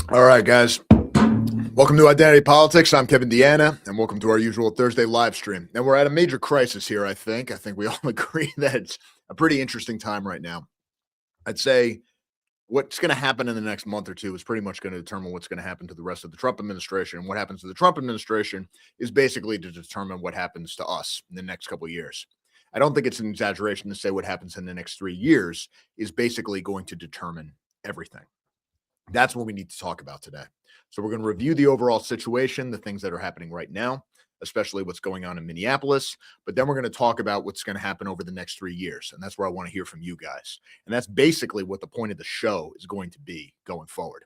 All right, guys. Welcome to Identity Politics. I'm Kevin DeAnna, and welcome to our usual Thursday live stream. Now, we're at a major crisis here, I think. I think we all agree that it's a pretty interesting time right now. I'd say what's going to happen in the next month or two is pretty much going to determine what's going to happen to the rest of the Trump administration. And what happens to the Trump administration is basically to determine what happens to us in the next couple of years. I don't think it's an exaggeration to say what happens in the next 3 years is basically going to determine everything. That's what we need to talk about today. So we're going to review the overall situation, the things that are happening right now, especially what's going on in Minneapolis. But then we're going to talk about what's going to happen over the next 3 years. And that's where I want to hear from you guys. And that's basically what the point of the show is going to be going forward.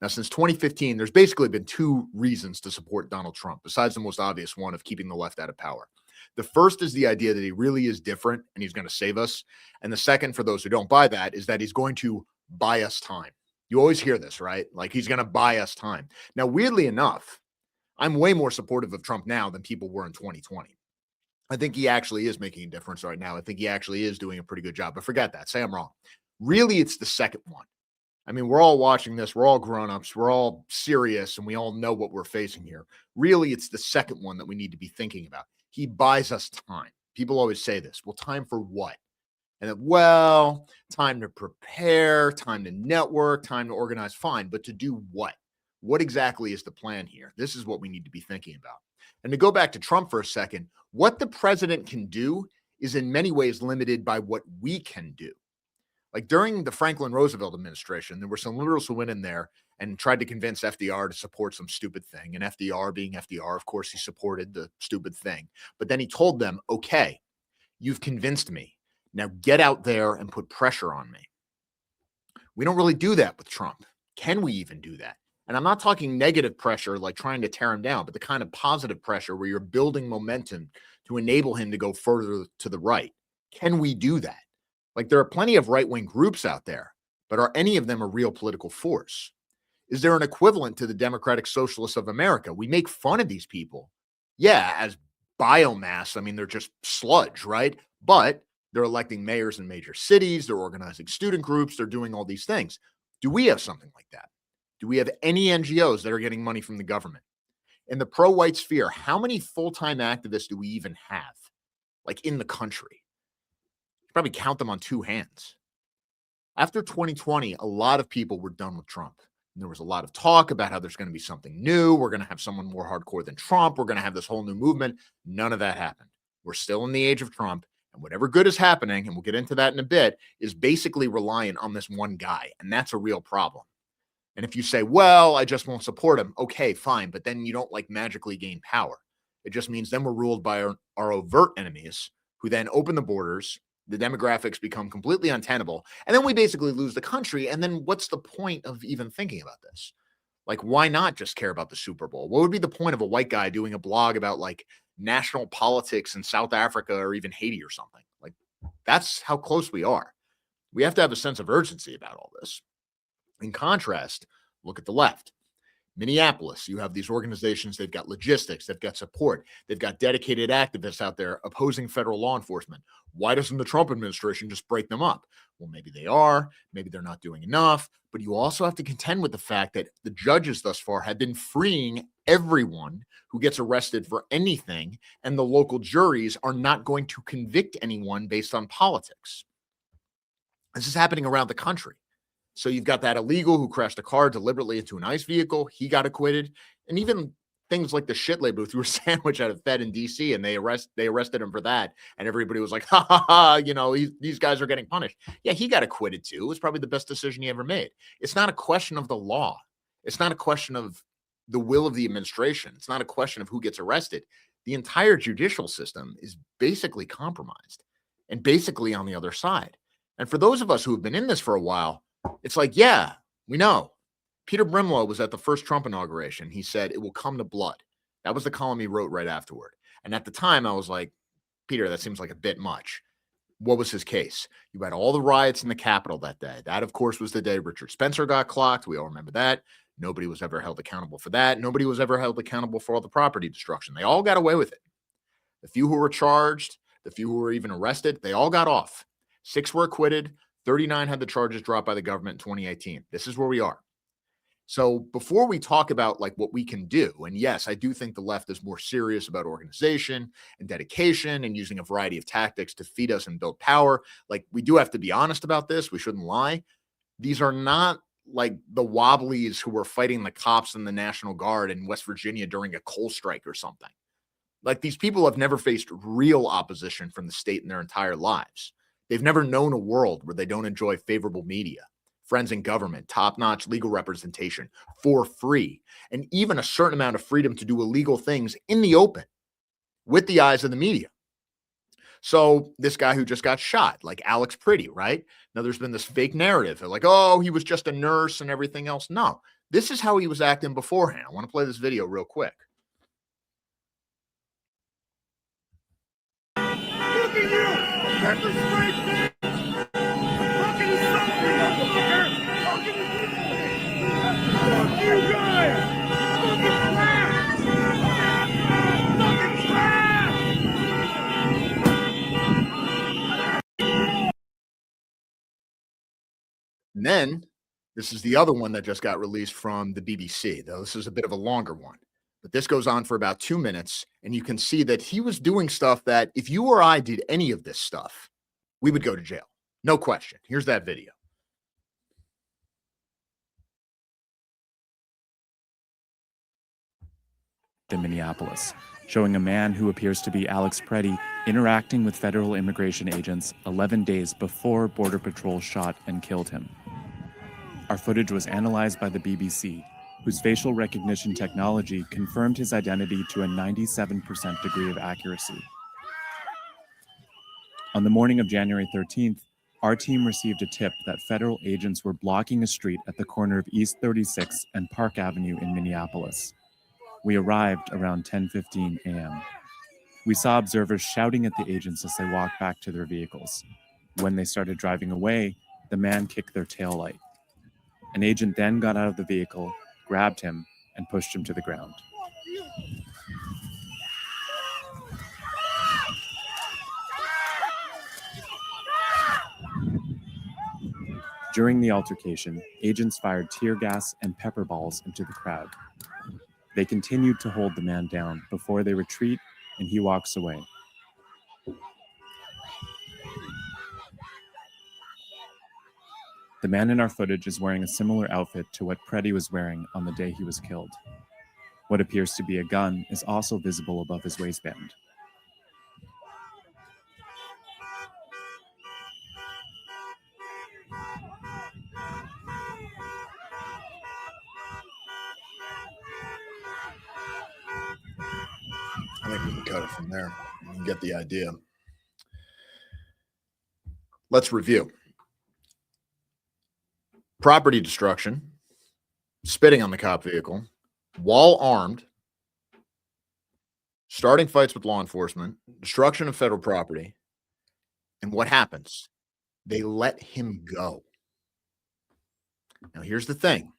Now, since 2015, there's basically been two reasons to support Donald Trump, besides the most obvious one of keeping the left out of power. The first is the idea that he really is different and he's going to save us. And the second, for those who don't buy that, is that he's going to buy us time. You always hear this, right? Like he's going to buy us time. Now, weirdly enough, I'm way more supportive of Trump now than people were in 2020. I think he actually is making a difference right now. I think he actually is doing a pretty good job. But forget that. Say I'm wrong. Really, it's the second one. I mean, we're all watching this. We're all grown-ups. We're all serious, and we all know what we're facing here. Really, it's the second one that we need to be thinking about. He buys us time. People always say this. Well, time for what? And well, time to prepare, time to network, time to organize, fine. But to do what? What exactly is the plan here? This is what we need to be thinking about. And to go back to Trump for a second, what the president can do is in many ways limited by what we can do. Like during the Franklin Roosevelt administration, there were some liberals who went in there and tried to convince FDR to support some stupid thing. And FDR, being FDR, of course, he supported the stupid thing. But then he told them, okay, you've convinced me. Now get out there and put pressure on me. We don't really do that with Trump. Can we even do that? And I'm not talking negative pressure like trying to tear him down, but the kind of positive pressure where you're building momentum to enable him to go further to the right. Can we do that? Like there are plenty of right-wing groups out there, but are any of them a real political force? Is there an equivalent to the Democratic Socialists of America? We make fun of these people. Yeah, as biomass. I mean, they're just sludge, right? But they're electing mayors in major cities. They're organizing student groups. They're doing all these things. Do we have something like that? Do we have any NGOs that are getting money from the government? In the pro-white sphere, how many full-time activists do we even have, like in the country? You probably count them on two hands. After 2020, a lot of people were done with Trump. And there was a lot of talk about how there's going to be something new. We're going to have someone more hardcore than Trump. We're going to have this whole new movement. None of that happened. We're still in the age of Trump. And whatever good is happening, and we'll get into that in a bit, is basically reliant on this one guy. And that's a real problem. And if you say, well, I just won't support him, okay, fine. But then you don't like magically gain power. It just means then we're ruled by our overt enemies who then open the borders. The demographics become completely untenable. And then we basically lose the country. And then what's the point of even thinking about this? Like, why not just care about the Super Bowl? What would be the point of a white guy doing a blog about like national politics in South Africa or even Haiti or something? Like, that's how close we are. We have to have a sense of urgency about all this. In contrast, look at the left. Minneapolis, you have these organizations, they've got logistics, they've got support, they've got dedicated activists out there opposing federal law enforcement. Why doesn't the Trump administration just break them up? Well, maybe they are, maybe they're not doing enough, but you also have to contend with the fact that the judges thus far have been freeing everyone who gets arrested for anything, and the local juries are not going to convict anyone based on politics. This is happening around the country. So you've got that illegal who crashed a car deliberately into an ICE vehicle. He got acquitted. And even things like the shit label threw a sandwich at a Fed in D.C. and they arrested him for that. And everybody was like, ha, ha, ha, you know, these guys are getting punished. Yeah, he got acquitted too. It was probably the best decision he ever made. It's not a question of the law. It's not a question of the will of the administration. It's not a question of who gets arrested. The entire judicial system is basically compromised and basically on the other side. And for those of us who have been in this for a while, it's like, yeah, we know. Peter Brimlow was at the first Trump inauguration. He said, it will come to blood. That was the column he wrote right afterward. And at the time, I was like, Peter, that seems like a bit much. What was his case? You had all the riots in the Capitol that day. That, of course, was the day Richard Spencer got clocked. We all remember that. Nobody was ever held accountable for that. Nobody was ever held accountable for all the property destruction. They all got away with it. The few who were charged, the few who were even arrested, they all got off. 6 were acquitted. 39 had the charges dropped by the government in 2018. This is where we are. So before we talk about like what we can do, and yes, I do think the left is more serious about organization and dedication and using a variety of tactics to feed us and build power. Like we do have to be honest about this. We shouldn't lie. These are not like the Wobblies who were fighting the cops and the National Guard in West Virginia during a coal strike or something. Like these people have never faced real opposition from the state in their entire lives. They've never known a world where they don't enjoy favorable media, friends in government, top-notch legal representation for free, and even a certain amount of freedom to do illegal things in the open with the eyes of the media. So this guy who just got shot, like Alex Pretty, right? Now there's been this fake narrative of like, oh, he was just a nurse and everything else. No, this is how he was acting beforehand. I want to play this video real quick. Look at you! Pepper spray! Fucking insult me, motherfucker! Fucking fuck you guys! Fucking trash! Fucking trash! And then this is the other one that just got released from the BBC, though this is a bit of a longer one. But this goes on for about 2 minutes, and you can see that he was doing stuff that if you or I did any of this stuff, we would go to jail. No question. Here's that video. In Minneapolis, showing a man who appears to be Alex Pretty interacting with federal immigration agents 11 days before Border Patrol shot and killed him. Our footage was analyzed by the BBC, whose facial recognition technology confirmed his identity to a 97% degree of accuracy. On the morning of January 13th, our team received a tip that federal agents were blocking a street at the corner of East 36 and Park Avenue in Minneapolis. We arrived around 10:15 a.m. We saw observers shouting at the agents as they walked back to their vehicles. When they started driving away, the man kicked their taillight. An agent then got out of the vehicle, grabbed him, and pushed him to the ground. During the altercation, agents fired tear gas and pepper balls into the crowd. They continued to hold the man down before they retreat, and he walks away. The man in our footage is wearing a similar outfit to what Pretty was wearing on the day he was killed. What appears to be a gun is also visible above his waistband. I think we can cut it from there. You can get the idea. Let's review. Property destruction, spitting on the cop vehicle, while armed, starting fights with law enforcement, destruction of federal property. And what happens? They let him go. Now, here's the thing.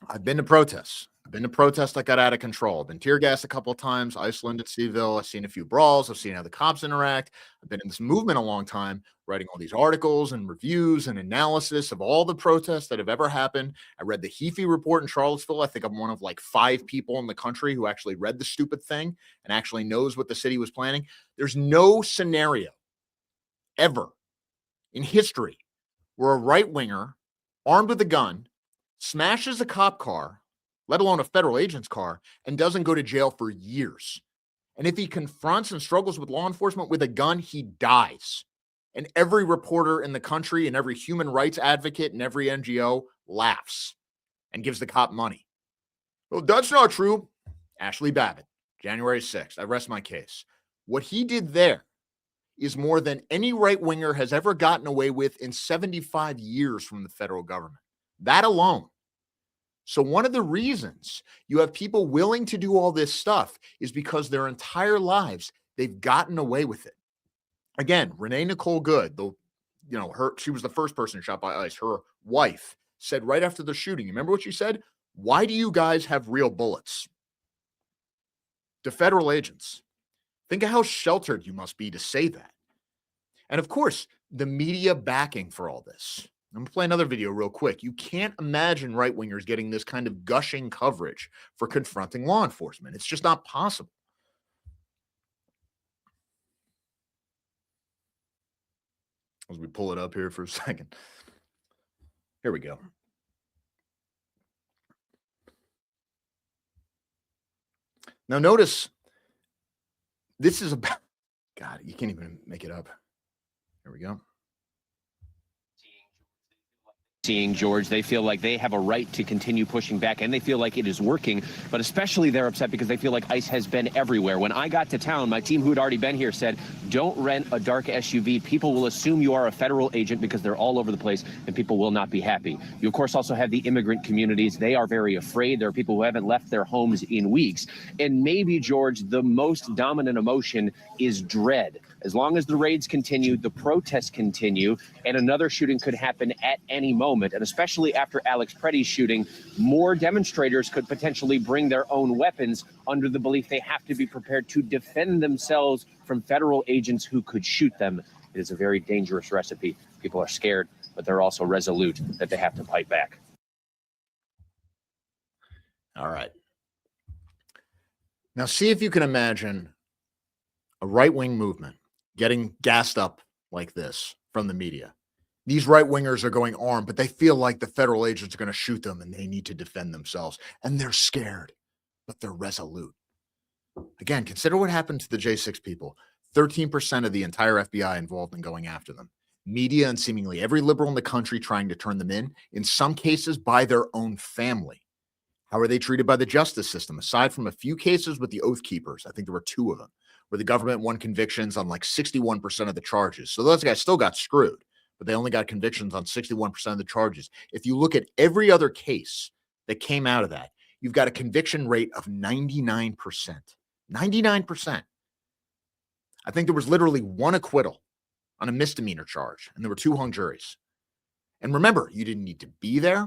I've been to protests. I've been to protests that got out of control. I've been tear gassed a couple of times, Iceland at Seville. I've seen a few brawls. I've seen how the cops interact. I've been in this movement a long time, writing all these articles and reviews and analysis of all the protests that have ever happened. I read the Heafy report in Charlottesville. I think I'm one of like 5 people in the country who actually read the stupid thing and actually knows what the city was planning. There's no scenario ever in history where a right-winger armed with a gun smashes a cop car, let alone a federal agent's car, and doesn't go to jail for years. And if he confronts and struggles with law enforcement with a gun, he dies. And every reporter in the country and every human rights advocate and every NGO laughs and gives the cop money. Well, that's not true. Ashley Babbitt, January 6th. I rest my case. What he did there is more than any right-winger has ever gotten away with in 75 years from the federal government. That alone. So one of the reasons you have people willing to do all this stuff is because their entire lives, they've gotten away with it. Again, Renee Nicole Good, she was the first person shot by ICE. Her wife said right after the shooting, you remember what she said? Why do you guys have real bullets? To federal agents. Think of how sheltered you must be to say that. And of course, the media backing for all this. I'm going to play another video real quick. You can't imagine right-wingers getting this kind of gushing coverage for confronting law enforcement. It's just not possible. As we pull it up here for a second. Here we go. Now notice, this is about, God, you can't even make it up. Here we go. Seeing George, they feel like they have a right to continue pushing back, and they feel like it is working, but especially they're upset because they feel like ICE has been everywhere. When I got to town, my team who had already been here said, don't rent a dark SUV. People will assume you are a federal agent because they're all over the place, and people will not be happy. You, of course, also have the immigrant communities. They are very afraid. There are people who haven't left their homes in weeks. And maybe, George, the most dominant emotion is dread. As long as the raids continue, the protests continue, and another shooting could happen at any moment. And especially after Alex Preddy's shooting, more demonstrators could potentially bring their own weapons under the belief they have to be prepared to defend themselves from federal agents who could shoot them. It is a very dangerous recipe. People are scared, but they're also resolute that they have to fight back. All right. Now see if you can imagine a right-wing movement getting gassed up like this from the media. These right-wingers are going armed, but they feel like the federal agents are going to shoot them and they need to defend themselves. And they're scared, but they're resolute. Again, consider what happened to the J6 people. 13% of the entire FBI involved in going after them. Media and seemingly every liberal in the country trying to turn them in some cases by their own family. How are they treated by the justice system? Aside from a few cases with the Oath Keepers, I think there were 2 of them, where the government won convictions on like 61% of the charges. So those guys still got screwed, but they only got convictions on 61% of the charges. If you look at every other case that came out of that, you've got a conviction rate of 99%. 99%. I think there was literally 1 acquittal on a misdemeanor charge, and there were 2 hung juries. And remember, you didn't need to be there.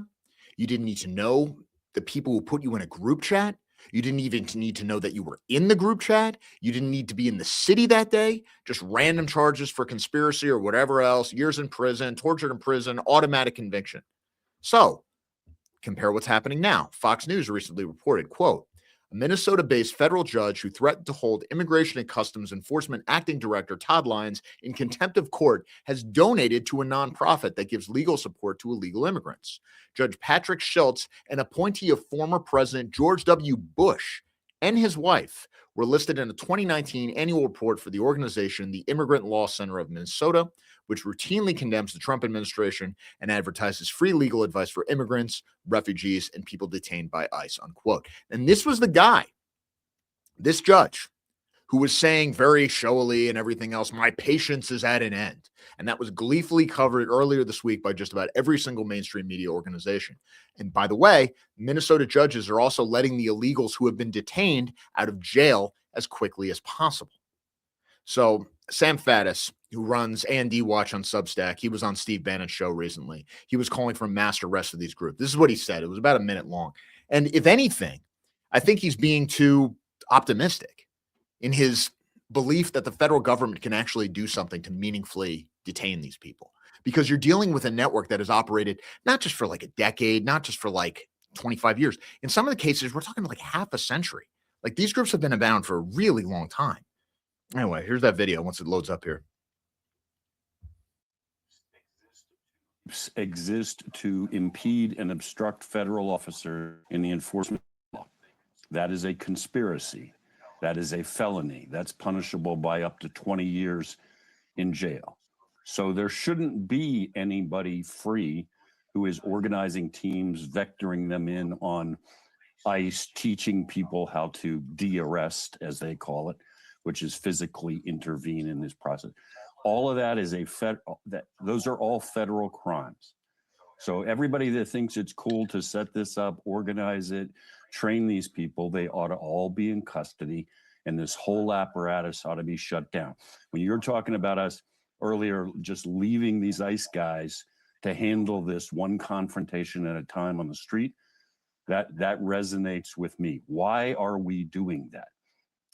You didn't need to know the people who put you in a group chat. You didn't even need to know that you were in the group chat. You didn't need to be in the city that day. Just random charges for conspiracy or whatever else, years in prison, tortured in prison, automatic conviction. So compare what's happening now. Fox News recently reported, quote, a Minnesota-based federal judge who threatened to hold Immigration and Customs Enforcement Acting Director Todd Lyons in contempt of court has donated to a nonprofit that gives legal support to illegal immigrants. Judge Patrick Schultz, an appointee of former President George W. Bush, and his wife were listed in a 2019 annual report for the organization, the Immigrant Law Center of Minnesota, which routinely condemns the Trump administration and advertises free legal advice for immigrants, refugees, and people detained by ICE, unquote. And this was the guy, this judge, who was saying very showily and everything else, my patience is at an end. And that was gleefully covered earlier this week by just about every single mainstream media organization. And by the way, Minnesota judges are also letting the illegals who have been detained out of jail as quickly as possible. So Sam Faddis, who runs A&D Watch on Substack, he was on Steve Bannon's show recently. He was calling for a mass arrest of these groups. This is what he said. It was about a minute long. And if anything, I think he's being too optimistic in his belief that the federal government can actually do something to meaningfully detain these people. Because you're dealing with a network that has operated not just for like a decade, not just for like 25 years. In some of the cases, we're talking like half a century. Like these groups have been around for a really long time. Anyway, here's that video once it loads up here. Exist to impede and obstruct federal officers in the enforcement of law. That is a conspiracy. That is a felony. That's punishable by up to 20 years in jail. So there shouldn't be anybody free who is organizing teams, vectoring them in on ICE, teaching people how to de-arrest, as they call it, which is physically intervene in this process. All of that is those are all federal crimes. So everybody that thinks it's cool to set this up, organize it, train these people, they ought to all be in custody, and this whole apparatus ought to be shut down. When you're talking about us earlier, just leaving these ICE guys to handle this one confrontation at a time on the street, that resonates with me. Why are we doing that?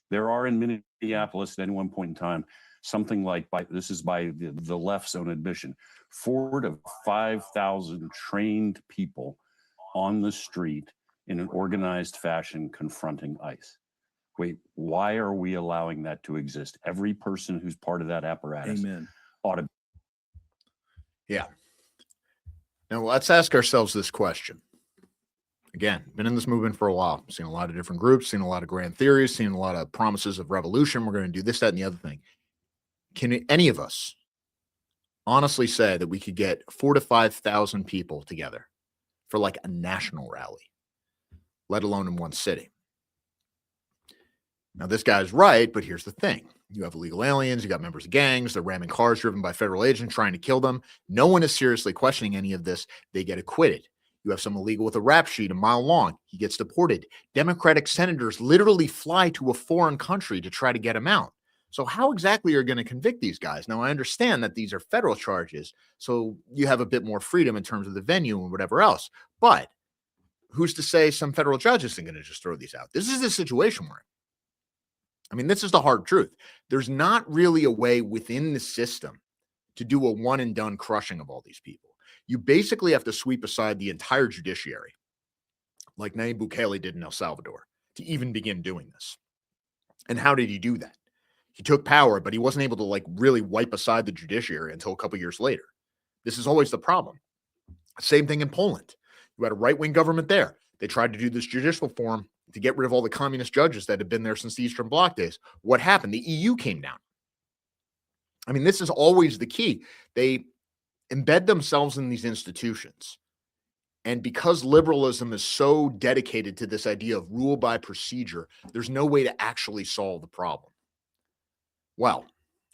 There are in Minneapolis at any one point in time something like, this is by the left's own admission, 4,000 to 5,000 trained people on the street in an organized fashion confronting ICE. Wait, why are we allowing that to exist? Every person who's part of that apparatus ought to. Yeah. Now let's ask ourselves this question. Again, been in this movement for a while, seen a lot of different groups, seen a lot of grand theories, seen a lot of promises of revolution. We're going to do this, that, and the other thing. Can any of us honestly say that we could get 4,000 to 5,000 people together for like a national rally, let alone in one city? Now, this guy's right, but here's the thing. You have illegal aliens, you got members of gangs, they're ramming cars driven by federal agents trying to kill them. No one is seriously questioning any of this. They get acquitted. You have some illegal with a rap sheet a mile long. He gets deported. Democratic senators literally fly to a foreign country to try to get him out. So how exactly are you going to convict these guys? Now, I understand that these are federal charges, so you have a bit more freedom in terms of the venue and whatever else. But who's to say some federal judge isn't going to just throw these out? This is the situation we're in. I mean, this is the hard truth. There's not really a way within the system to do a one and done crushing of all these people. You basically have to sweep aside the entire judiciary, like Nayib Bukele did in El Salvador, to even begin doing this. And how did he do that? He took power, but he wasn't able to like really wipe aside the judiciary until a couple years later. This is always the problem. Same thing in Poland. You had a right-wing government there. They tried to do this judicial reform to get rid of all the communist judges that had been there since the Eastern Bloc days. What happened? The EU came down. I mean, this is always the key. They embed themselves in these institutions. And because liberalism is so dedicated to this idea of rule by procedure, there's no way to actually solve the problem. Well,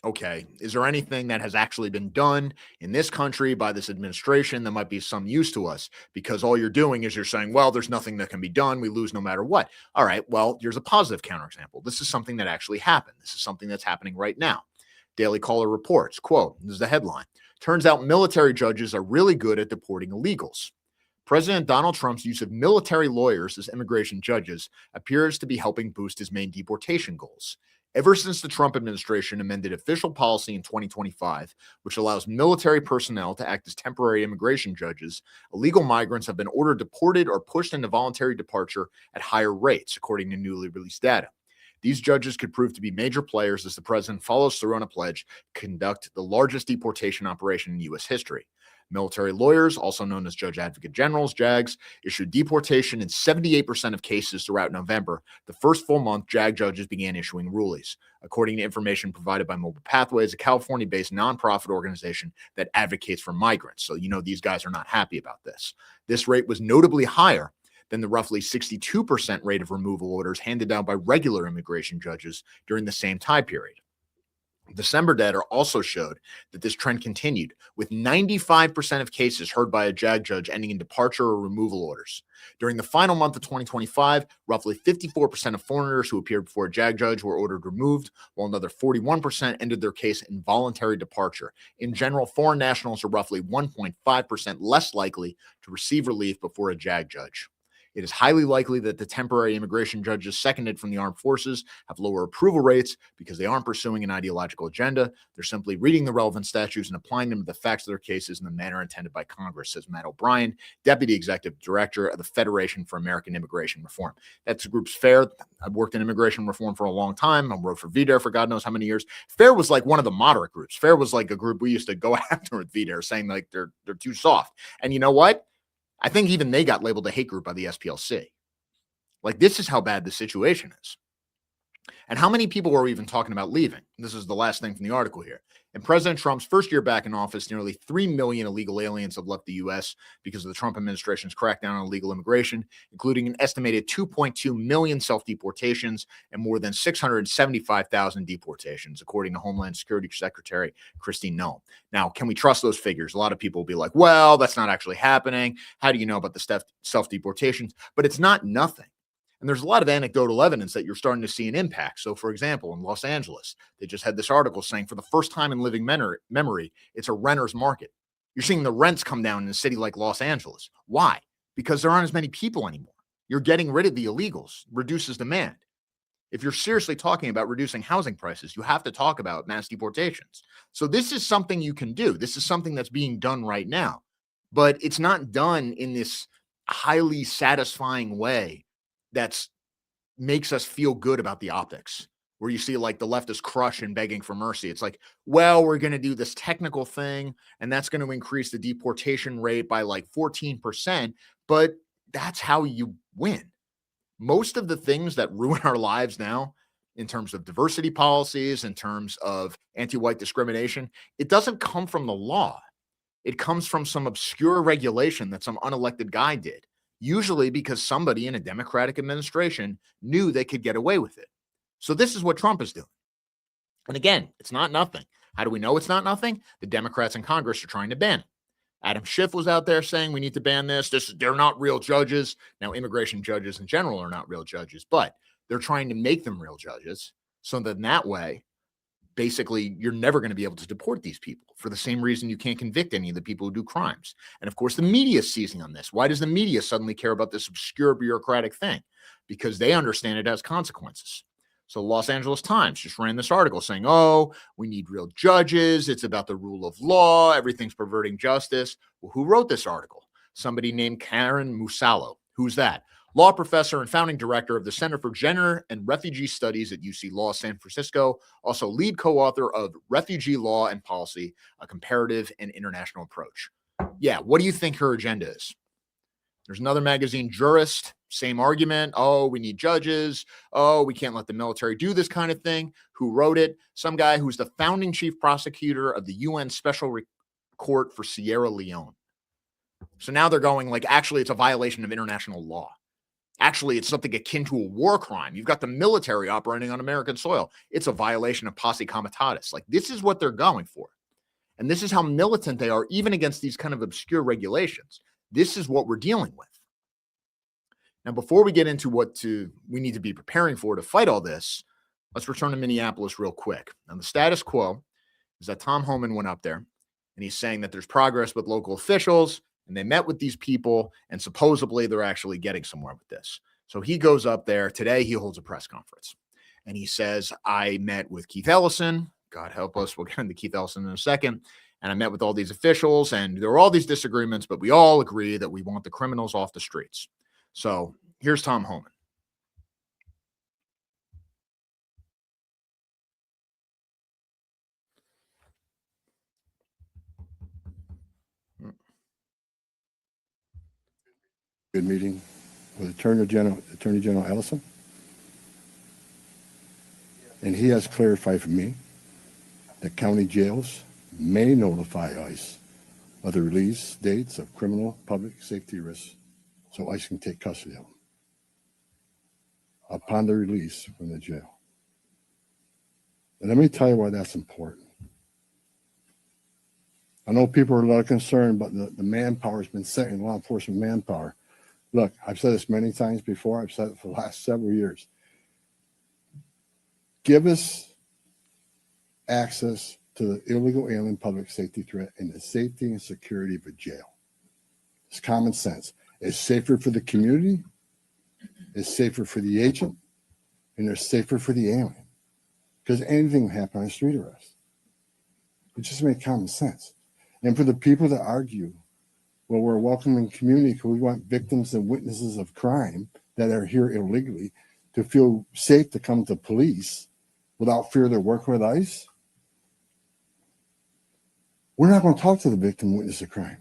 okay, is there anything that has actually been done in this country by this administration that might be some use to us? Because all you're doing is you're saying, well, there's nothing that can be done. We lose no matter what. All right, well, here's a positive counterexample. This is something that actually happened. This is something that's happening right now. Daily Caller reports, quote, this is the headline, turns out military judges are really good at deporting illegals. President Donald Trump's use of military lawyers as immigration judges appears to be helping boost his main deportation goals. Ever since the Trump administration amended official policy in 2025, which allows military personnel to act as temporary immigration judges, illegal migrants have been ordered deported or pushed into voluntary departure at higher rates, according to newly released data. These judges could prove to be major players as the president follows through on a pledge to conduct the largest deportation operation in U.S. history. Military lawyers, also known as Judge Advocate Generals, JAGs, issued deportation in 78% of cases throughout November, the first full month JAG judges began issuing rulings, according to information provided by Mobile Pathways, a California-based nonprofit organization that advocates for migrants. So, these guys are not happy about this. This rate was notably higher than the roughly 62% rate of removal orders handed down by regular immigration judges during the same time period. December data also showed that this trend continued, with 95% of cases heard by a JAG judge ending in departure or removal orders. During the final month of 2025, roughly 54% of foreigners who appeared before a JAG judge were ordered removed, while another 41% ended their case in voluntary departure. In general, foreign nationals are roughly 1.5% less likely to receive relief before a JAG judge. It is highly likely that the temporary immigration judges seconded from the armed forces have lower approval rates because they aren't pursuing an ideological agenda. They're simply reading the relevant statutes and applying them to the facts of their cases in the manner intended by Congress, says Matt O'Brien, Deputy Executive Director of the Federation for American Immigration Reform. That's the group's FAIR. I've worked in immigration reform for a long time. I wrote for VDARE for God knows how many years. FAIR was like one of the moderate groups. FAIR was like a group we used to go after with VDARE, saying like they're too soft. And you know what? I think even they got labeled a hate group by the SPLC. Like, this is how bad the situation is. And how many people were even talking about leaving? This is the last thing from the article here. In President Trump's first year back in office, nearly 3 million illegal aliens have left the U.S. because of the Trump administration's crackdown on illegal immigration, including an estimated 2.2 million self-deportations and more than 675,000 deportations, according to Homeland Security Secretary Kristi Noem. Now, can we trust those figures? A lot of people will be like, well, that's not actually happening. How do you know about the self-deportations? But it's not nothing. And there's a lot of anecdotal evidence that you're starting to see an impact. So, for example, in Los Angeles, they just had this article saying for the first time in living memory, it's a renter's market. You're seeing the rents come down in a city like Los Angeles. Why? Because there aren't as many people anymore. You're getting rid of the illegals, reduces demand. If you're seriously talking about reducing housing prices, you have to talk about mass deportations. So this is something you can do. This is something that's being done right now, but it's not done in this highly satisfying way that's makes us feel good about the optics, where you see like the leftist crush and begging for mercy. It's like, well, we're going to do this technical thing, and that's going to increase the deportation rate by like 14%, but that's how you win. Most of the things that ruin our lives now, in terms of diversity policies, in terms of anti-white discrimination, it doesn't come from the law. It comes from some obscure regulation that some unelected guy did, usually because somebody in a Democratic administration knew they could get away with it. So this is what Trump is doing. And again, it's not nothing. How do we know it's not nothing? The Democrats in Congress are trying to ban it. Adam Schiff was out there saying we need to ban this. They're not real judges. Now, immigration judges in general are not real judges, but they're trying to make them real judges. So that in that way, basically, you're never going to be able to deport these people for the same reason you can't convict any of the people who do crimes. And of course, the media is seizing on this. Why does the media suddenly care about this obscure bureaucratic thing? Because they understand it has consequences. So the Los Angeles Times just ran this article saying, oh, we need real judges. It's about the rule of law. Everything's perverting justice. Well, who wrote this article? Somebody named Karen Musallo. Who's that? Law professor and founding director of the Center for Gender and Refugee Studies at UC Law San Francisco, also lead co-author of Refugee Law and Policy, a comparative and international approach. Yeah, what do you think her agenda is? There's another magazine, Jurist, same argument. Oh, we need judges. Oh, we can't let the military do this kind of thing. Who wrote it? Some guy who's the founding chief prosecutor of the UN Special Court for Sierra Leone. So now they're going like, actually, it's a violation of international law. Actually, it's something akin to a war crime. You've got the military operating on American soil. It's a violation of posse comitatus. Like, this is what they're going for. And this is how militant they are, even against these kind of obscure regulations. This is what we're dealing with. Now, before we get into what we need to be preparing for to fight all this, let's return to Minneapolis real quick. Now, the status quo is that Tom Homan went up there, and he's saying that there's progress with local officials, and they met with these people, and supposedly they're actually getting somewhere with this. So he goes up there. Today, he holds a press conference, and he says, I met with Keith Ellison. God help us. We'll get into Keith Ellison in a second. And I met with all these officials, and there were all these disagreements, but we all agree that we want the criminals off the streets. So here's Tom Homan. Good meeting with Attorney General Ellison. And he has clarified for me that county jails may notify ICE of the release dates of criminal public safety risks so ICE can take custody of them upon the release from the jail. And let me tell you why that's important. I know people are a lot concerned about the manpower has been set in law enforcement manpower. Look, I've said this many times before. I've said it for the last several years. Give us access to the illegal alien public safety threat and the safety and security of a jail. It's common sense. It's safer for the community. It's safer for the agent. And it's safer for the alien. Because anything can happen on a street arrest. It just makes common sense. And for the people that argue, well, we're a welcoming community because we want victims and witnesses of crime that are here illegally to feel safe to come to police without fear they're working with ICE. We're not going to talk to the victim and witness of crime.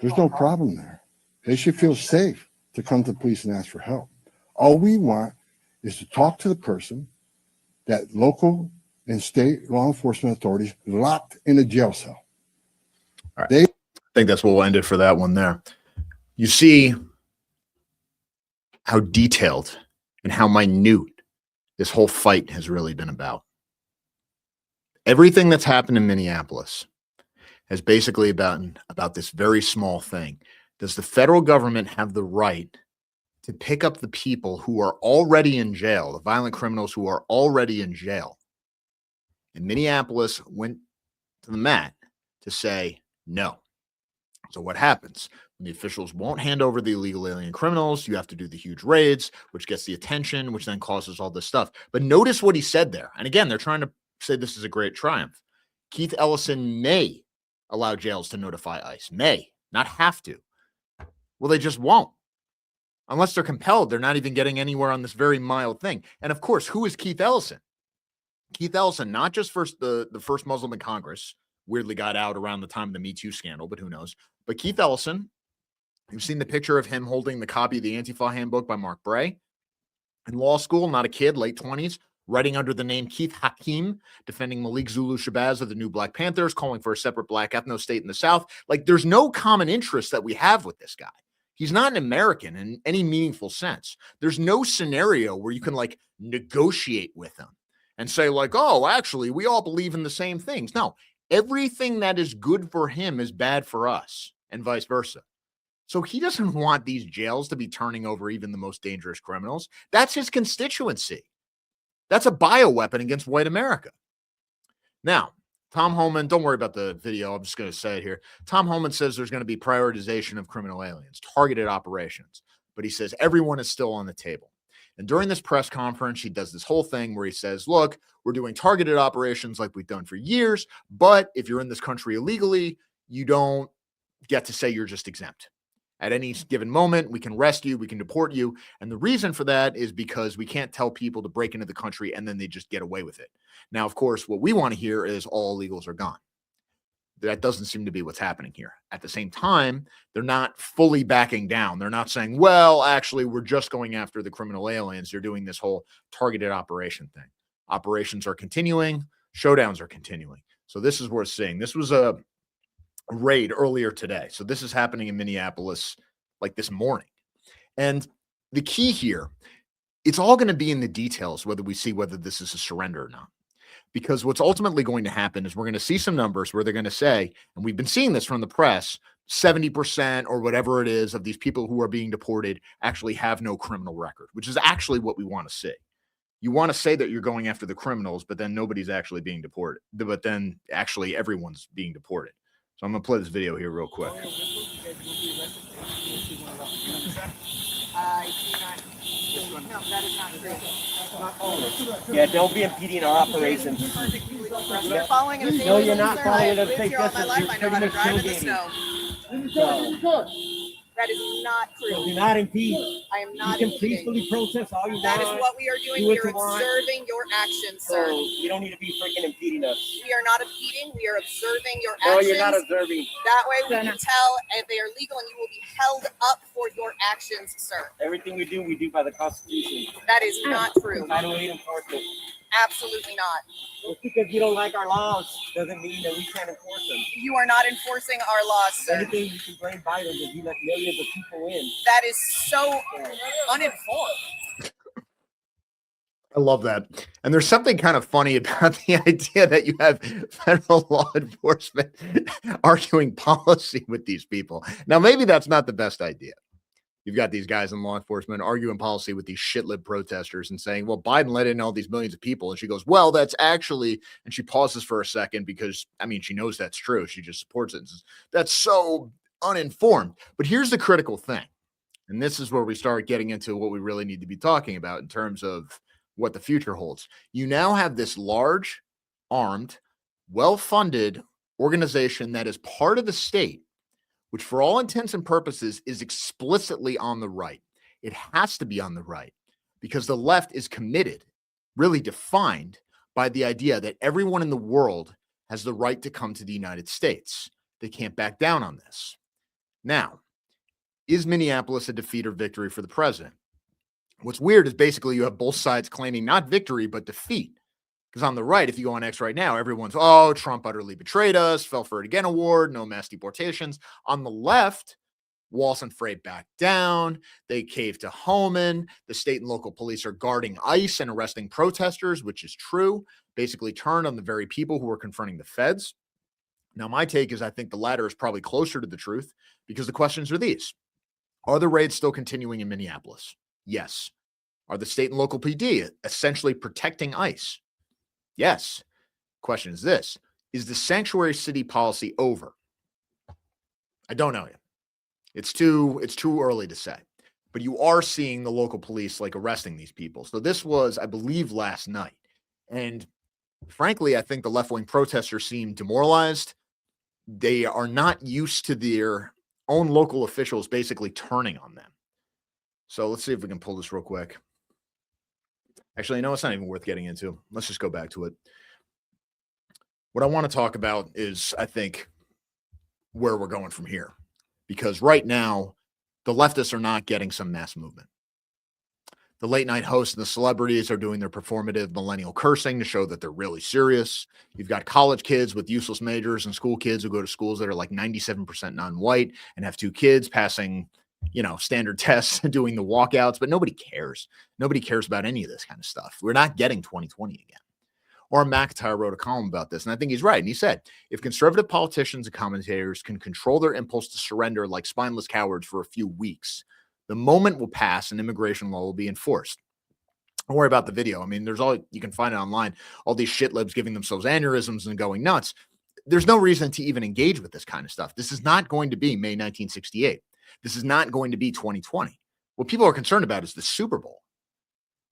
There's no problem there. They should feel safe to come to police and ask for help. All we want is to talk to the person that local and state law enforcement authorities locked in a jail cell. All right. I think that's what we'll end it for that one there. You see how detailed and how minute this whole fight has really been about. Everything that's happened in Minneapolis has basically been about this very small thing. Does the federal government have the right to pick up the people who are already in jail, the violent criminals who are already in jail? And Minneapolis went to the mat to say no. So what happens? And the officials won't hand over the illegal alien criminals. You have to do the huge raids, which gets the attention, which then causes all this stuff. But notice what he said there. And again, they're trying to say this is a great triumph. Keith Ellison may allow jails to notify ICE. May, not have to. Well, they just won't. Unless they're compelled, they're not even getting anywhere on this very mild thing. And of course, who is Keith Ellison? Keith Ellison, not just the first Muslim in Congress, weirdly got out around the time of the Me Too scandal, but who knows? But Keith Ellison, you've seen the picture of him holding the copy of the Antifa handbook by Mark Bray. In law school, not a kid, late 20s, writing under the name Keith Hakeem, defending Malik Zulu Shabazz of the New Black Panthers, calling for a separate black ethno state in the South. Like, there's no common interest that we have with this guy. He's not an American in any meaningful sense. There's no scenario where you can like negotiate with him and say like, oh, actually, we all believe in the same things. No, everything that is good for him is bad for us and vice versa. So he doesn't want these jails to be turning over even the most dangerous criminals. That's his constituency. That's a bioweapon against white America. Now, Tom Homan, don't worry about the video. I'm just going to say it here. Tom Homan says there's going to be prioritization of criminal aliens, targeted operations. But he says everyone is still on the table. And during this press conference, he does this whole thing where he says, look, we're doing targeted operations like we've done for years. But if you're in this country illegally, you don't get to say you're just exempt. At any given moment, we can arrest you, we can deport you. And the reason for that is because we can't tell people to break into the country and then they just get away with it. Now, of course, what we want to hear is all illegals are gone. That doesn't seem to be what's happening here. At the same time, they're not fully backing down. They're not saying, well, actually, we're just going after the criminal aliens. They're doing this whole targeted operation thing. Operations are continuing. Showdowns are continuing. So this is worth seeing. This was a raid earlier today. So this is happening in Minneapolis like this morning. And the key here, it's all going to be in the details, whether we see whether this is a surrender or not. Because what's ultimately going to happen is we're going to see some numbers where they're going to say, and we've been seeing this from the press, 70% or whatever it is of these people who are being deported actually have no criminal record, which is actually what we want to see. You want to say that you're going after the criminals, but then nobody's actually being deported. But then actually everyone's being deported. So I'm going to play this video here real quick. No, that is not true. Yeah, don't be impeding our operations. You're following a No, you're not following I've a lived here all my life. I know how to drive in the snow. That is not true. Do not impede. I am not You can impeding. peacefully protest all you That is want. what we are doing. Do what We are you want. observing your actions, So sir. you don't need to be freaking impeding us. We are not impeding. We are observing your No, actions. you're not observing. That way we can tell if they are legal and you will be held up for your actions, sir. Everything we do by the Constitution. That is not true. Title 8 enforcement. Absolutely not. Just because you don't like our laws doesn't mean that we can't enforce them. You are not enforcing our laws, sir. Anything you can blame Biden is you let millions of people in. That is so uninformed. I love that. And there's something kind of funny about the idea that you have federal law enforcement arguing policy with these people. Now, maybe that's not the best idea. You've got these guys in law enforcement arguing policy with these shit-lib protesters and saying, well, Biden let in all these millions of people. And she goes, well, that's actually, and she pauses for a second because, I mean, she knows that's true. She just supports it and says, that's so uninformed. But here's the critical thing. And this is where we start getting into what we really need to be talking about in terms of what the future holds. You now have this large, armed, well-funded organization that is part of the state, which for all intents and purposes is explicitly on the right. It has to be on the right because the left is committed, really defined by the idea that everyone in the world has the right to come to the United States. They can't back down on this. Now, is Minneapolis a defeat or victory for the president? What's weird is basically you have both sides claiming not victory, but defeat. Because on the right, if you go on X right now, everyone's, oh, Trump utterly betrayed us, fell for it again award, no mass deportations. On the left, Walz and Frey backed down. They caved to Homan. The state and local police are guarding ICE and arresting protesters, which is true. Basically turned on the very people who were confronting the feds. Now, my take is I think the latter is probably closer to the truth because the questions are these. Are the raids still continuing in Minneapolis? Yes. Are the state and local PD essentially protecting ICE? Yes. Question is this. Is the sanctuary city policy over? I don't know yet. It's too early to say. But you are seeing the local police like arresting these people. So this was, I believe, last night. And frankly, I think the left-wing protesters seem demoralized. They are not used to their own local officials basically turning on them. So let's see if we can pull this real quick. Actually, it's not even worth getting into. Let's just go back to it. What I want to talk about is, I think, where we're going from here. Because right now, the leftists are not getting some mass movement. The late night hosts and the celebrities are doing their performative millennial cursing to show that they're really serious. You've got college kids with useless majors and school kids who go to schools that are like 97% non-white and have 2 kids passing, standard tests and doing the walkouts, but nobody cares. Nobody cares about any of this kind of stuff. We're not getting 2020 again. Orrin McIntyre wrote a column about this, and I think he's right. And he said, if conservative politicians and commentators can control their impulse to surrender like spineless cowards for a few weeks, the moment will pass and immigration law will be enforced. Don't worry about the video. There's all you can find it online. All these shit libs giving themselves aneurysms and going nuts. There's no reason to even engage with this kind of stuff. This is not going to be May 1968. This is not going to be 2020. What people are concerned about is the Super Bowl.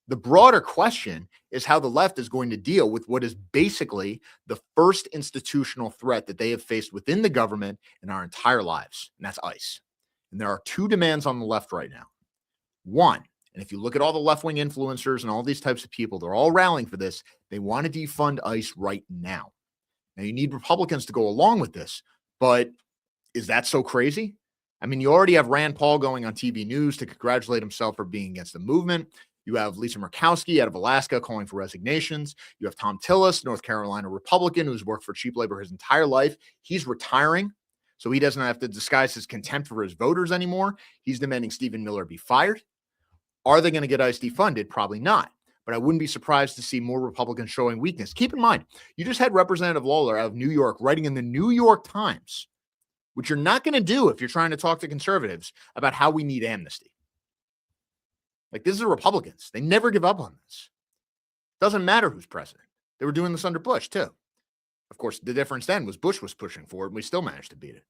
The broader question is how the left is going to deal with what is basically the first institutional threat that they have faced within the government in our entire lives, and that's ICE. And there are 2 demands on the left right now. One, and if you look at all the left-wing influencers and all these types of people, they're all rallying for this. They want to defund ICE right now. Now, you need Republicans to go along with this, but is that so crazy? You already have Rand Paul going on TV news to congratulate himself for being against the movement. You have Lisa Murkowski out of Alaska calling for resignations. You have Tom Tillis, North Carolina Republican, who's worked for cheap labor his entire life. He's retiring, so he doesn't have to disguise his contempt for his voters anymore. He's demanding Stephen Miller be fired. Are they going to get ICE defunded? Probably not. But I wouldn't be surprised to see more Republicans showing weakness. Keep in mind, you just had Representative Lawler out of New York writing in the New York Times, which you're not going to do if you're trying to talk to conservatives about how we need amnesty. This is Republicans. They never give up on this. Doesn't matter who's president. They were doing this under Bush, too. Of course, the difference then was Bush was pushing for it, and we still managed to beat it.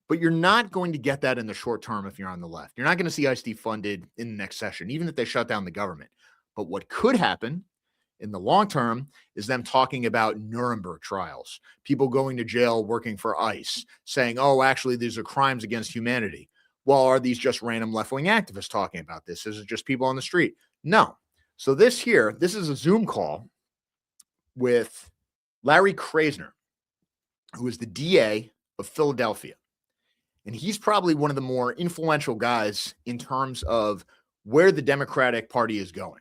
But you're not going to get that in the short term if you're on the left. You're not going to see ICE defunded in the next session, even if they shut down the government. But what could happen in the long term is them talking about Nuremberg trials, people going to jail working for ICE, saying, oh, actually, these are crimes against humanity. Well, are these just random left-wing activists talking about this? Is it just people on the street? No. So this is a Zoom call with Larry Krasner, who is the DA of Philadelphia. And he's probably one of the more influential guys in terms of where the Democratic Party is going.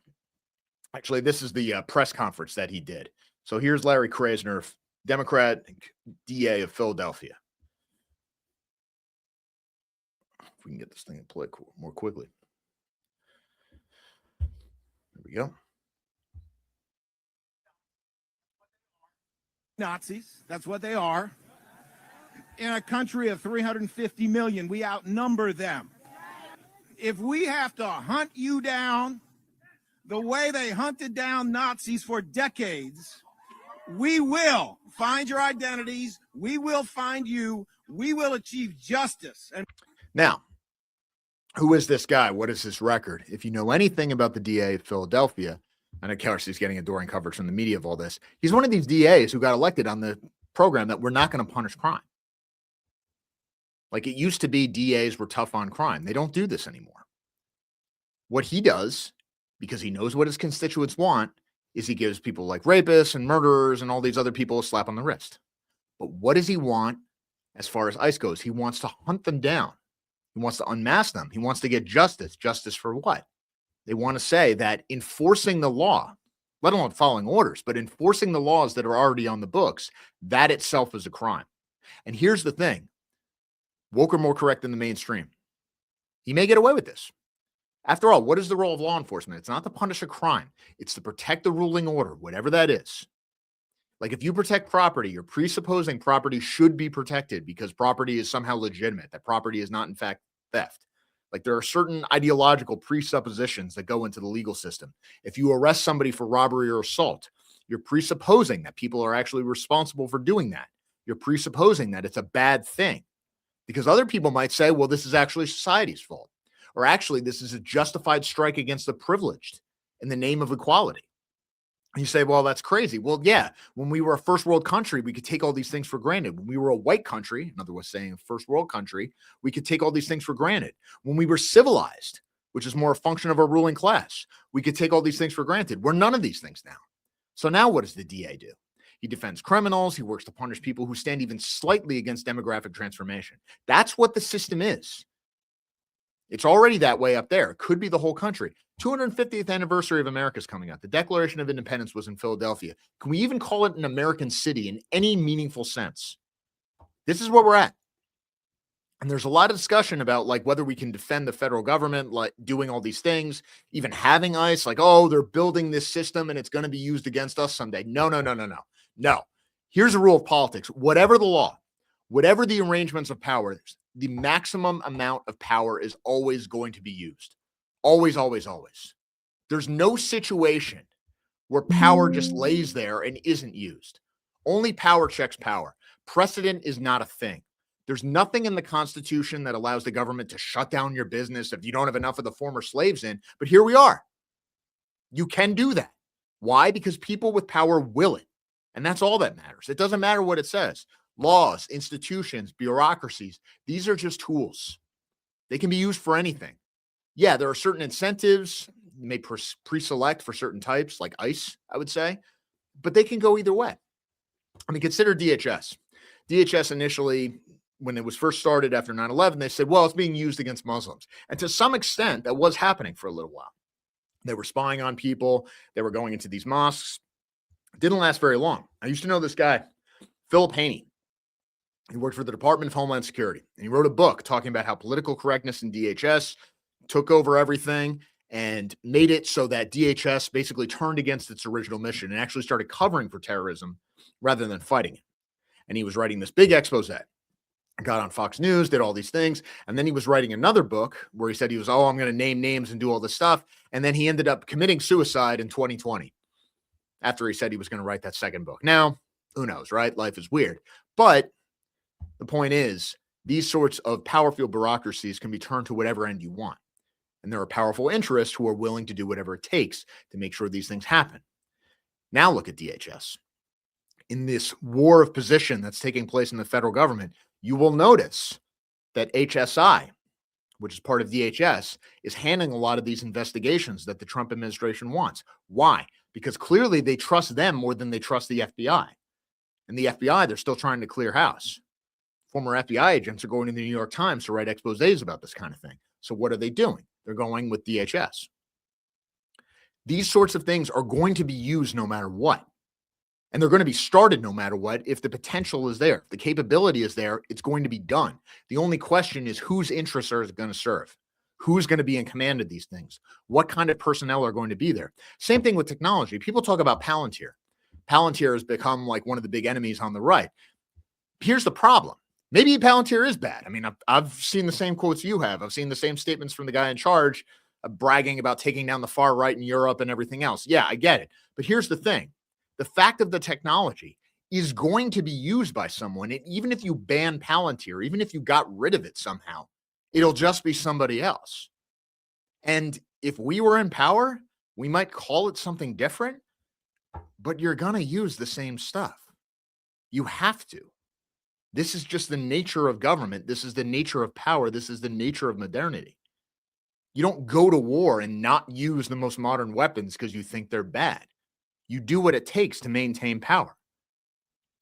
Actually, this is the press conference that he did. So here's Larry Krasner, Democrat DA of Philadelphia. If we can get this thing to play more quickly. There we go. Nazis, that's what they are. In a country of 350 million, we outnumber them. If we have to hunt you down the way they hunted down Nazis for decades, we will find your identities. We will find you. We will achieve justice. And now, who is this guy? What is his record? If you know anything about the DA of Philadelphia, and of course he's getting adoring coverage from the media of all this, he's one of these DAs who got elected on the program that we're not going to punish crime. Like it used to be DAs were tough on crime. They don't do this anymore. What he does, because he knows what his constituents want, is he gives people like rapists and murderers and all these other people a slap on the wrist. But what does he want as far as ICE goes? He wants to hunt them down. He wants to unmask them. He wants to get justice. Justice for what? They want to say that enforcing the law, let alone following orders, but enforcing the laws that are already on the books, that itself is a crime. And here's the thing. Woke are more correct than the mainstream. He may get away with this. After all, what is the role of law enforcement? It's not to punish a crime. It's to protect the ruling order, whatever that is. Like if you protect property, you're presupposing property should be protected because property is somehow legitimate, that property is not in fact theft. Like there are certain ideological presuppositions that go into the legal system. If you arrest somebody for robbery or assault, you're presupposing that people are actually responsible for doing that. You're presupposing that it's a bad thing. Because other people might say, well, this is actually society's fault. Or actually, this is a justified strike against the privileged in the name of equality. And you say, well, that's crazy. Well, yeah, when we were a first world country, we could take all these things for granted. When we were a white country, in other words, saying first world country, we could take all these things for granted. When we were civilized, which is more a function of our ruling class, we could take all these things for granted. We're none of these things now. So now what does the DA do? He defends criminals. He works to punish people who stand even slightly against demographic transformation. That's what the system is. It's already that way up there. It could be the whole country. 250th anniversary of America's coming up. The Declaration of Independence was in Philadelphia. Can we even call it an American city in any meaningful sense? This is where we're at. And there's a lot of discussion about like whether we can defend the federal government, like doing all these things, even having ICE, like, oh, they're building this system and it's going to be used against us someday. No. Here's a rule of politics. Whatever the law, whatever the arrangements of power, the maximum amount of power is always going to be used. Always, always, always. There's no situation where power just lays there and isn't used. Only power checks power. Precedent is not a thing. There's nothing in the Constitution that allows the government to shut down your business if you don't have enough of the former slaves in. But here we are. You can do that. Why? Because people with power will it. And that's all that matters. It doesn't matter what it says. Laws, institutions, bureaucracies, these are just tools. They can be used for anything. Yeah, there are certain incentives you may pre-select for certain types, like ICE, I would say, but they can go either way. I mean, consider DHS. DHS initially, when it was first started after 9/11, they said, well, it's being used against Muslims. And to some extent, that was happening for a little while. They were spying on people. They were going into these mosques. It didn't last very long. I used to know this guy, Philip Haney. He worked for the Department of Homeland Security. And he wrote a book talking about how political correctness in DHS took over everything and made it so that DHS basically turned against its original mission and actually started covering for terrorism rather than fighting it. And he was writing this big expose. Got on Fox News, did all these things. And then he was writing another book where he said I'm going to name names and do all this stuff. And then he ended up committing suicide in 2020 after he said he was going to write that second book. Now, who knows, right? Life is weird. But the point is, these sorts of powerful bureaucracies can be turned to whatever end you want. And there are powerful interests who are willing to do whatever it takes to make sure these things happen. Now look at DHS. In this war of position that's taking place in the federal government, you will notice that HSI, which is part of DHS, is handling a lot of these investigations that the Trump administration wants. Why? Because clearly they trust them more than they trust the FBI. And the FBI, they're still trying to clear house. Former FBI agents are going to the New York Times to write exposés about this kind of thing. So what are they doing? They're going with DHS. These sorts of things are going to be used no matter what. And they're going to be started no matter what. If the potential is there, if the capability is there, it's going to be done. The only question is whose interests are it going to serve? Who's going to be in command of these things? What kind of personnel are going to be there? Same thing with technology. People talk about Palantir. Palantir has become like one of the big enemies on the right. Here's the problem. Maybe Palantir is bad. I mean, I've seen the same quotes you have. I've seen the same statements from the guy in charge bragging about taking down the far right in Europe and everything else. Yeah, I get it. But here's the thing. The fact of the technology is going to be used by someone. And even if you ban Palantir, even if you got rid of it somehow, it'll just be somebody else. And if we were in power, we might call it something different, but you're going to use the same stuff. You have to. This is just the nature of government. This is the nature of power. This is the nature of modernity. You don't go to war and not use the most modern weapons because you think they're bad. You do what it takes to maintain power.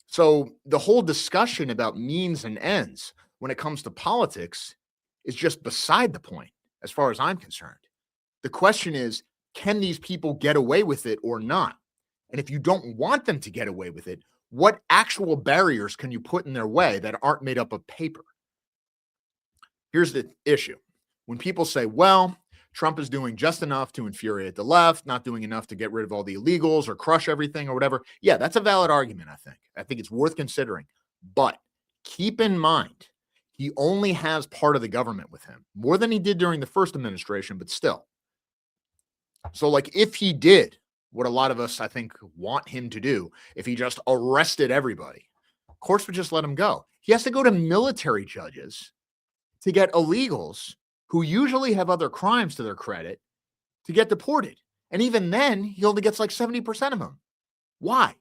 So the whole discussion about means and ends when it comes to politics is just beside the point, as far as I'm concerned. The question is, can these people get away with it or not? And if you don't want them to get away with it, what actual barriers can you put in their way that aren't made up of paper? Here's the issue. When people say, well, Trump is doing just enough to infuriate the left, not doing enough to get rid of all the illegals or crush everything or whatever. Yeah, that's a valid argument, I think. I think it's worth considering. But keep in mind, he only has part of the government with him. More than he did during the first administration, but still. So, like, if he did what a lot of us, I think, want him to do, if he just arrested everybody, Courts would just let him go. He has to go to military judges to get illegals who usually have other crimes to their credit to get deported. And even then, he only gets like 70% of them. Why?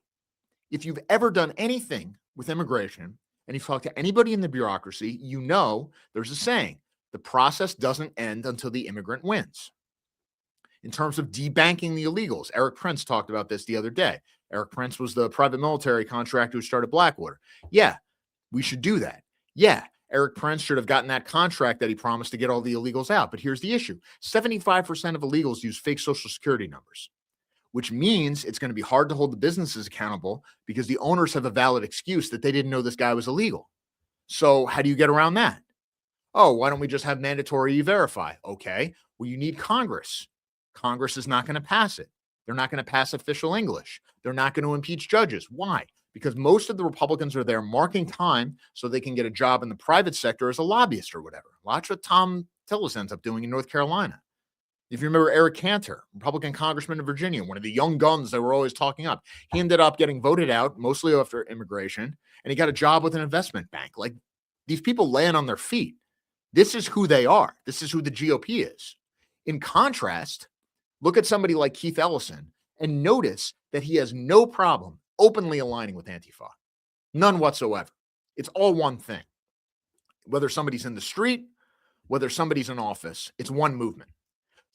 If you've ever done anything with immigration and you've talked to anybody in the bureaucracy, you know there's a saying, the process doesn't end until the immigrant wins. In terms of debanking the illegals, Eric Prince talked about this the other day. Eric Prince was the private military contractor who started Blackwater. Yeah, we should do that. Yeah, Eric Prince should have gotten that contract that he promised to get all the illegals out. But here's the issue. 75% of illegals use fake social security numbers, which means it's going to be hard to hold the businesses accountable because the owners have a valid excuse that they didn't know this guy was illegal. So how do you get around that? Oh, why don't we just have mandatory e-verify? Okay, well, you need Congress. Congress is not going to pass it. They're not going to pass official English. They're not going to impeach judges. Why? Because most of the Republicans are there marking time so they can get a job in the private sector as a lobbyist or whatever. Watch what Tom Tillis ends up doing in North Carolina. If you remember Eric Cantor, Republican congressman in Virginia, one of the young guns that were always talking up, he ended up getting voted out mostly after immigration, and he got a job with an investment bank. Like, these people land on their feet. This is who they are. This is who the GOP is. In contrast, look at somebody like Keith Ellison and notice that he has no problem openly aligning with Antifa. None whatsoever. It's all one thing. Whether somebody's in the street, whether somebody's in office, it's one movement.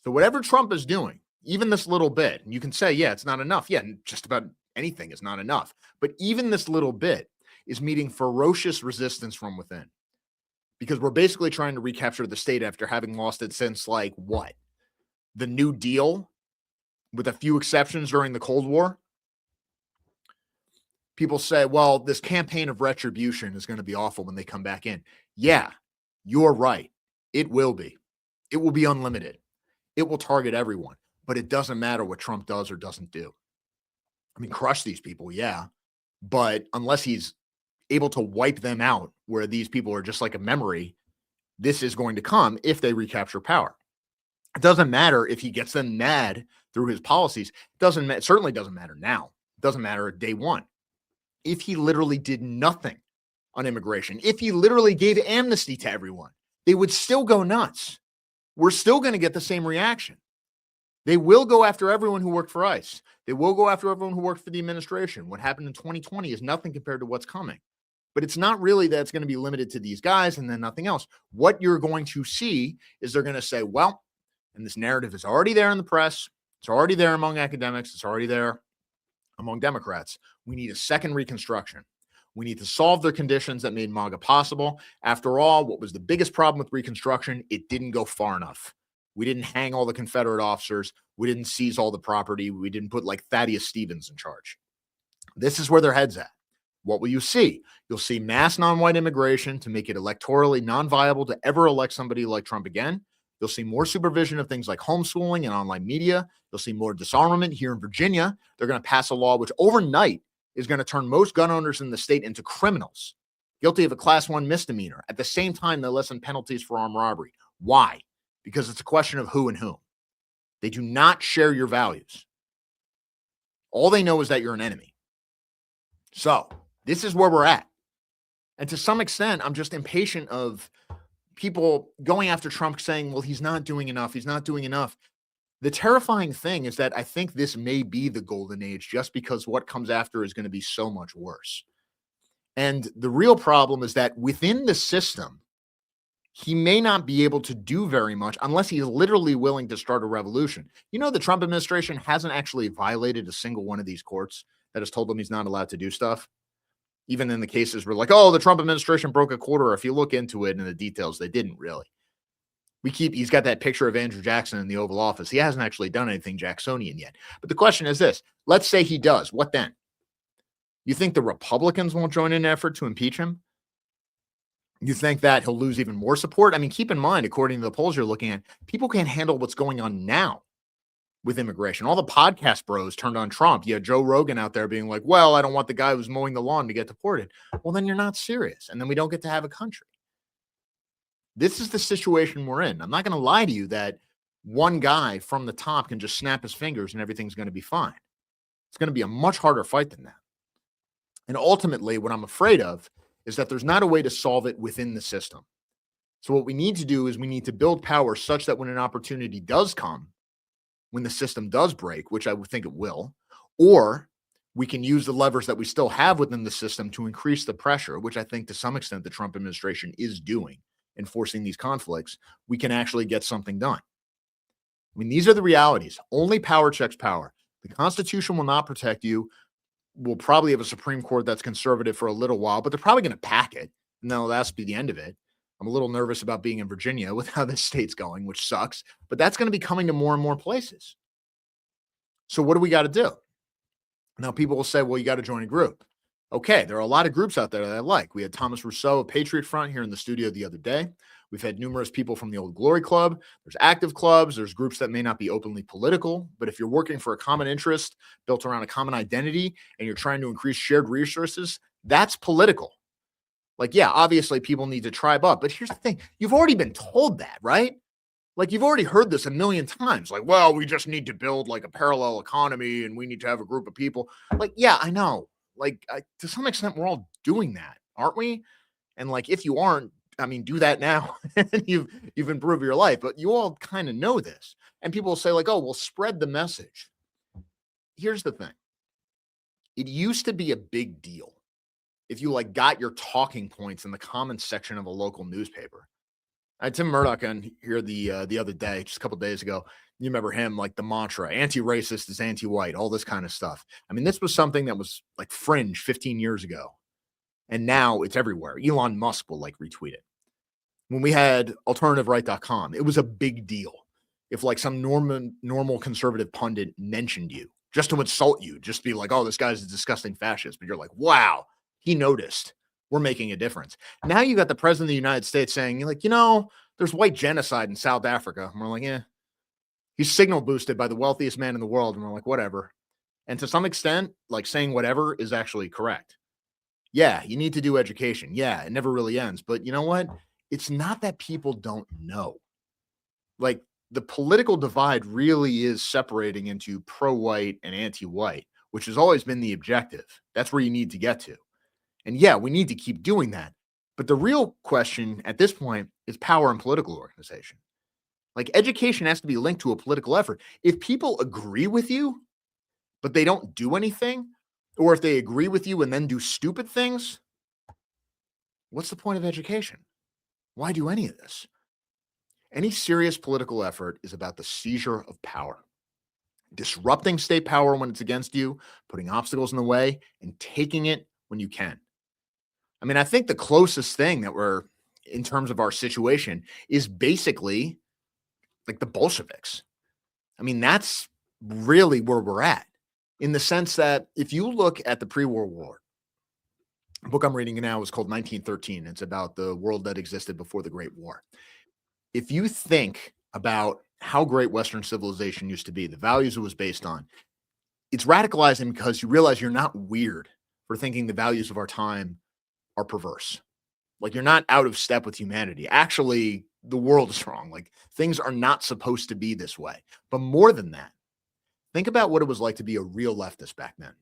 So whatever Trump is doing, even this little bit, and you can say, yeah, it's not enough. Yeah, just about anything is not enough. But even this little bit is meeting ferocious resistance from within. Because we're basically trying to recapture the state after having lost it since, like, what? The New Deal, with a few exceptions during the Cold War. People say, well, this campaign of retribution is going to be awful when they come back in. Yeah, you're right. It will be. It will be unlimited. It will target everyone. But it doesn't matter what Trump does or doesn't do. I mean, crush these people, yeah. But unless he's able to wipe them out, where these people are just like a memory, this is going to come if they recapture power. It doesn't matter if he gets them mad through his policies. It certainly doesn't matter now. It doesn't matter at day one. If he literally did nothing on immigration, if he literally gave amnesty to everyone, they would still go nuts. We're still going to get the same reaction. They will go after everyone who worked for ICE. They will go after everyone who worked for the administration. What happened in 2020 is nothing compared to what's coming. But it's not really that it's going to be limited to these guys and then nothing else. What you're going to see is they're going to say, well, and this narrative is already there in the press. It's already there among academics. It's already there among Democrats. We need a second Reconstruction. We need to solve the conditions that made MAGA possible. After all, what was the biggest problem with Reconstruction? It didn't go far enough. We didn't hang all the Confederate officers. We didn't seize all the property. We didn't put like Thaddeus Stevens in charge. This is where their head's at. What will you see? You'll see mass non-white immigration to make it electorally non-viable to ever elect somebody like Trump again. You'll see more supervision of things like homeschooling and online media. You'll see more disarmament here in Virginia. They're going to pass a law which overnight is going to turn most gun owners in the state into criminals, guilty of a class 1 misdemeanor. At the same time, they lessen penalties for armed robbery. Why? Because it's a question of who and whom. They do not share your values. All they know is that you're an enemy. So this is where we're at. And to some extent, I'm just impatient of people going after Trump saying, well, he's not doing enough. He's not doing enough. The terrifying thing is that I think this may be the golden age just because what comes after is going to be so much worse. And the real problem is that within the system, he may not be able to do very much unless he's literally willing to start a revolution. You know, the Trump administration hasn't actually violated a single one of these courts that has told him he's not allowed to do stuff. Even in the cases where like, oh, the Trump administration broke a quarter. If you look into it in the details, they didn't really. He's got that picture of Andrew Jackson in the Oval Office. He hasn't actually done anything Jacksonian yet. But the question is this, let's say he does. What then? You think the Republicans won't join in an effort to impeach him? You think that he'll lose even more support? I mean, keep in mind, according to the polls you're looking at, people can't handle what's going on now with immigration. All the podcast bros turned on Trump. You had Joe Rogan out there being like, well, I don't want the guy who's mowing the lawn to get deported. Well, then you're not serious. And then we don't get to have a country. This is the situation we're in. I'm not going to lie to you that one guy from the top can just snap his fingers and everything's going to be fine. It's going to be a much harder fight than that. And ultimately, what I'm afraid of is that there's not a way to solve it within the system. So what we need to do is we need to build power such that when an opportunity does come, when the system does break, which I would think it will, or we can use the levers that we still have within the system to increase the pressure, which I think to some extent the Trump administration is doing, enforcing these conflicts, we can actually get something done. I mean, these are the realities. Only power checks power. The Constitution will not protect you. We'll probably have a Supreme Court that's conservative for a little while, but they're probably going to pack it. And that'll be the end of it. I'm a little nervous about being in Virginia with how this state's going, which sucks, but that's going to be coming to more and more places. So what do we got to do? Now, people will say, well, you got to join a group. Okay, there are a lot of groups out there that I like. We had Thomas Rousseau of Patriot Front here in the studio the other day. We've had numerous people from the Old Glory Club. There's active clubs. There's groups that may not be openly political, but if you're working for a common interest built around a common identity and you're trying to increase shared resources, that's political. Like, yeah, obviously people need to tribe up, but here's the thing. You've already been told that, right? Like, you've already heard this a million times. Like, well, we just need to build like a parallel economy and we need to have a group of people. Like, yeah, I know. Like, to some extent, we're all doing that, aren't we? And like, if you aren't, I mean, do that now and you've improved your life, but you all kind of know this. And people will say like, oh, well, spread the message. Here's the thing. It used to be a big deal if you like got your talking points in the comments section of a local newspaper. I had Tim Murdoch on here the other day, just a couple days ago. You remember him, like the mantra, anti-racist is anti-white, all this kind of stuff. I mean, this was something that was like fringe 15 years ago. And now it's everywhere. Elon Musk will like retweet it. When we had alternativeright.com, it was a big deal. If like some normal conservative pundit mentioned you, just to insult you, just be like, oh, this guy's a disgusting fascist. But you're like, wow, he noticed. We're making a difference. Now you got the president of the United States saying, like, there's white genocide in South Africa. And we're like, yeah. He's signal boosted by the wealthiest man in the world. And we're like, whatever. And to some extent, like saying whatever is actually correct. Yeah, you need to do education. Yeah, it never really ends. But you know what? It's not that people don't know. Like, the political divide really is separating into pro-white and anti-white, which has always been the objective. That's where you need to get to. And yeah, we need to keep doing that. But the real question at this point is power and political organization. Like, education has to be linked to a political effort. If people agree with you, but they don't do anything, or if they agree with you and then do stupid things, what's the point of education? Why do any of this? Any serious political effort is about the seizure of power, disrupting state power when it's against you, putting obstacles in the way, and taking it when you can. I mean, I think the closest thing that we're in terms of our situation is basically like the Bolsheviks. I mean, that's really where we're at, in the sense that if you look at the pre-World War, the book I'm reading now is called 1913. It's about the world that existed before the Great War. If you think about how great Western civilization used to be, the values it was based on, it's radicalizing because you realize you're not weird for thinking the values of our time are perverse. Like, you're not out of step with humanity. Actually, the world is wrong. Like, things are not supposed to be this way. But more than that, think about what it was like to be a real leftist back then.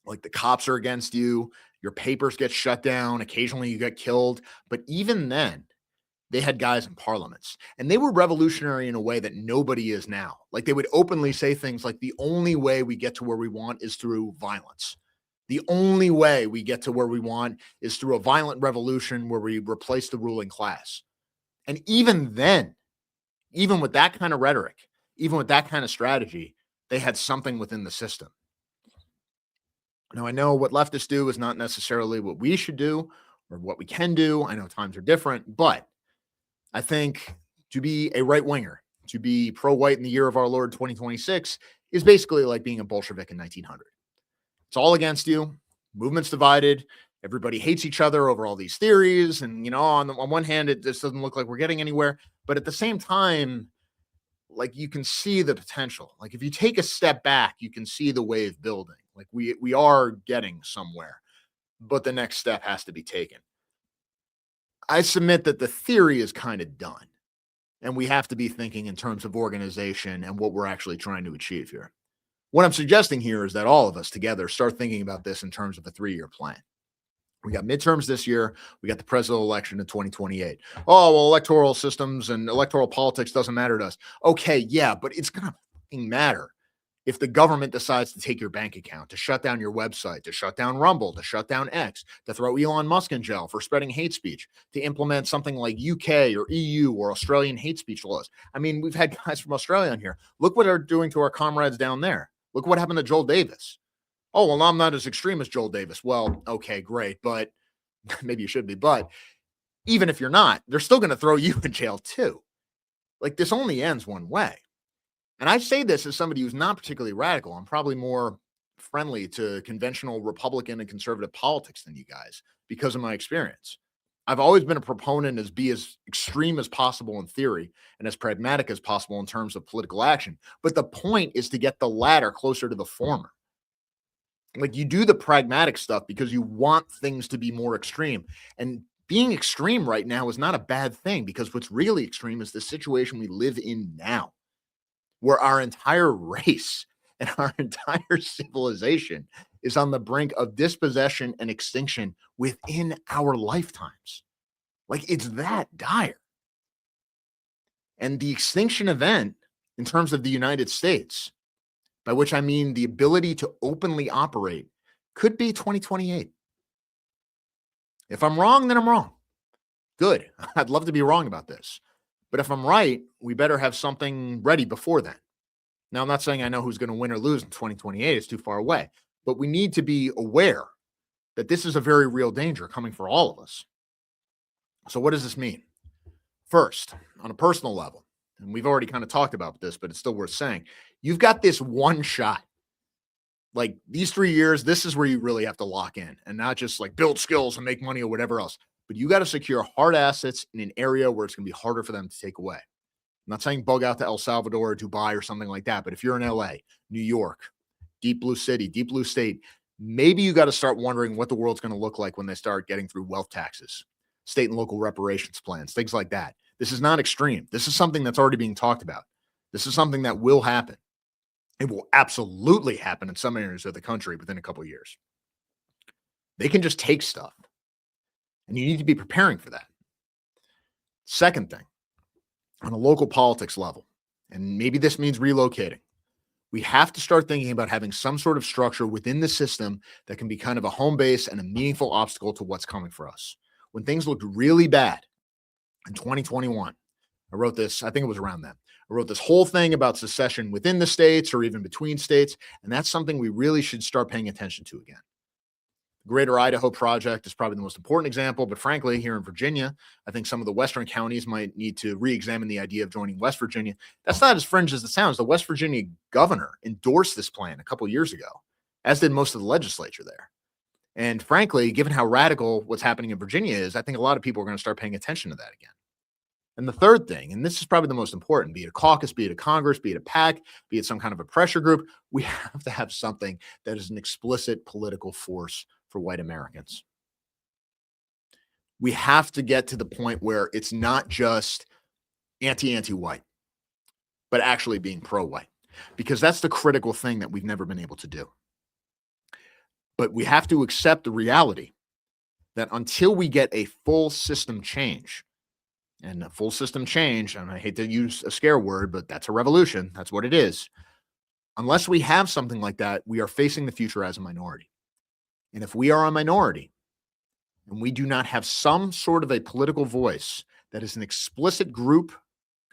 Like, the cops are against you, your papers get shut down, occasionally you get killed. But even then, they had guys in parliaments, and they were revolutionary in a way that nobody is now. Like, they would openly say things like, the only way we get to where we want is through violence. The only way we get to where we want is through a violent revolution where we replace the ruling class. And even then, even with that kind of rhetoric, even with that kind of strategy, they had something within the system. Now, I know what leftists do is not necessarily what we should do or what we can do. I know times are different, but I think to be a right winger, to be pro-white in the year of our Lord 2026, is basically like being a Bolshevik in 1900. It's all against you. Movement's divided. Everybody hates each other over all these theories. And, on one hand, it just doesn't look like we're getting anywhere. But at the same time, like, you can see the potential. Like, if you take a step back, you can see the wave building. Like, we are getting somewhere. But the next step has to be taken. I submit that the theory is kind of done. And we have to be thinking in terms of organization and what we're actually trying to achieve here. What I'm suggesting here is that all of us together start thinking about this in terms of a 3-year plan. We got midterms this year. We got the presidential election in 2028. Oh, well, electoral systems and electoral politics doesn't matter to us. Okay, yeah, but it's going to fucking matter if the government decides to take your bank account, to shut down your website, to shut down Rumble, to shut down X, to throw Elon Musk in jail for spreading hate speech, to implement something like UK or EU or Australian hate speech laws. I mean, we've had guys from Australia on here. Look what they're doing to our comrades down there. Look what happened to Joel Davis. Oh, well, I'm not as extreme as Joel Davis. Well, okay, great, but maybe you should be. But even if you're not, they're still going to throw you in jail too. Like, this only ends one way. And I say this as somebody who's not particularly radical. I'm probably more friendly to conventional Republican and conservative politics than you guys because of my experience. I've always been a proponent as be as extreme as possible in theory and as pragmatic as possible in terms of political action. But the point is to get the latter closer to the former. Like, you do the pragmatic stuff because you want things to be more extreme. And being extreme right now is not a bad thing, because what's really extreme is the situation we live in now, where our entire race and our entire civilization is on the brink of dispossession and extinction within our lifetimes. Like, it's that dire. And the extinction event, in terms of the United States, by which I mean the ability to openly operate, could be 2028. If I'm wrong, then I'm wrong. Good. I'd love to be wrong about this. But if I'm right, we better have something ready before then. Now, I'm not saying I know who's going to win or lose in 2028. It's too far away. But we need to be aware that this is a very real danger coming for all of us. So what does this mean? First, on a personal level, and we've already kind of talked about this, but it's still worth saying, you've got this one shot. Like, these 3 years, this is where you really have to lock in and not just like build skills and make money or whatever else. But you got to secure hard assets in an area where it's going to be harder for them to take away. I'm not saying bug out to El Salvador or Dubai or something like that, but if you're in LA, New York, deep blue city, deep blue state, maybe you got to start wondering what the world's going to look like when they start getting through wealth taxes, state and local reparations plans, things like that. This is not extreme. This is something that's already being talked about. This is something that will happen. It will absolutely happen in some areas of the country within a couple of years. They can just take stuff, and you need to be preparing for that. Second thing, on a local politics level, and maybe this means relocating, we have to start thinking about having some sort of structure within the system that can be kind of a home base and a meaningful obstacle to what's coming for us. When things looked really bad in 2021, I wrote this, I think it was around then. I wrote this whole thing about secession within the states or even between states, and that's something we really should start paying attention to again. The Greater Idaho Project is probably the most important example, but frankly, here in Virginia, I think some of the western counties might need to re-examine the idea of joining West Virginia. That's not as fringe as it sounds. The West Virginia governor endorsed this plan a couple years ago, as did most of the legislature there. And frankly, given how radical what's happening in Virginia is, I think a lot of people are going to start paying attention to that again. And the third thing, and this is probably the most important, be it a caucus, be it a Congress, be it a PAC, be it some kind of a pressure group, we have to have something that is an explicit political force for white Americans. We have to get to the point where it's not just anti-white, but actually being pro-white, because that's the critical thing that we've never been able to do. But we have to accept the reality that until we get a full system change, and a full system change, and I hate to use a scare word, but that's a revolution. That's what it is. Unless we have something like that, we are facing the future as a minority. And if we are a minority and we do not have some sort of a political voice that is an explicit group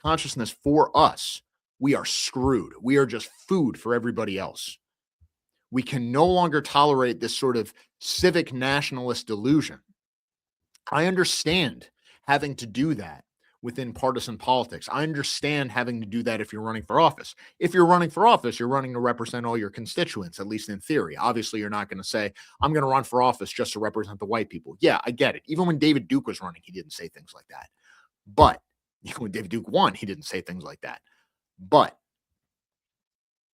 consciousness for us, we are screwed. We are just food for everybody else. We can no longer tolerate this sort of civic nationalist delusion. I understand having to do that within partisan politics. I understand having to do that if you're running for office. If you're running for office, you're running to represent all your constituents, at least in theory. Obviously, you're not going to say, I'm going to run for office just to represent the white people. Yeah, I get it. Even when David Duke was running, he didn't say things like that. But when David Duke won, he didn't say things like that. But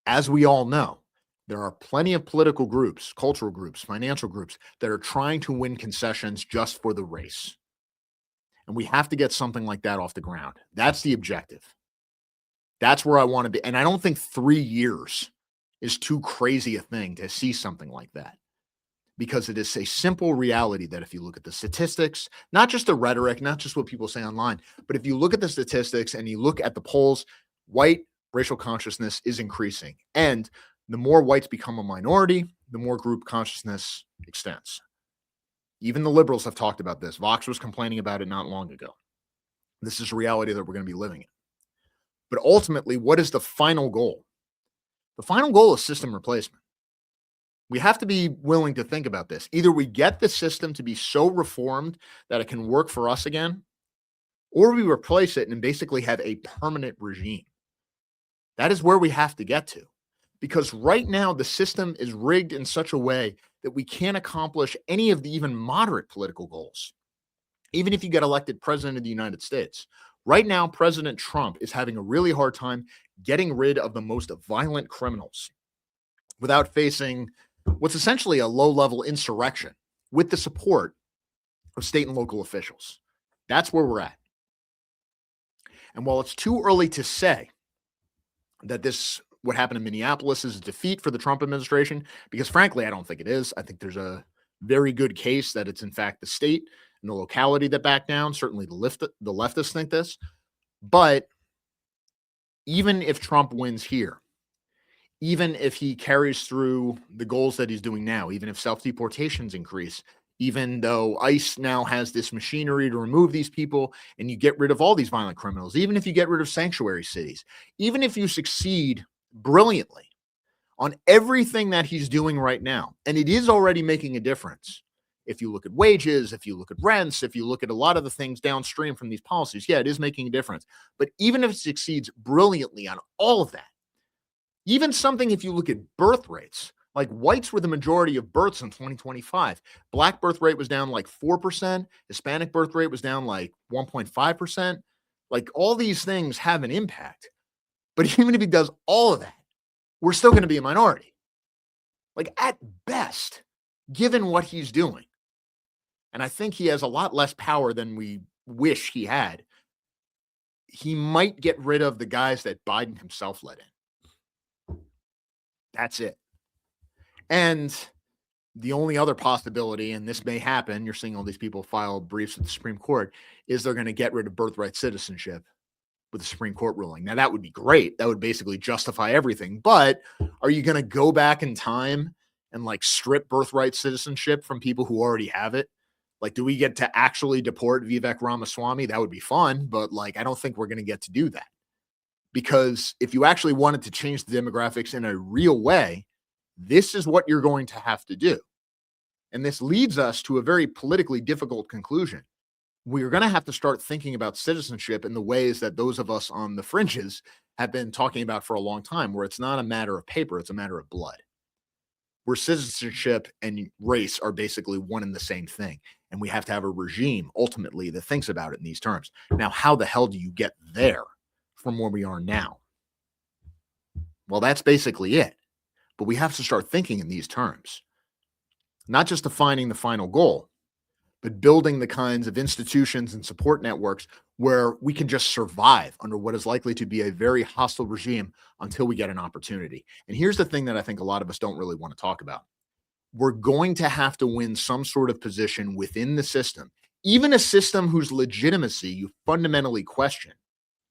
as we all know, there are plenty of political groups, cultural groups, financial groups that are trying to win concessions just for the race. And we have to get something like that off the ground. That's the objective. That's where I want to be. And I don't think 3 years is too crazy a thing to see something like that. Because it is a simple reality that if you look at the statistics, not just the rhetoric, not just what people say online, but if you look at the statistics and you look at the polls, white racial consciousness is increasing. And the more whites become a minority, the more group consciousness extends. Even the liberals have talked about this. Vox was complaining about it not long ago. This is a reality that we're going to be living in. But ultimately, what is the final goal? The final goal is system replacement. We have to be willing to think about this. Either we get the system to be so reformed that it can work for us again, or we replace it and basically have a permanent regime. That is where we have to get to. Because right now, the system is rigged in such a way that we can't accomplish any of the even moderate political goals. Even if you get elected president of the United States. Right now, President Trump is having a really hard time getting rid of the most violent criminals without facing what's essentially a low-level insurrection with the support of state and local officials. That's where we're at. And while it's too early to say that what happened in Minneapolis is a defeat for the Trump administration, because frankly, I don't think it is. I think there's a very good case that it's in fact the state and the locality that back down. Certainly the leftists think this. But even if Trump wins here, even if he carries through the goals that he's doing now, even if self-deportations increase, even though ICE now has this machinery to remove these people and you get rid of all these violent criminals, even if you get rid of sanctuary cities, even if you succeed brilliantly on everything that he's doing right now, and it is already making a difference. If you look at wages, if you look at rents, if you look at a lot of the things downstream from these policies, yeah, it is making a difference. But even if it succeeds brilliantly on all of that, even something if you look at birth rates, like whites were the majority of births in 2025. Black birth rate was down like 4%. Hispanic birth rate was down like 1.5%. Like all these things have an impact. But even if he does all of that, we're still going to be a minority. Like at best, given what he's doing. And I think he has a lot less power than we wish he had. He might get rid of the guys that Biden himself let in. That's it. And the only other possibility, and this may happen, you're seeing all these people file briefs with the Supreme Court, is they're going to get rid of birthright citizenship with the Supreme Court ruling. Now, that would be great. That would basically justify everything. But are you going to go back in time and like strip birthright citizenship from people who already have it? Like, do we get to actually deport Vivek Ramaswamy? That would be fun. But like, I don't think we're going to get to do that. Because if you actually wanted to change the demographics in a real way, this is what you're going to have to do. And this leads us to a very politically difficult conclusion. We're going to have to start thinking about citizenship in the ways that those of us on the fringes have been talking about for a long time, where it's not a matter of paper, it's a matter of blood. Where citizenship and race are basically one and the same thing. And we have to have a regime, ultimately, that thinks about it in these terms. Now, how the hell do you get there from where we are now? Well, that's basically it. But we have to start thinking in these terms. Not just defining the final goal, but building the kinds of institutions and support networks where we can just survive under what is likely to be a very hostile regime until we get an opportunity. And here's the thing that I think a lot of us don't really want to talk about. We're going to have to win some sort of position within the system, even a system whose legitimacy you fundamentally question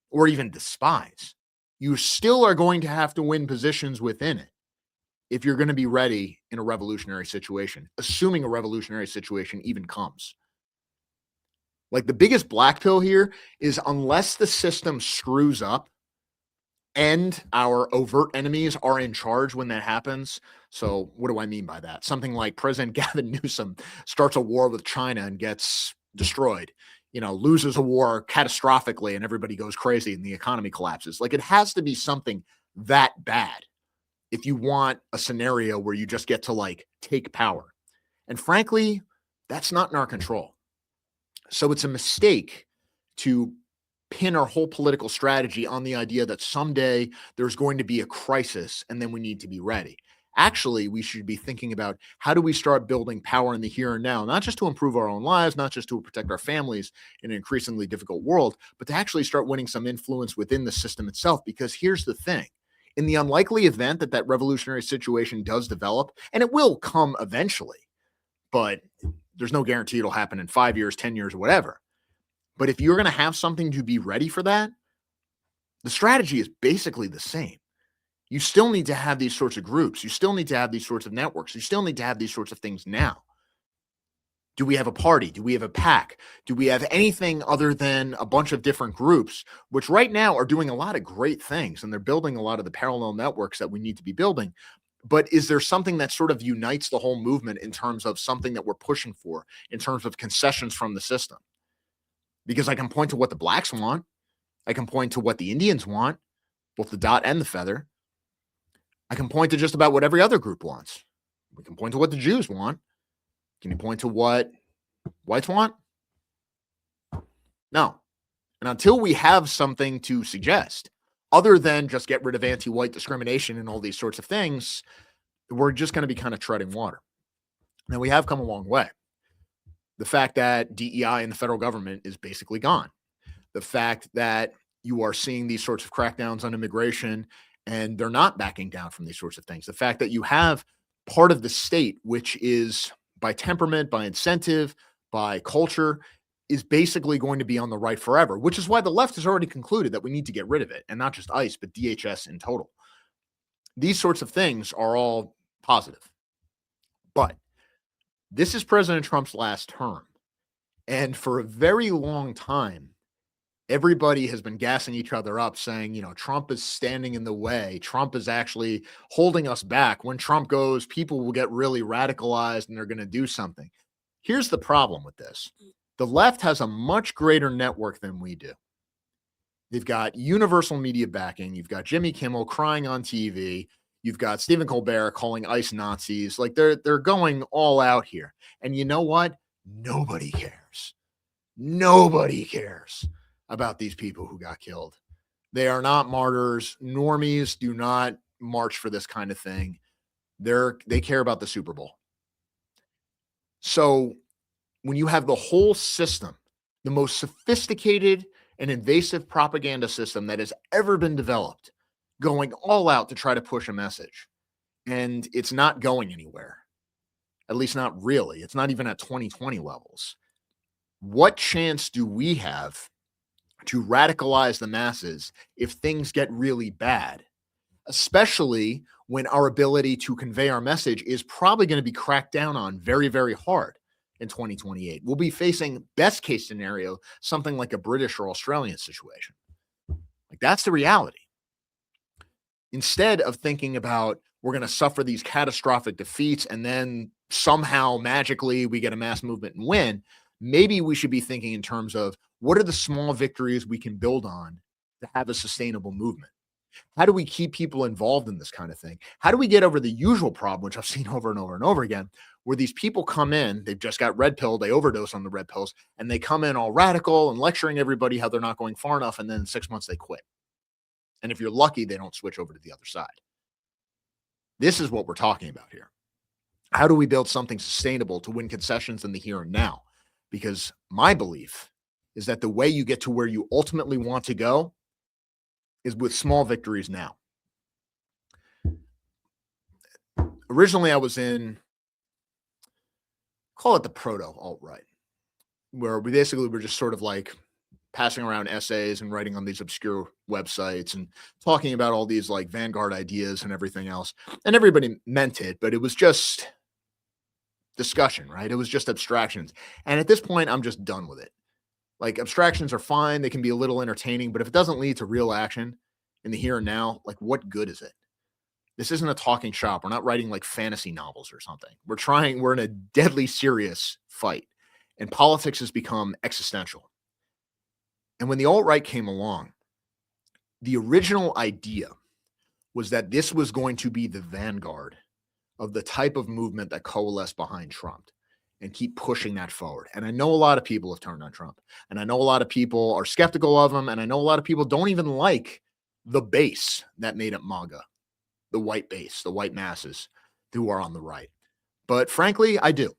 or even despise. You still are going to have to win positions within it if you're going to be ready in a revolutionary situation, assuming a revolutionary situation even comes. Like the biggest black pill here is unless the system screws up and our overt enemies are in charge when that happens. So what do I mean by that? Something like President Gavin Newsom starts a war with China and gets destroyed, loses a war catastrophically and everybody goes crazy and the economy collapses. Like it has to be something that bad if you want a scenario where you just get to like take power. And frankly, that's not in our control. So it's a mistake to pin our whole political strategy on the idea that someday there's going to be a crisis and then we need to be ready. Actually, we should be thinking about how do we start building power in the here and now, not just to improve our own lives, not just to protect our families in an increasingly difficult world, but to actually start winning some influence within the system itself. Because here's the thing. In the unlikely event that that revolutionary situation does develop, and it will come eventually, but there's no guarantee it'll happen in 5 years, 10 years, or whatever. But if you're going to have something to be ready for that, the strategy is basically the same. You still need to have these sorts of groups. You still need to have these sorts of networks. You still need to have these sorts of things now. Do we have a party? Do we have a PAC? Do we have anything other than a bunch of different groups, which right now are doing a lot of great things, and they're building a lot of the parallel networks that we need to be building? But is there something that sort of unites the whole movement in terms of something that we're pushing for, in terms of concessions from the system? Because I can point to what the blacks want. I can point to what the Indians want, both the dot and the feather. I can point to just about what every other group wants. We can point to what the Jews want. Can you point to what whites want? No. And until we have something to suggest, other than just get rid of anti-white discrimination and all these sorts of things, we're just going to be kind of treading water. Now, we have come a long way. The fact that DEI in the federal government is basically gone. The fact that you are seeing these sorts of crackdowns on immigration and they're not backing down from these sorts of things. The fact that you have part of the state, which is by temperament, by incentive, by culture, is basically going to be on the right forever, which is why the left has already concluded that we need to get rid of it, and not just ICE, but DHS in total. These sorts of things are all positive. But this is President Trump's last term. And for a very long time, everybody has been gassing each other up saying, Trump is standing in the way. Trump is actually holding us back. When Trump goes, people will get really radicalized and they're going to do something. Here's the problem with this. The left has a much greater network than we do. They've got universal media backing. You've got Jimmy Kimmel crying on TV. You've got Stephen Colbert calling ICE Nazis. Like they're going all out here. And you know what? Nobody cares. Nobody cares about these people who got killed. They are not martyrs. Normies do not march for this kind of thing. They care about the Super Bowl. So when you have the whole system, the most sophisticated and invasive propaganda system that has ever been developed, going all out to try to push a message, and it's not going anywhere, at least not really. It's not even at 2020 levels. What chance do we have to radicalize the masses if things get really bad, especially when our ability to convey our message is probably going to be cracked down on very, very hard in 2028? We'll be facing, best case scenario, something like a British or Australian situation. Like, that's the reality. Instead of thinking about we're going to suffer these catastrophic defeats and then somehow magically we get a mass movement and win, maybe we should be thinking in terms of what are the small victories we can build on to have a sustainable movement? How do we keep people involved in this kind of thing? How do we get over the usual problem, which I've seen over and over and over again, where these people come in, they've just got red pilled, they overdose on the red pills, and they come in all radical and lecturing everybody how they're not going far enough, and then in 6 months they quit. And if you're lucky, they don't switch over to the other side. This is what we're talking about here. How do we build something sustainable to win concessions in the here and now? Because my belief is that the way you get to where you ultimately want to go is with small victories now. Originally, I was in, call it the proto-alt-right, where we basically were just sort of like passing around essays and writing on these obscure websites and talking about all these like vanguard ideas and everything else. And everybody meant it, but it was just discussion, right? It was just abstractions. And at this point, I'm just done with it. Like, abstractions are fine. They can be a little entertaining, but if it doesn't lead to real action in the here and now, like, what good is it? This isn't a talking shop. We're not writing like fantasy novels or something. We're in a deadly serious fight, and politics has become existential. And when the alt-right came along, the original idea was that this was going to be the vanguard of the type of movement that coalesced behind Trump and keep pushing that forward. And I know a lot of people have turned on Trump, and I know a lot of people are skeptical of him, and I know a lot of people don't even like the base that made up MAGA, the white base, the white masses who are on the right. But frankly, I do.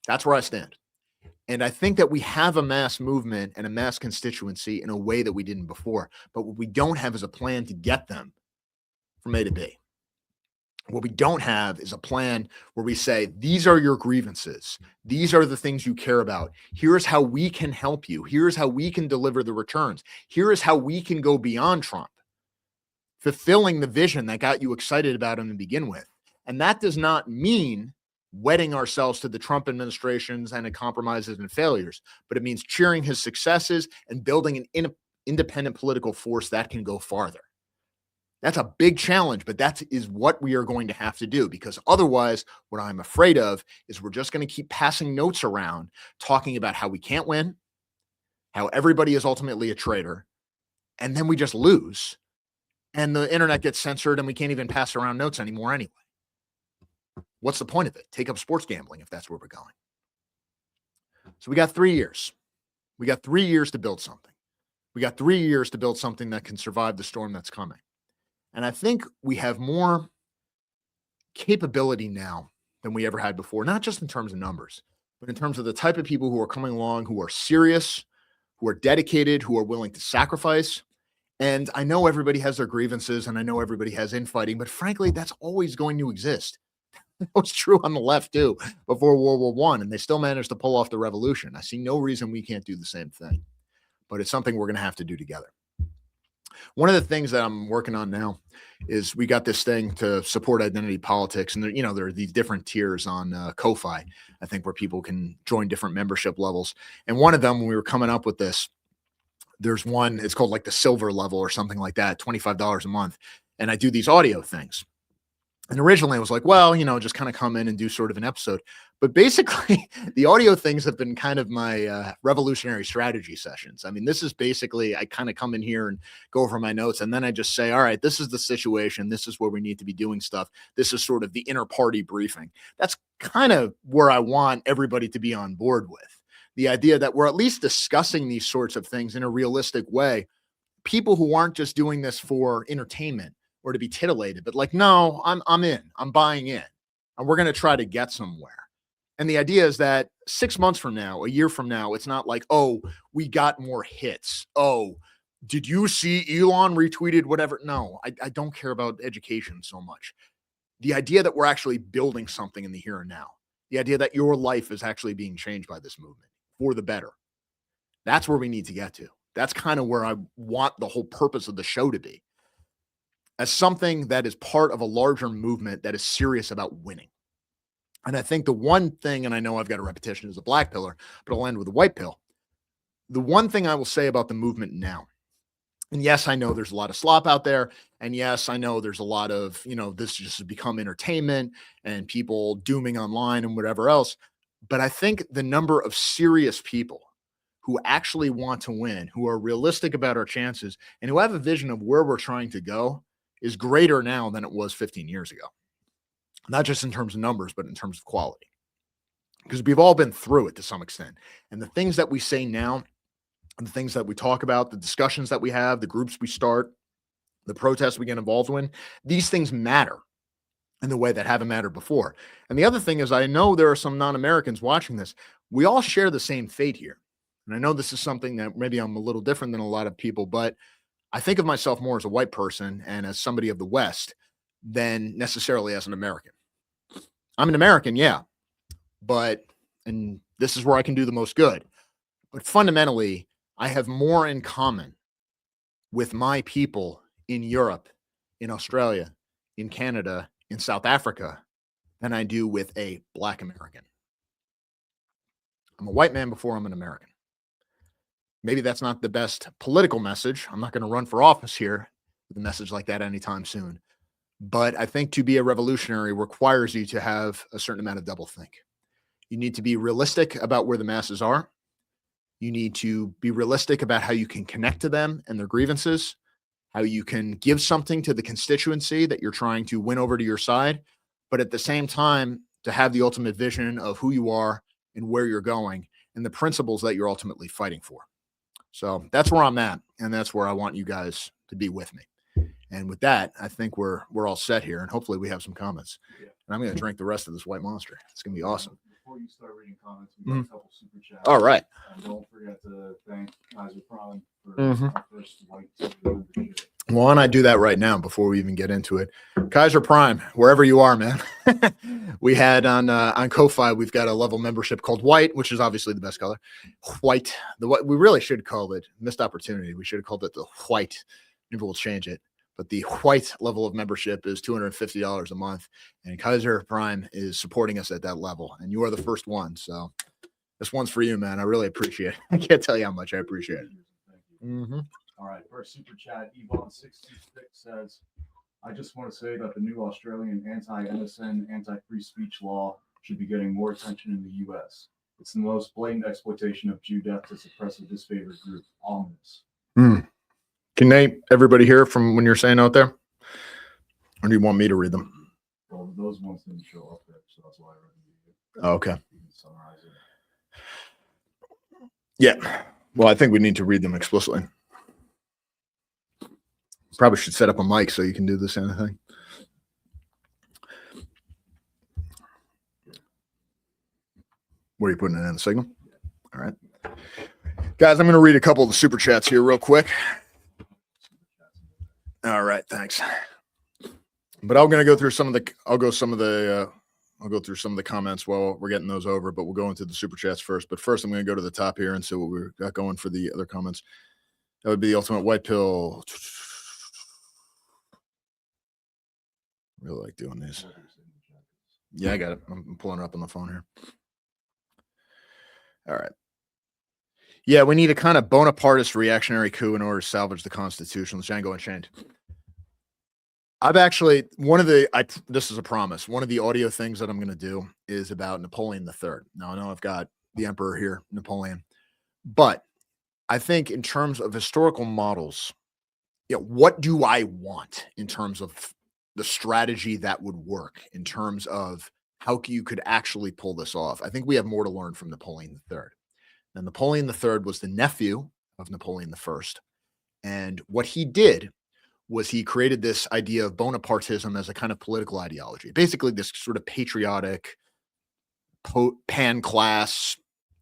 That's where I stand. And I think that we have a mass movement and a mass constituency in a way that we didn't before. But what we don't have is a plan to get them from A to B. What we don't have is a plan where we say, these are your grievances. These are the things you care about. Here's how we can help you. Here's how we can deliver the returns. Here is how we can go beyond Trump, fulfilling the vision that got you excited about him to begin with. And that does not mean wedding ourselves to the Trump administrations and compromises and failures, but it means cheering his successes and building an independent political force that can go farther. That's a big challenge, but that is what we are going to have to do, because otherwise, what I'm afraid of is we're just going to keep passing notes around, talking about how we can't win, how everybody is ultimately a traitor, and then we just lose, and the internet gets censored, and we can't even pass around notes anymore anyway. What's the point of it? Take up sports gambling if that's where we're going. So we got 3 years. We got 3 years to build something. We got 3 years to build something that can survive the storm that's coming. And I think we have more capability now than we ever had before, not just in terms of numbers, but in terms of the type of people who are coming along, who are serious, who are dedicated, who are willing to sacrifice. And I know everybody has their grievances, and I know everybody has infighting, but frankly, that's always going to exist. That was true on the left too, before World War I, and they still managed to pull off the revolution. I see no reason we can't do the same thing, but it's something we're going to have to do together. One of the things that I'm working on now is we got this thing to support identity politics. And there are these different tiers on Ko-Fi, I think, where people can join different membership levels. And one of them, when we were coming up with this, there's one, it's called like the silver level or something like that, $25 a month. And I do these audio things. And originally I was like, well, just kind of come in and do sort of an episode. But basically, the audio things have been kind of my revolutionary strategy sessions. I mean, this is basically, I kind of come in here and go over my notes, and then I just say, all right, this is the situation. This is where we need to be doing stuff. This is sort of the inner party briefing. That's kind of where I want everybody to be on board with. The idea that we're at least discussing these sorts of things in a realistic way. People who aren't just doing this for entertainment or to be titillated, but like, no, I'm in, I'm buying in, and we're going to try to get somewhere. And the idea is that 6 months from now, a year from now, it's not like, oh, we got more hits. Oh, did you see Elon retweeted whatever? No, I don't care about education so much. The idea that we're actually building something in the here and now, the idea that your life is actually being changed by this movement for the better. That's where we need to get to. That's kind of where I want the whole purpose of the show to be, as something that is part of a larger movement that is serious about winning. And I think the one thing, and I know I've got a repetition as a black pillar, but I'll end with a white pill. The one thing I will say about the movement now, and yes, I know there's a lot of slop out there. And yes, I know there's a lot of, this just has become entertainment and people dooming online and whatever else. But I think the number of serious people who actually want to win, who are realistic about our chances, and who have a vision of where we're trying to go is greater now than it was 15 years ago. Not just in terms of numbers, but in terms of quality. Because we've all been through it to some extent. And the things that we say now, and the things that we talk about, the discussions that we have, the groups we start, the protests we get involved in, these things matter in the way that haven't mattered before. And the other thing is, I know there are some non-Americans watching this. We all share the same fate here. And I know this is something that maybe I'm a little different than a lot of people, but I think of myself more as a white person and as somebody of the West than necessarily as an American. I'm an American, yeah, and this is where I can do the most good. But fundamentally, I have more in common with my people in Europe, in Australia, in Canada, in South Africa, than I do with a black American. I'm a white man before I'm an American. Maybe that's not the best political message. I'm not going to run for office here with a message like that anytime soon. But I think to be a revolutionary requires you to have a certain amount of doublethink. You need to be realistic about where the masses are. You need to be realistic about how you can connect to them and their grievances, how you can give something to the constituency that you're trying to win over to your side, but at the same time, to have the ultimate vision of who you are and where you're going and the principles that you're ultimately fighting for. So that's where I'm at, and that's where I want you guys to be with me. And with that, I think we're all set here, and hopefully we have some comments. Yeah. And I'm going to drink the rest of this white monster. It's going to be awesome. Before you start reading comments, we got a couple super chats. All right. And don't forget to thank Kaiser Prawn for our first white super membership. Why don't I do that right now before we even get into it? Kaiser Prime, wherever you are, man. We had on Ko-Fi, we've got a level membership called White, which is obviously the best color. White. We really should call it, missed opportunity. We should have called it the White. Maybe we'll change it. But the White level of membership is $250 a month. And Kaiser Prime is supporting us at that level. And you are the first one. So this one's for you, man. I really appreciate it. I can't tell you how much I appreciate it. Mm-hmm. All right, first super chat, Yvonne626 says, I just want to say that the new Australian anti-NSN, anti-free speech law should be getting more attention in the U.S. It's the most blatant exploitation of Jew death to suppress a disfavored group. Ominous. Can everybody hear from when you're saying out there? Or do you want me to read them? Well, those ones didn't show up there, so that's why I read them. Oh, okay. You can summarize it. Yeah. Well, I think we need to read them explicitly. Probably should set up a mic so you can do this kind of thing. Where are you putting it in the signal? All right. Guys, I'm going to read a couple of the super chats here real quick. All right, thanks. But I'm going to go through some of the I'll go through some of the comments while we're getting those over, but we'll go into the super chats first. But first I'm going to go to the top here and see what we've got going for the other comments. That would be the ultimate white pill. Really like doing these. Yeah, I got it. I'm pulling it up on the phone here. All right. Yeah, we need a kind of Bonapartist reactionary coup in order to salvage the Constitution. Django Unchained. I've actually, this is a promise. One of the audio things that I'm going to do is about Napoleon III. Now, I know I've got the emperor here, Napoleon. But I think in terms of historical models, what do I want in terms of the strategy that would work in terms of how you could actually pull this off? I think we have more to learn from Napoleon III. Now, Napoleon III was the nephew of Napoleon I. And what he did was he created this idea of Bonapartism as a kind of political ideology. Basically, this sort of patriotic, pan-class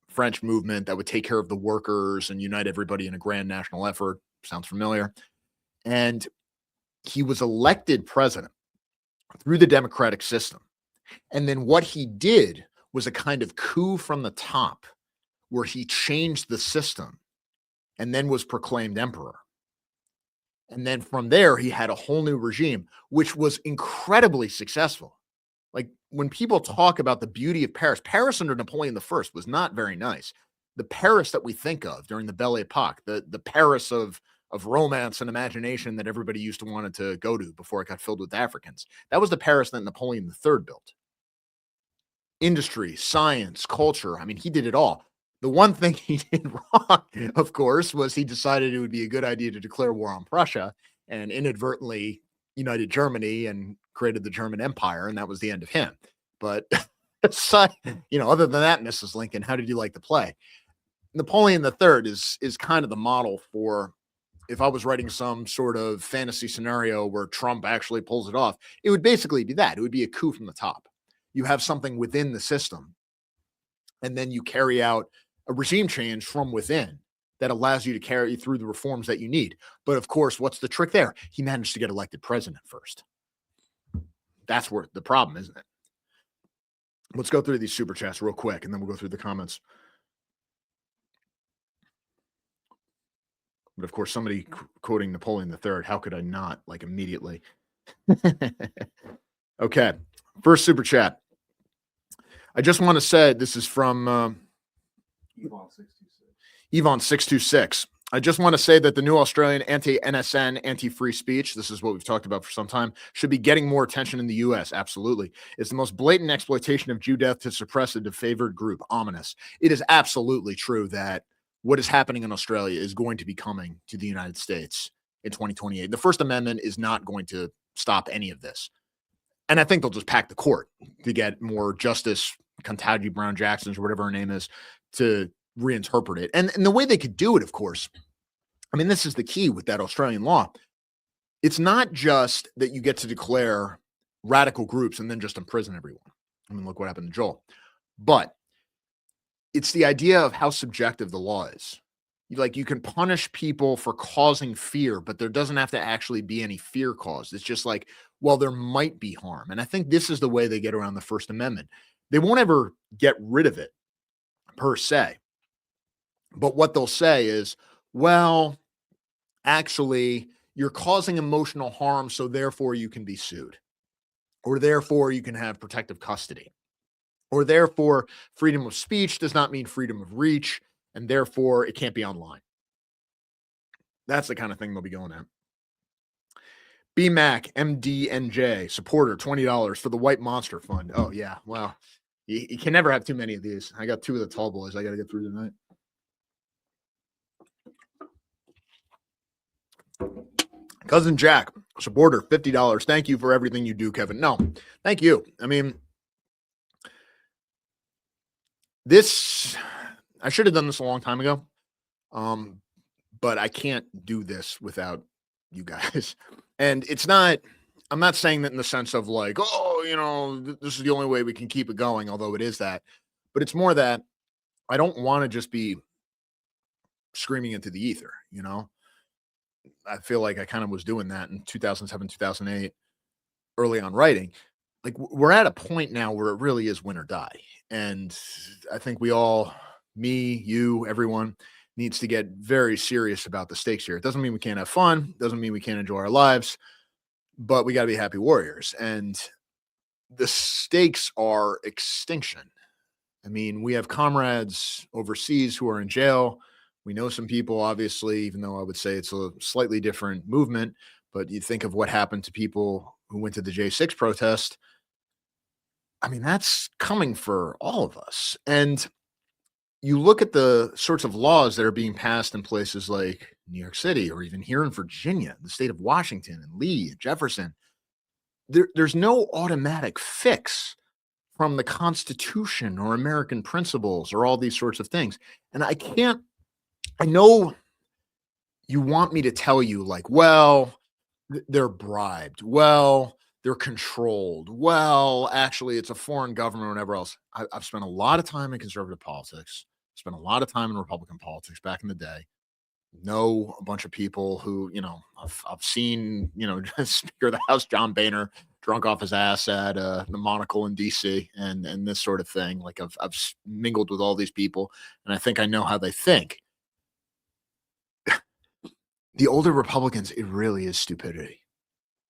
French movement that would take care of the workers and unite everybody in a grand national effort. Sounds familiar. And he was elected president through the democratic system. And then what he did was a kind of coup from the top where he changed the system and then was proclaimed emperor. And then from there, he had a whole new regime, which was incredibly successful. Like when people talk about the beauty of Paris, Paris under Napoleon I was not very nice. The Paris that we think of during the Belle Epoque, the Paris of romance and imagination that everybody used to want to go to before it got filled with Africans. That was the Paris that Napoleon III built. Industry, science, culture. I mean, he did it all. The one thing he did wrong, of course, was he decided it would be a good idea to declare war on Prussia and inadvertently united Germany and created the German Empire, and that was the end of him. But, other than that, Mrs. Lincoln, how did you like the play? Napoleon III is kind of the model for, if I was writing some sort of fantasy scenario where Trump actually pulls it off, it would basically be that. It would be a coup from the top. You have something within the system, and then you carry out a regime change from within that allows you to carry through the reforms that you need. But of course, what's the trick there? He managed to get elected president first. That's where the problem, isn't it? Let's go through these super chats real quick, and then we'll go through the comments. But of course, somebody quoting Napoleon III, how could I not, immediately? Okay, first super chat. I just want to say, this is from Yvonne626. I just want to say that the new Australian anti-NSN, anti-free speech, this is what we've talked about for some time, should be getting more attention in the U.S. Absolutely. It's the most blatant exploitation of Jew death to suppress a defavored group. Ominous. It is absolutely true that what is happening in Australia is going to be coming to the United States in 2028. The First Amendment is not going to stop any of this. And I think they'll just pack the court to get more Justice Ketanji Brown Jackson's or whatever her name is to reinterpret it. And the way they could do it, of course, I mean, this is the key with that Australian law. It's not just that you get to declare radical groups and then just imprison everyone. I mean, look what happened to Joel. But it's the idea of how subjective the law is. you can punish people for causing fear, but there doesn't have to actually be any fear caused. It's just like, well, there might be harm. And I think this is the way they get around the First Amendment. They won't ever get rid of it per se. But what they'll say is, well, actually, you're causing emotional harm, so therefore you can be sued, or therefore you can have protective custody, or therefore freedom of speech does not mean freedom of reach, and therefore it can't be online. That's the kind of thing they'll be going at. BMAC MDNJ supporter $20 for the White Monster Fund. Oh yeah, well, you can never have too many of these. I got 2 of the tall boys I got to get through tonight. Cousin Jack, supporter, $50. Thank you for everything you do, Kevin. No, thank you. I mean, I should have done this a long time ago, but I can't do this without you guys. And I'm not saying that in the sense of like, oh, this is the only way we can keep it going, although it is that. But it's more that I don't want to just be screaming into the ether, I feel like I kind of was doing that in 2007, 2008, early on writing. Like we're at a point now where it really is win or die. And I think we all, me, you, everyone needs to get very serious about the stakes here. It doesn't mean we can't have fun. Doesn't mean we can't enjoy our lives, but we got to be happy warriors. And the stakes are extinction. I mean, we have comrades overseas who are in jail. We know some people, obviously, even though I would say it's a slightly different movement, but you think of what happened to people who went to the J6 protest. I mean, that's coming for all of us. And you look at the sorts of laws that are being passed in places like New York City, or even here in Virginia, the state of Washington and Lee and Jefferson. There's no automatic fix from the Constitution or American principles or all these sorts of things. And I know you want me to tell you like, well, they're bribed. Well, they're controlled. Well, actually, it's a foreign government or whatever else. I've spent a lot of time in conservative politics, spent a lot of time in Republican politics back in the day. Know a bunch of people who, I've seen, Speaker of the House, John Boehner, drunk off his ass at the Monocle in DC and this sort of thing. Like I've mingled with all these people, and I think I know how they think. The older Republicans, it really is stupidity.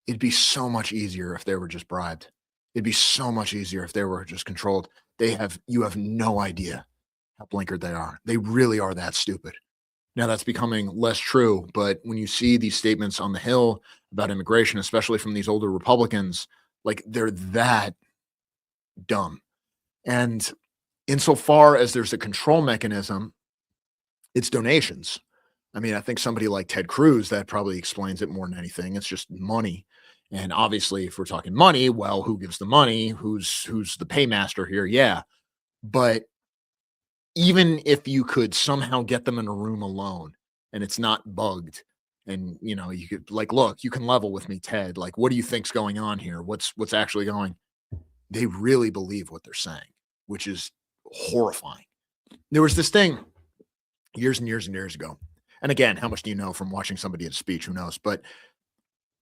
It'd be so much easier if they were just bribed. It'd be so much easier if they were just controlled. You have no idea how blinkered they are. They really are that stupid. Now that's becoming less true, but when you see these statements on the Hill about immigration, especially from these older Republicans, like they're that dumb. And insofar as there's a control mechanism, it's donations. I mean, I think somebody like Ted Cruz, that probably explains it more than anything. It's just money. And obviously, if we're talking money, well, who gives the money? Who's the paymaster here? Yeah. But even if you could somehow get them in a room alone and it's not bugged, and you could like, look, you can level with me, Ted. Like, what do you think's going on here? What's actually going? They really believe what they're saying, which is horrifying. There was this thing years and years and years ago. And again, how much do you know from watching somebody at a speech? Who knows? But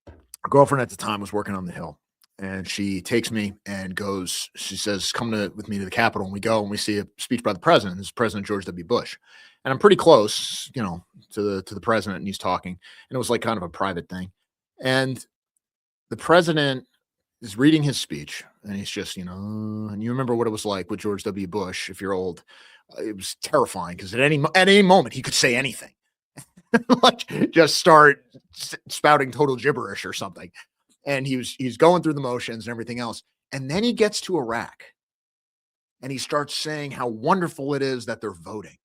a girlfriend at the time was working on the Hill, and she takes me and goes, she says, come with me to the Capitol. And we go and we see a speech by the president. This is President George W. Bush. And I'm pretty close, to the president, and he's talking. And it was like kind of a private thing. And the president is reading his speech, and he's just, and you remember what it was like with George W. Bush, if you're old. It was terrifying because at any moment he could say anything. Like just start spouting total gibberish or something. And he's going through the motions and everything else. And then he gets to Iraq and he starts saying how wonderful it is that they're voting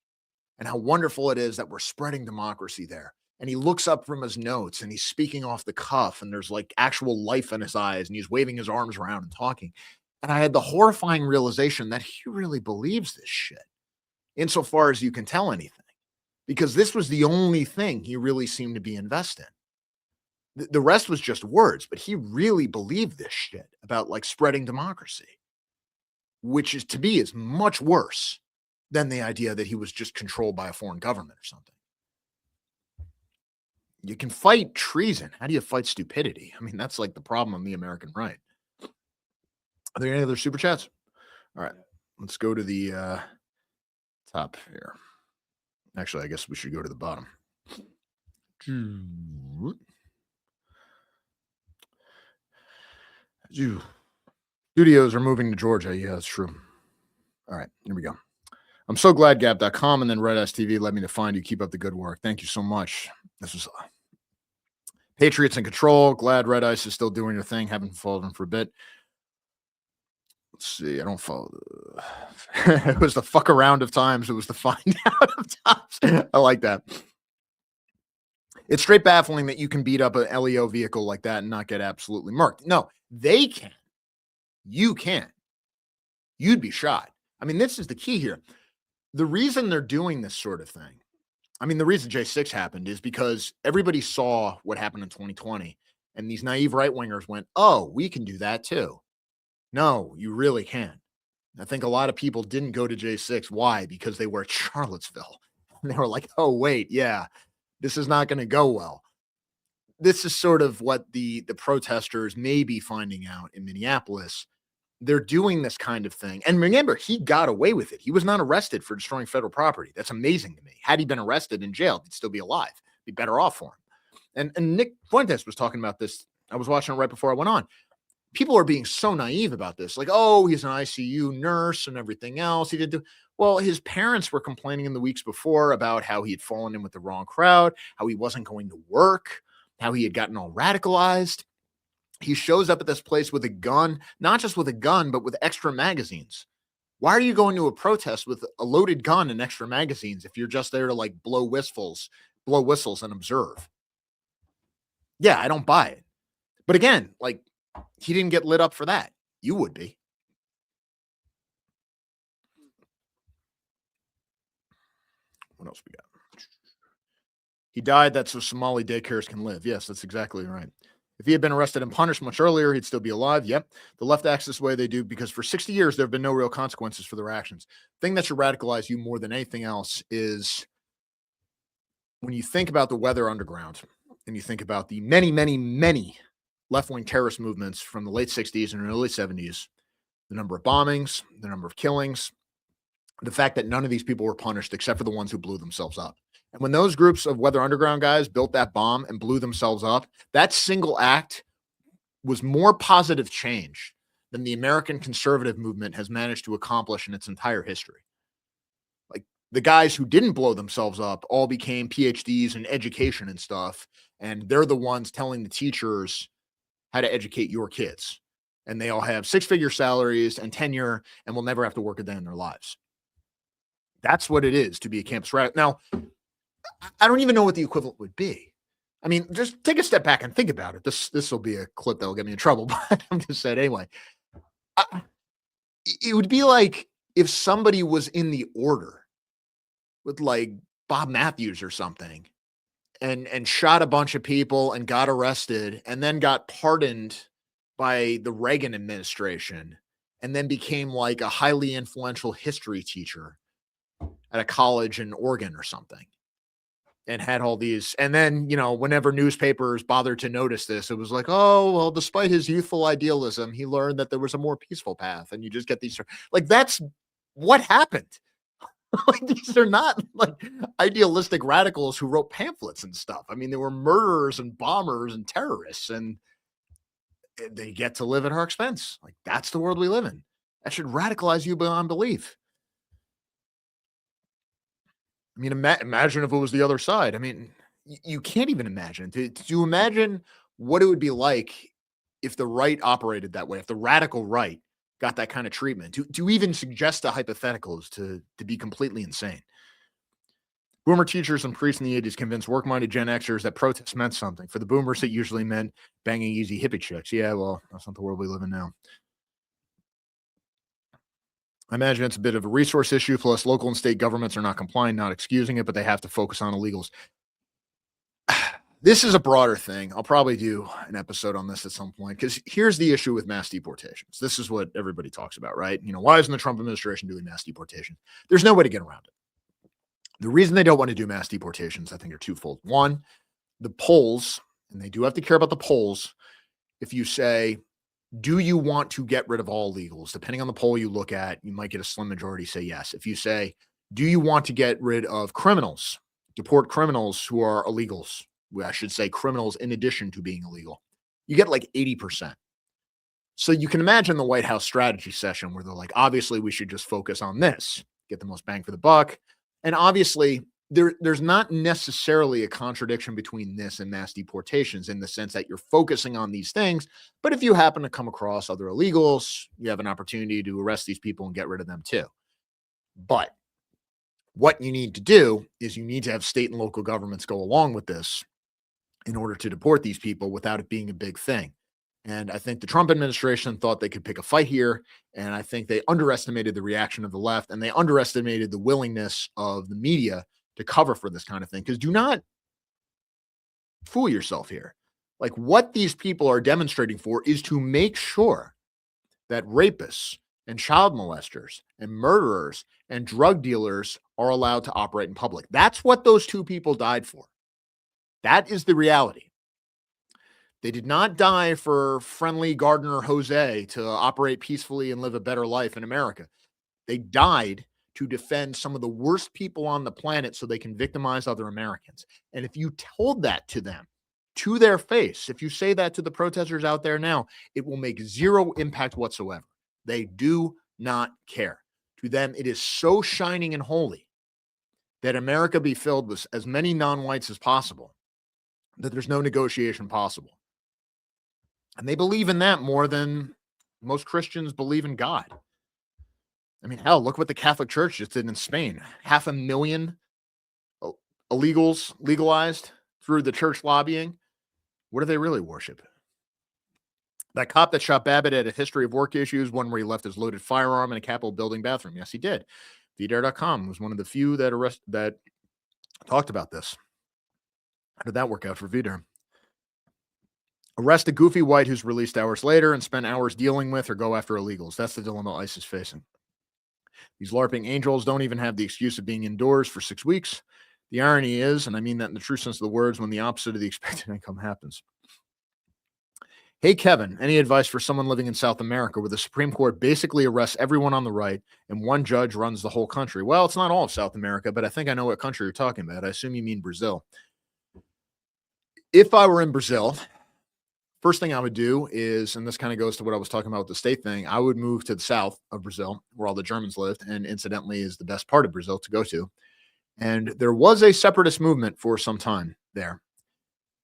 and how wonderful it is that we're spreading democracy there. And he looks up from his notes and he's speaking off the cuff, and there's like actual life in his eyes, and he's waving his arms around and talking. And I had the horrifying realization that he really believes this shit, insofar as you can tell anything. Because this was the only thing he really seemed to be invested in. The rest was just words, but he really believed this shit about like spreading democracy, which is to me is much worse than the idea that he was just controlled by a foreign government or something. You can fight treason. How do you fight stupidity? I mean, that's like the problem on the American right. Are there any other super chats? All right, let's go to the top here. Actually, I guess we should go to the bottom. Studios are moving to Georgia. Yeah, that's true. All right, here we go. I'm so glad Gap.com and then Red Ass TV led me to find you. Keep up the good work. Thank you so much. This was Patriots in control. Glad Red Ice is still doing your thing. Haven't followed them for a bit. Let's see. I don't follow. It was the fuck around of times. It was the find out of times. I like that. It's straight baffling that you can beat up an LEO vehicle like that and not get absolutely murked. No, they can. You can't. You'd be shot. I mean, this is the key here. The reason they're doing this sort of thing, I mean, the reason J6 happened is because everybody saw what happened in 2020, and these naive right-wingers went, oh, we can do that too. No, you really can't. I think a lot of people didn't go to J6. Why? Because they were at Charlottesville. And they were like, oh, wait, yeah, this is not going to go well. This is sort of what the protesters may be finding out in Minneapolis. They're doing this kind of thing. And remember, he got away with it. He was not arrested for destroying federal property. That's amazing to me. Had he been arrested in jail, he'd still be alive. Be better off for him. And Nick Fuentes was talking about this. I was watching it right before I went on. People are being so naive about this. Like, oh, he's an ICU nurse and everything else. He didn't do. Well, his parents were complaining in the weeks before about how he had fallen in with the wrong crowd, how he wasn't going to work, how he had gotten all radicalized. He shows up at this place with a gun, not just with a gun, but with extra magazines. Why are you going to a protest with a loaded gun and extra magazines if you're just there to like blow whistles and observe? Yeah, I don't buy it. But again, like he didn't get lit up for that. You would be. What else we got? He died. That's so Somali daycares can live. Yes, that's exactly right. If he had been arrested and punished much earlier, he'd still be alive. Yep. The left acts this way they do because for 60 years, there have been no real consequences for their actions. The thing that should radicalize you more than anything else is when you think about the Weather Underground and you think about the many, many, many left-wing terrorist movements from the late 60s and early 70s, the number of bombings, the number of killings, the fact that none of these people were punished except for the ones who blew themselves up. And when those groups of Weather Underground guys built that bomb and blew themselves up, that single act was more positive change than the American conservative movement has managed to accomplish in its entire history. Like the guys who didn't blow themselves up all became PhDs in education and stuff, and they're the ones telling the teachers how to educate your kids. And they all have six-figure salaries and tenure and will never have to work a day in their lives. That's what it is to be a campus radical. Now, I don't even know what the equivalent would be. I mean, just take a step back and think about it. This will be a clip that will get me in trouble, but I'm just saying anyway. It would be like if somebody was in the order with like Bob Matthews or something and shot a bunch of people and got arrested and then got pardoned by the Reagan administration and then became like a highly influential history teacher at a college in Oregon or something. And had all these, and then, you know, whenever newspapers bothered to notice this, it was like, oh, well, despite his youthful idealism, he learned that there was a more peaceful path. And you just get these, like, that's what happened. Like, these are not like idealistic radicals who wrote pamphlets and stuff. I mean, they were murderers and bombers and terrorists, and they get to live at our expense. Like, that's the world we live in. That should radicalize you beyond belief. I mean, imagine if it was the other side. I mean, you can't even imagine. Do you imagine what it would be like if the right operated that way, if the radical right got that kind of treatment? To even suggest a hypothetical is to be completely insane. Boomer teachers and priests in the 80s convinced work-minded Gen Xers that protests meant something. For the boomers, it usually meant banging easy hippie chicks. Yeah, well, that's not the world we live in now. I imagine it's a bit of a resource issue, plus local and state governments are not complying, not excusing it, but they have to focus on illegals. This is a broader thing. I'll probably do an episode on this at some point, because here's the issue with mass deportations. This is what everybody talks about, right? You know, why isn't the Trump administration doing mass deportation? There's no way to get around it. The reason they don't want to do mass deportations, I think, are twofold. One, the polls, and they do have to care about the polls, if you say, do you want to get rid of all illegals? Depending on the poll you look at, you might get a slim majority say yes. If you say, do you want to get rid of criminals, deport criminals who are illegals? I should say criminals in addition to being illegal. You get like 80%. So you can imagine the White House strategy session where they're like, obviously we should just focus on this, get the most bang for the buck. And obviously there's not necessarily a contradiction between this and mass deportations in the sense that you're focusing on these things. But if you happen to come across other illegals, you have an opportunity to arrest these people and get rid of them too. But what you need to do is you need to have state and local governments go along with this in order to deport these people without it being a big thing. And I think the Trump administration thought they could pick a fight here. And I think they underestimated the reaction of the left, and they underestimated the willingness of the media to cover for this kind of thing. Because do not fool yourself here. Like, what these people are demonstrating for is to make sure that rapists and child molesters and murderers and drug dealers are allowed to operate in public. That's what those two people died for. That is the reality. They did not die for friendly gardener Jose to operate peacefully and live a better life in America. They died to defend some of the worst people on the planet so they can victimize other Americans. And if you told that to them, to their face, if you say that to the protesters out there now, it will make zero impact whatsoever. They do not care. To them, it is so shining and holy that America be filled with as many non-whites as possible, that there's no negotiation possible. And they believe in that more than most Christians believe in God. I mean, hell, look what the Catholic Church just did in Spain. 500,000 illegals legalized through the church lobbying. What do they really worship? That cop that shot Babbitt had a history of work issues, one where he left his loaded firearm in a Capitol building bathroom. Yes, he did. VDare.com was one of the few that talked about this. How did that work out for VDare? Arrest a goofy white who's released hours later and spend hours dealing with or go after illegals. That's the dilemma ICE is facing. These LARPing angels don't even have the excuse of being indoors for 6 weeks. The irony is, and I mean that in the true sense of the words, when the opposite of the expected outcome happens. Hey, Kevin, any advice for someone living in South America where the Supreme Court basically arrests everyone on the right and one judge runs the whole country? Well, it's not all of South America, but I think I know what country you're talking about. I assume you mean Brazil. If I were in Brazil, first thing I would do is, and this kind of goes to what I was talking about with the state thing, I would move to the south of Brazil where all the Germans lived, and incidentally is the best part of Brazil to go to. And there was a separatist movement for some time there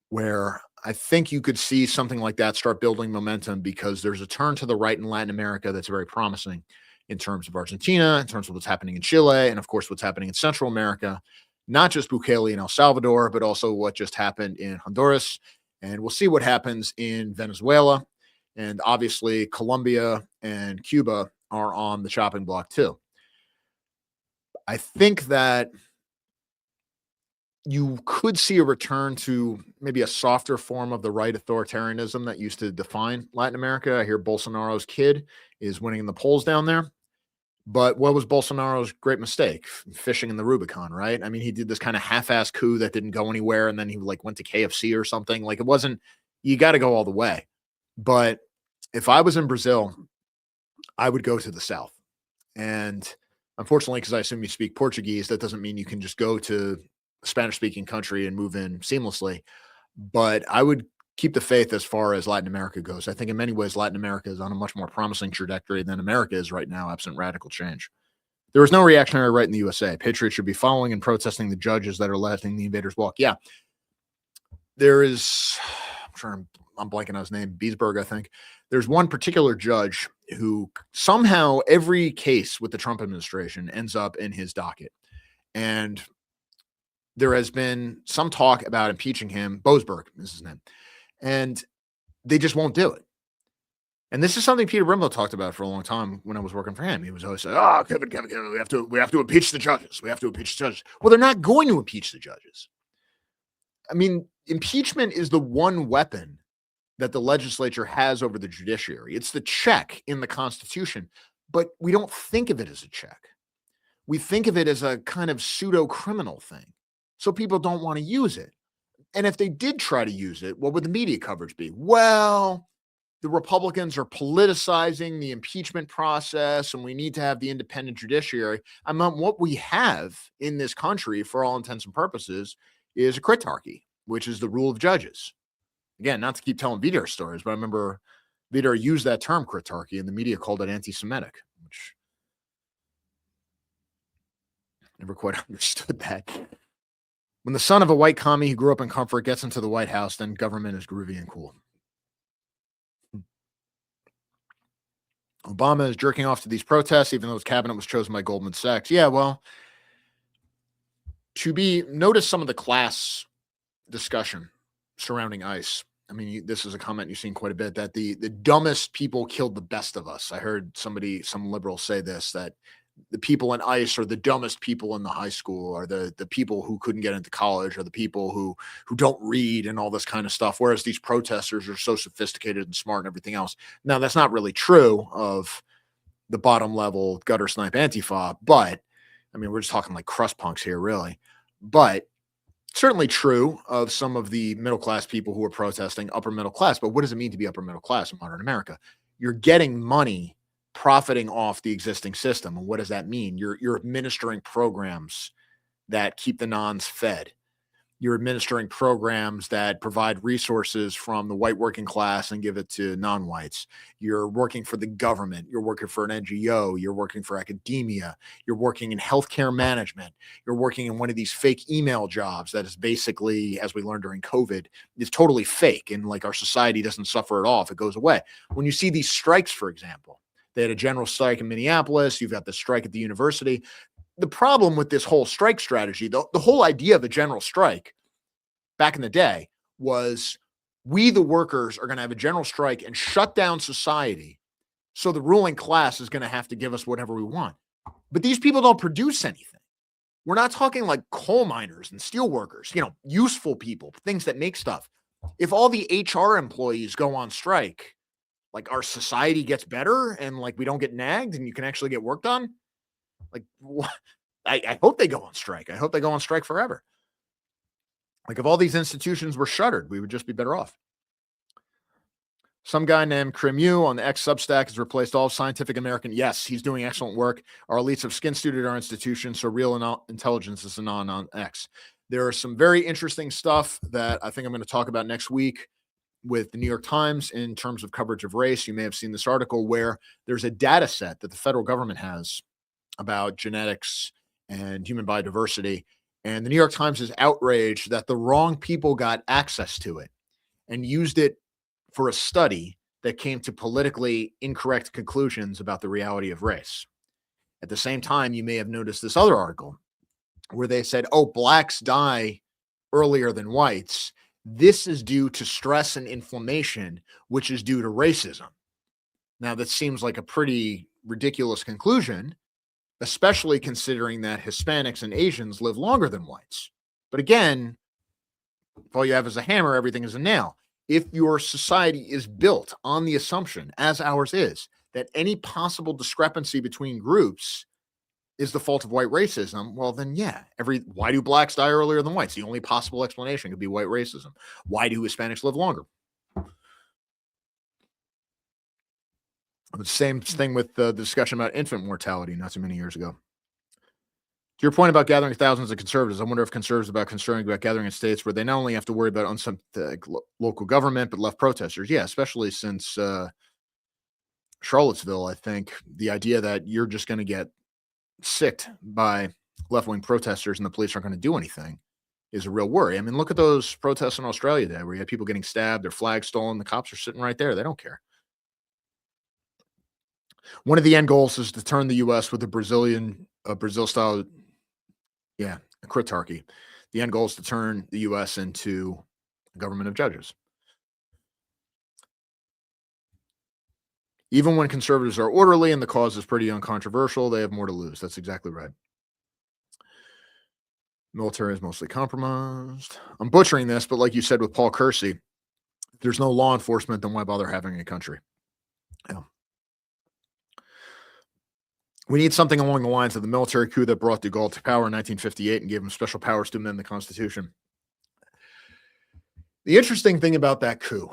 where I think you could see something like that start building momentum because there's a turn to the right in Latin America that's very promising in terms of Argentina, in terms of what's happening in Chile, and of course what's happening in Central America, not just Bukele and El Salvador, but also what just happened in Honduras. And we'll see what happens in Venezuela. And obviously, Colombia and Cuba are on the chopping block too. I think that you could see a return to maybe a softer form of the right authoritarianism that used to define Latin America. I hear Bolsonaro's kid is winning in the polls down there. But what was Bolsonaro's great mistake? Fishing in the Rubicon, right? I mean, he did this kind of half-ass coup that didn't go anywhere, and then he like went to KFC or something. Like, it wasn't, you got to go all the way. But if I was in Brazil, I would go to the south. And unfortunately, because I assume you speak Portuguese, that doesn't mean you can just go to a Spanish-speaking country and move in seamlessly. But I would keep the faith as far as Latin America goes. I think in many ways, Latin America is on a much more promising trajectory than America is right now, absent radical change. There is no reactionary right in the USA. Patriots should be following and protesting the judges that are letting the invaders walk. Yeah. There is, I'm blanking on his name, Beesburg, I think. There's one particular judge who somehow every case with the Trump administration ends up in his docket. And there has been some talk about impeaching him. Boasberg is his name. And they just won't do it. And this is something Peter Brimlow talked about for a long time when I was working for him. He was always saying, "Oh, Kevin, we have to impeach the judges. We have to impeach the judges." Well, they're not going to impeach the judges. I mean, impeachment is the one weapon that the legislature has over the judiciary. It's the check in the Constitution, but we don't think of it as a check. We think of it as a kind of pseudo-criminal thing. So people don't want to use it. And if they did try to use it, what would the media coverage be? Well, the Republicans are politicizing the impeachment process and we need to have the independent judiciary. I mean, what we have in this country, for all intents and purposes, is a critarchy, which is the rule of judges. Again, not to keep telling Vidar stories, but I remember Vidar used that term critarchy and the media called it anti-Semitic, which I never quite understood that. When the son of a white commie who grew up in comfort gets into the White House, then government is groovy and cool. Obama is jerking off to these protests, even though his cabinet was chosen by Goldman Sachs. Yeah, well, notice some of the class discussion surrounding ICE. I mean, this is a comment you've seen quite a bit, that the dumbest people killed the best of us. I heard some liberal say this, that the people in ICE are the dumbest people in the high school, or the people who couldn't get into college, or the people who don't read and all this kind of stuff, whereas these protesters are so sophisticated and smart and everything else. Now, that's not really true of the bottom level gutter snipe Antifa, but I mean, we're just talking like crust punks here, really. But certainly true of some of the middle class people who are protesting, upper middle class. But what does it mean to be upper middle class in modern America? You're getting money profiting off the existing system. And what does that mean? You're administering programs that keep the nons fed. You're administering programs that provide resources from the white working class and give it to non-whites. You're working for the government. You're working for an NGO. You're working for academia. You're working in healthcare management. You're working in one of these fake email jobs that is basically, as we learned during COVID, is totally fake. And like our society doesn't suffer at all if it goes away. When you see these strikes, for example, they had a general strike in Minneapolis. You've got the strike at the university. The problem with this whole strike strategy, the whole idea of a general strike back in the day was, we, the workers, are going to have a general strike and shut down society. So the ruling class is going to have to give us whatever we want. But these people don't produce anything. We're not talking like coal miners and steel workers, useful people, things that make stuff. If all the HR employees go on strike, like our society gets better and like we don't get nagged and you can actually get work done. Like, I hope they go on strike. I hope they go on strike forever. Like, if all these institutions were shuttered, we would just be better off. Some guy named Cremu on the X Substack has replaced all Scientific American. Yes, he's doing excellent work. Our elites have skin suited our institution, so real intelligence is on X. There are some very interesting stuff that I think I'm going to talk about next week with the New York Times in terms of coverage of race. You may have seen this article where there's a data set that the federal government has about genetics and human biodiversity. And the New York Times is outraged that the wrong people got access to it and used it for a study that came to politically incorrect conclusions about the reality of race. At the same time, you may have noticed this other article where they said, oh, blacks die earlier than whites. This is due to stress and inflammation, which is due to racism. Now, that seems like a pretty ridiculous conclusion, especially considering that Hispanics and Asians live longer than whites. But again, if all you have is a hammer, everything is a nail. If your society is built on the assumption, as ours is, that any possible discrepancy between groups is the fault of white racism, well, then, yeah, why do blacks die earlier than whites? The only possible explanation could be white racism. Why do Hispanics live longer? The same thing with the discussion about infant mortality not too many years ago. To your point about gathering thousands of conservatives, I wonder if conservatives are concerned about gathering in states where they not only have to worry about unsubsidized local government, but left protesters. Yeah, especially since Charlottesville, I think the idea that you're just going to get sicked by left-wing protesters and the police aren't going to do anything is a real worry. I mean, look at those protests in Australia there where you had people getting stabbed, their flags stolen, the cops are sitting right there. They don't care. One of the end goals is to turn the U.S. with a Brazil-style, critarchy. The end goal is to turn the U.S. into a government of judges. Even when conservatives are orderly and the cause is pretty uncontroversial, they have more to lose. That's exactly right. Military is mostly compromised. I'm butchering this, but like you said with Paul Kersey, if there's no law enforcement, then why bother having a country? Yeah. We need something along the lines of the military coup that brought de Gaulle to power in 1958 and gave him special powers to amend the Constitution. The interesting thing about that coup,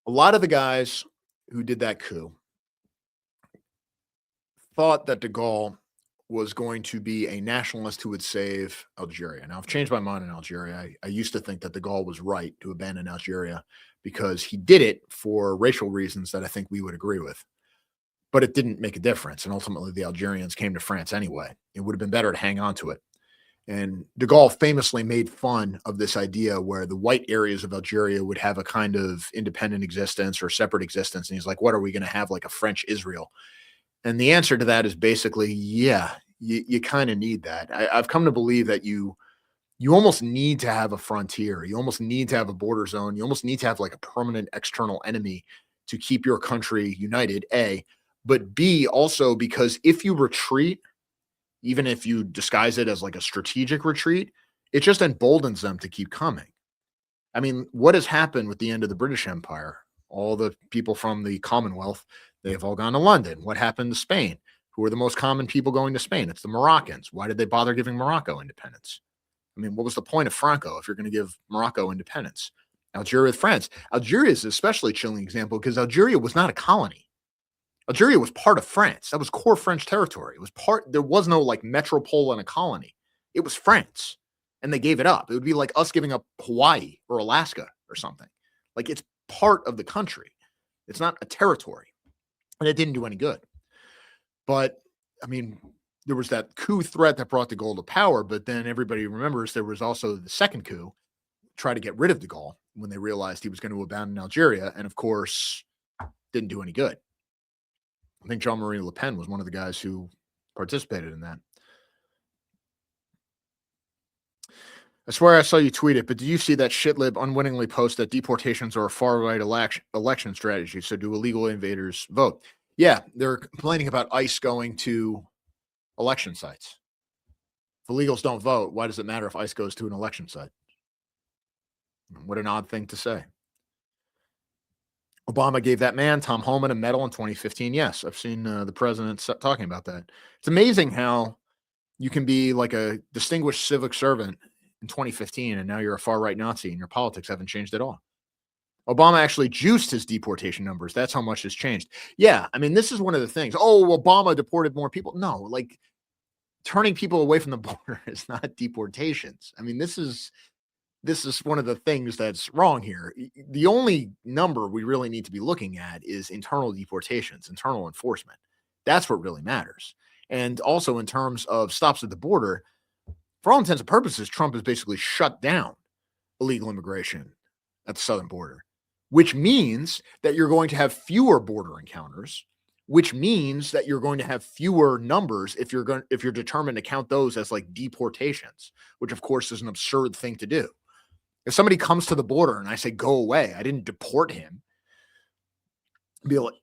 a lot of the guys who did that coup thought that de Gaulle was going to be a nationalist who would save Algeria. Now, I've changed my mind on Algeria. I used to think that de Gaulle was right to abandon Algeria because he did it for racial reasons that I think we would agree with. But it didn't make a difference. And ultimately, the Algerians came to France anyway. It would have been better to hang on to it. And de Gaulle famously made fun of this idea where the white areas of Algeria would have a kind of independent existence or separate existence. And he's like, what are we going to have, like a French Israel? And the answer to that is basically, yeah, you kind of need that. I've come to believe that you almost need to have a frontier. You almost need to have a border zone. You almost need to have like a permanent external enemy to keep your country united, A. But B, also because if you retreat, even if you disguise it as like a strategic retreat, it just emboldens them to keep coming. I mean, what has happened with the end of the British Empire? All the people from the Commonwealth, they've all gone to London. What happened to Spain? Who are the most common people going to Spain? It's the Moroccans. Why did they bother giving Morocco independence? I mean, what was the point of Franco if you're going to give Morocco independence? Algeria with France. Algeria is an especially chilling example because Algeria was not a colony. Algeria was part of France. That was core French territory. It was there was no like metropole and a colony. It was France. And they gave it up. It would be like us giving up Hawaii or Alaska or something. Like it's part of the country. It's not a territory. And it didn't do any good. But I mean, there was that coup threat that brought de Gaulle to power, but then everybody remembers there was also the second coup, try to get rid of de Gaulle when they realized he was going to abandon Algeria. And of course, didn't do any good. I think Jean-Marie Le Pen was one of the guys who participated in that. I swear I saw you tweet it, but do you see that shitlib unwittingly post that deportations are a far-right election strategy? So do illegal invaders vote? Yeah, they're complaining about ICE going to election sites. If illegals don't vote, why does it matter if ICE goes to an election site? What an odd thing to say. Obama gave that man, Tom Homan, a medal in 2015. Yes, I've seen the president talking about that. It's amazing how you can be like a distinguished civic servant in 2015, and now you're a far-right Nazi, and your politics haven't changed at all. Obama actually juiced his deportation numbers. That's how much has changed. Yeah, I mean, this is one of the things. Oh, Obama deported more people. No, like turning people away from the border is not deportations. I mean, this is one of the things that's wrong here. The only number we really need to be looking at is internal deportations, internal enforcement. That's what really matters. And also in terms of stops at the border, for all intents and purposes, Trump has basically shut down illegal immigration at the southern border, which means that you're going to have fewer border encounters, which means that you're going to have fewer numbers if you're determined to count those as like deportations, which of course is an absurd thing to do. If somebody comes to the border and I say, go away, I didn't deport him. Be like,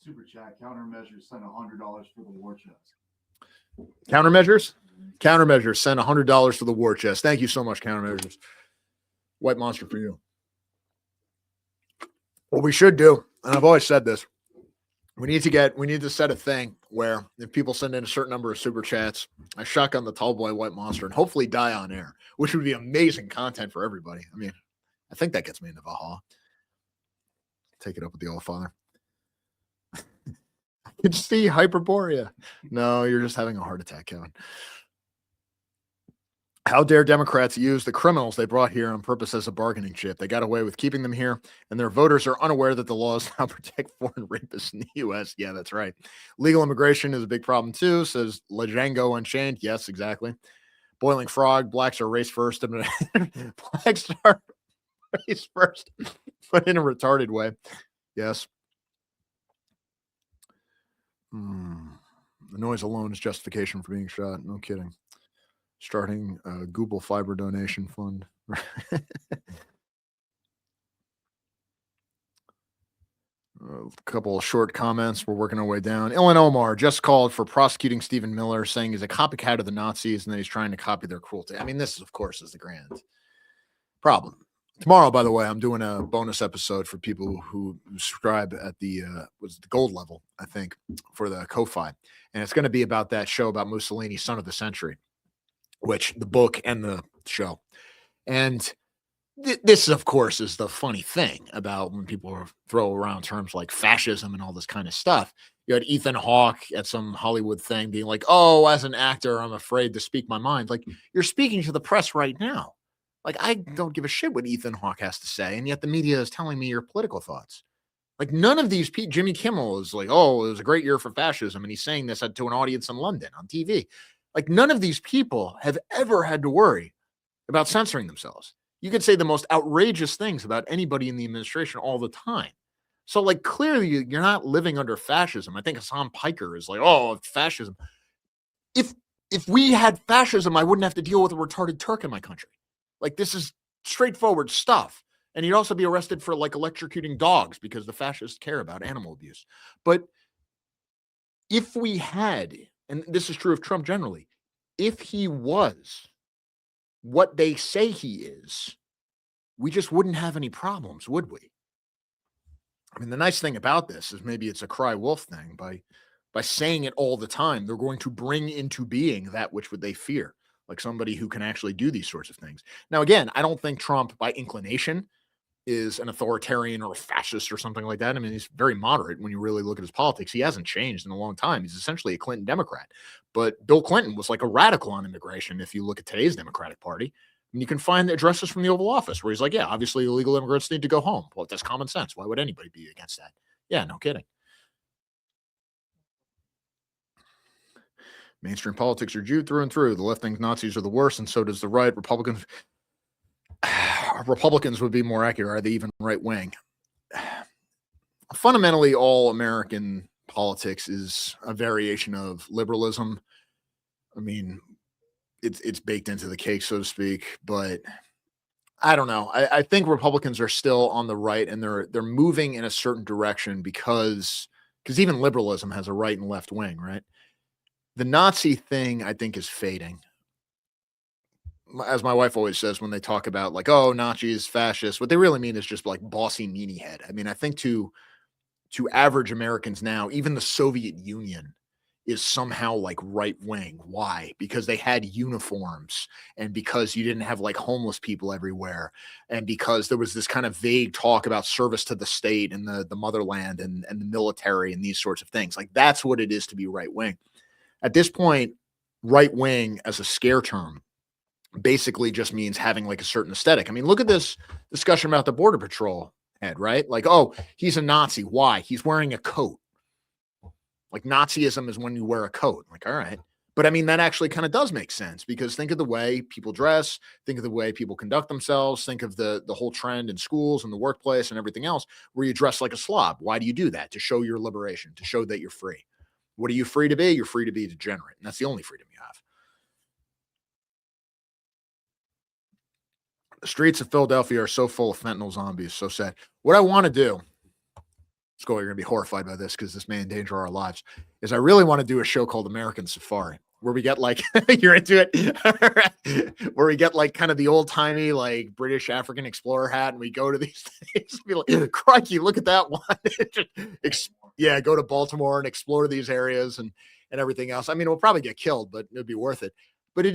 Super chat, countermeasures sent $100 for the war chest. Countermeasures? Countermeasures send $100 for the war chest. Thank you so much, Countermeasures. White monster for you. What we should do, and I've always said this, we need to set a thing where if people send in a certain number of super chats, I shotgun the tall boy white monster and hopefully die on air, which would be amazing content for everybody. I mean, I think that gets me into Valhalla. Take it up with the All Father. I can see Hyperborea. No, you're just having a heart attack, Kevin. How dare Democrats use the criminals they brought here on purpose as a bargaining chip? They got away with keeping them here, and their voters are unaware that the laws now protect foreign rapists in the U.S. Yeah, that's right. Legal immigration is a big problem, too, says Lejango Unchained. Yes, exactly. Boiling frog, blacks are race first. Blacks are race first, but in a retarded way. Yes. The noise alone is justification for being shot. No kidding. Starting a Google Fiber donation fund. A couple of short comments. We're working our way down. Ilan Omar just called for prosecuting Stephen Miller, saying he's a copycat of the Nazis and that he's trying to copy their cruelty. I mean, this, of course, is the grand problem. Tomorrow, by the way, I'm doing a bonus episode for people who subscribe at the gold level, I think, for the Ko-Fi. And it's going to be about that show about Mussolini, Son of the Century, which the book and the show. And This, of course, is the funny thing about when people throw around terms like fascism and all this kind of stuff. You had Ethan Hawke at some Hollywood thing being like, oh, as an actor, I'm afraid to speak my mind. Like, you're speaking to the press right now. Like, I don't give a shit what Ethan Hawke has to say, and yet the media is telling me your political thoughts. Like, none of these people, Jimmy Kimmel is like, oh, it was a great year for fascism, and he's saying this to an audience in London on TV. Like, none of these people have ever had to worry about censoring themselves. You could say the most outrageous things about anybody in the administration all the time. So, like, clearly you're not living under fascism. I think Hassan Piker is like, oh, fascism. If we had fascism, I wouldn't have to deal with a retarded Turk in my country. Like, this is straightforward stuff. And he'd also be arrested for like electrocuting dogs because the fascists care about animal abuse. But if we had, and this is true of Trump generally, if he was what they say he is, we just wouldn't have any problems, would we? I mean, the nice thing about this is maybe it's a cry wolf thing. By saying it all the time, they're going to bring into being that which would they fear, like somebody who can actually do these sorts of things. Now, again, I don't think Trump by inclination is an authoritarian or a fascist or something like that. I mean, he's very moderate when you really look at his politics. He hasn't changed in a long time. He's essentially a Clinton Democrat. But Bill Clinton was like a radical on immigration. If you look at today's Democratic Party, and you can find addresses from the Oval Office where he's like, yeah, obviously illegal immigrants need to go home. Well, that's common sense. Why would anybody be against that? Yeah, no kidding. Mainstream politics are Jew through and through. The left thinks Nazis are the worst, and so does the right. Republicans would be more accurate. Are they even right wing? Fundamentally, all American politics is a variation of liberalism. I mean, it's baked into the cake, so to speak. But I don't know. I think Republicans are still on the right, and they're moving in a certain direction because even liberalism has a right and left wing, right? The Nazi thing, I think, is fading. As my wife always says when they talk about like, oh, Nazis, fascists, what they really mean is just like bossy meanie head. I mean, I think to average Americans now, even the Soviet Union is somehow like right wing. Why? Because they had uniforms, and because you didn't have like homeless people everywhere, and because there was this kind of vague talk about service to the state and the motherland and the military and these sorts of things. Like, that's what it is to be right wing. At this point, right wing as a scare term basically just means having like a certain aesthetic. I mean, look at this discussion about the Border Patrol head, right? Like, oh, he's a Nazi. Why? He's wearing a coat. Like, Nazism is when you wear a coat. Like, all right. But I mean, that actually kind of does make sense, because think of the way people dress, think of the way people conduct themselves, think of the whole trend in schools and the workplace and everything else where you dress like a slob. Why do you do that? To show your liberation, to show that you're free. What are you free to be? You're free to be degenerate. And that's the only freedom you have. The streets of Philadelphia are so full of fentanyl zombies. So sad. What I want to do, Skull, you're going to be horrified by this because this may endanger our lives, is I really want to do a show called American Safari, where we get like, you're into it, where we get like kind of the old timey, like British African explorer hat. And we go to these things and be like, crikey, look at that one. Yeah, go to Baltimore and explore these areas and everything else. I mean, we'll probably get killed, but it'd be worth it. But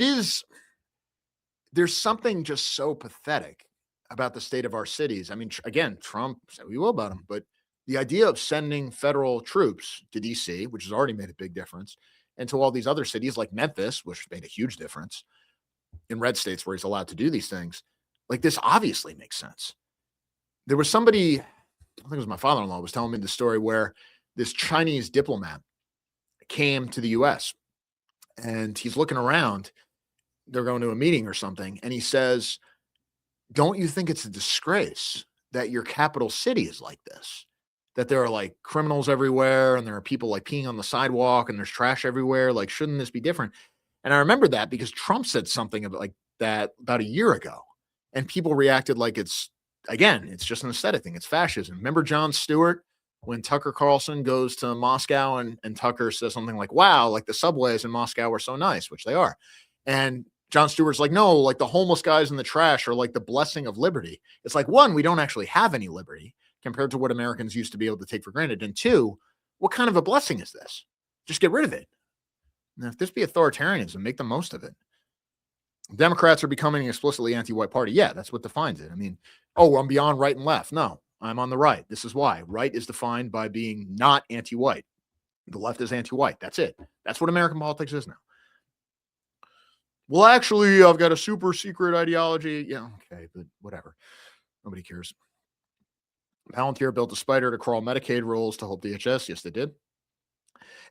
there's something just so pathetic about the state of our cities. I mean, again, Trump said we will about him, but the idea of sending federal troops to DC, which has already made a big difference, and to all these other cities like Memphis, which made a huge difference in red states where he's allowed to do these things, like, this obviously makes sense. There was somebody, I think it was my father-in-law, was telling me the story where this Chinese diplomat came to the U.S. and he's looking around. They're going to a meeting or something. And he says, don't you think it's a disgrace that your capital city is like this? That there are like criminals everywhere and there are people like peeing on the sidewalk and there's trash everywhere. Like, shouldn't this be different? And I remember that because Trump said something about like that about a year ago, and people reacted like it's just an aesthetic thing. It's fascism. Remember Jon Stewart when Tucker Carlson goes to Moscow and Tucker says something like, wow, like the subways in Moscow are so nice, which they are. And Jon Stewart's like, no, like the homeless guys in the trash are like the blessing of liberty. It's like, one, we don't actually have any liberty compared to what Americans used to be able to take for granted. And two, what kind of a blessing is this? Just get rid of it. Now, if this be authoritarianism, make the most of it. Democrats are becoming an explicitly anti-white party. Yeah, that's what defines it. I mean, oh, I'm beyond right and left. No, I'm on the right. This is why. Right is defined by being not anti-white. The left is anti-white. That's it. That's what American politics is now. Well, actually, I've got a super secret ideology. Yeah, okay, but whatever. Nobody cares. Palantir built a spider to crawl Medicaid rolls to help DHS. Yes, they did.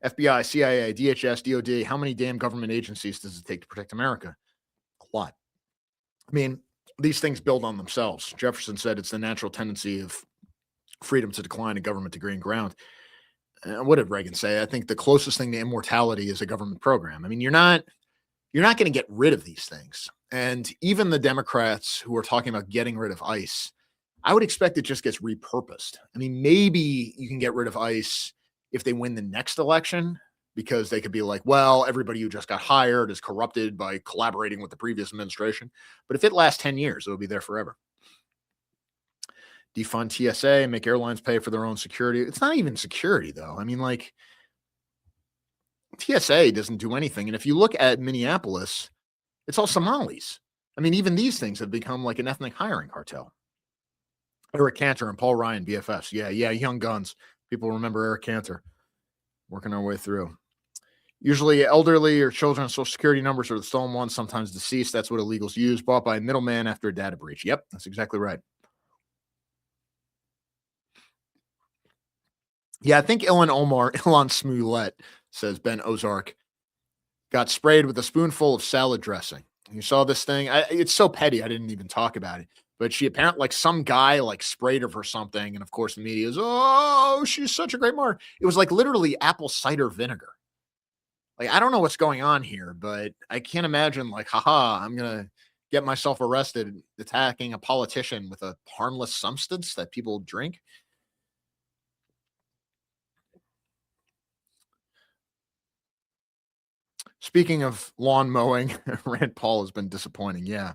FBI, CIA, DHS, DOD. How many damn government agencies does it take to protect America? A lot. I mean, these things build on themselves. Jefferson said it's the natural tendency of freedom to decline and government to gain ground. What did Reagan say? I think the closest thing to immortality is a government program. I mean, you're not going to get rid of these things. And even the Democrats who are talking about getting rid of ICE, I would expect it just gets repurposed. I mean, maybe you can get rid of ICE if they win the next election, because they could be like, well, everybody who just got hired is corrupted by collaborating with the previous administration. But if it lasts 10 years, it'll be there forever. Defund TSA, make airlines pay for their own security. It's not even security, though. I mean, like, TSA doesn't do anything. And if you look at Minneapolis, it's all Somalis. I mean, even these things have become like an ethnic hiring cartel. Eric Cantor and Paul Ryan, BFFs. Yeah, young guns. People remember Eric Cantor. Working our way through. Usually elderly or children, Social Security numbers are the stolen ones, sometimes deceased. That's what illegals use. Bought by a middleman after a data breach. Yep, that's exactly right. Yeah, I think Ilan Smollett, says Ben Ozark, got sprayed with a spoonful of salad dressing. You saw this thing? It's so petty, I didn't even talk about it. But she apparently, like, some guy, like, sprayed her for something. And, of course, the media is, oh, she's such a great martyr. It was, like, literally apple cider vinegar. Like, I don't know what's going on here, but I can't imagine, like, haha, I'm going to get myself arrested attacking a politician with a harmless substance that people drink. Speaking of lawn mowing, Rand Paul has been disappointing. Yeah.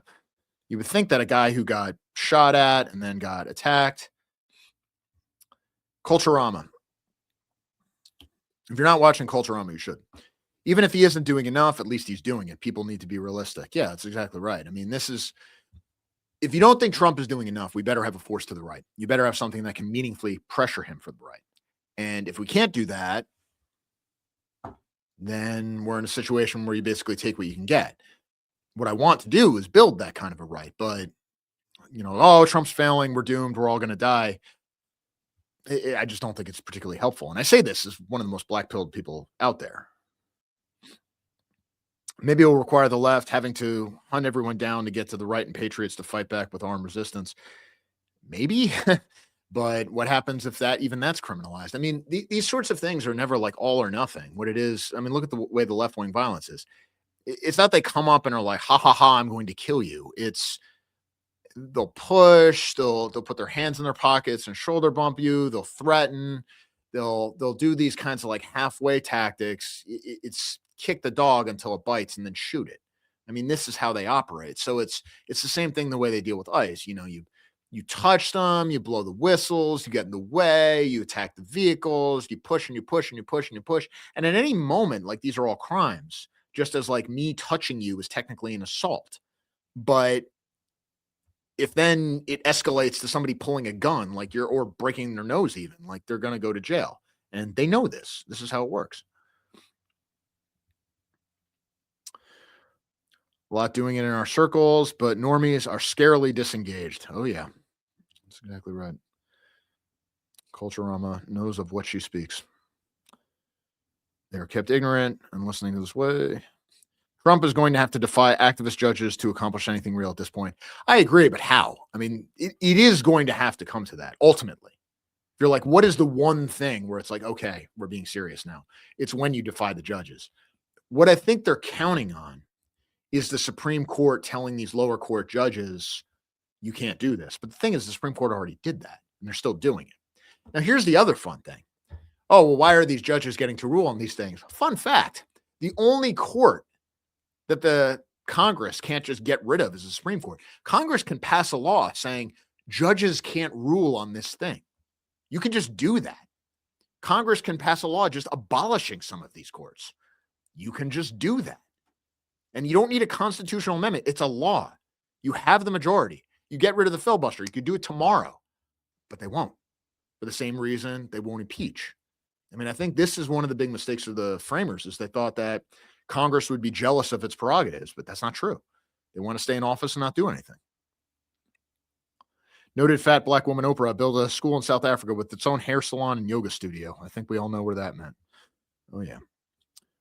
You would think that a guy who got shot at and then got attacked. Culturama. If you're not watching Culturama, you should. Even if he isn't doing enough, at least he's doing it. People need to be realistic. Yeah, that's exactly right. I mean, if you don't think Trump is doing enough, we better have a force to the right. You better have something that can meaningfully pressure him for the right. And if we can't do that, then we're in a situation where you basically take what you can get. What I want to do is build that kind of a right. But, oh, Trump's failing. We're doomed. We're all going to die. I just don't think it's particularly helpful. And I say this as one of the most black-pilled people out there. Maybe it will require the left having to hunt everyone down to get to the right and patriots to fight back with armed resistance. Maybe. But what happens if that's criminalized? I mean, these sorts of things are never like all or nothing. What it is, I mean, look at the way the left-wing violence is. It's not they come up and are like, ha, ha, ha, I'm going to kill you. It's they'll push, they'll put their hands in their pockets and shoulder bump you. They'll threaten. They'll do these kinds of like halfway tactics. It's kick the dog until it bites and then shoot it. I mean, this is how they operate. So it's the same thing the way they deal with ICE. You touch them, you blow the whistles, you get in the way, you attack the vehicles, you push and you push and you push and you push. And at any moment, like, these are all crimes, just as like me touching you is technically an assault. But if then it escalates to somebody pulling a gun, like or breaking their nose even, like, they're going to go to jail. And they know this. This is how it works. A lot doing it in our circles, but normies are scarily disengaged. Oh, yeah. That's exactly right. Culturama knows of what she speaks. They are kept ignorant and listening to this way. Trump is going to have to defy activist judges to accomplish anything real at this point. I agree, but how? I mean, it is going to have to come to that, ultimately. If you're like, what is the one thing where it's like, okay, we're being serious now? It's when you defy the judges. What I think they're counting on is the Supreme Court telling these lower court judges, you can't do this. But the thing is, the Supreme Court already did that, and they're still doing it. Now, here's the other fun thing. Oh, well, why are these judges getting to rule on these things? Fun fact, the only court that the Congress can't just get rid of is the Supreme Court. Congress can pass a law saying judges can't rule on this thing. You can just do that. Congress can pass a law just abolishing some of these courts. You can just do that. And you don't need a constitutional amendment. It's a law. You have the majority. You get rid of the filibuster. You could do it tomorrow, but they won't. For the same reason they won't impeach. I mean, I think this is one of the big mistakes of the framers is they thought that Congress would be jealous of its prerogatives, but that's not true. They want to stay in office and not do anything. Noted fat black woman Oprah built a school in South Africa with its own hair salon and yoga studio. I think we all know where that meant. Oh, yeah.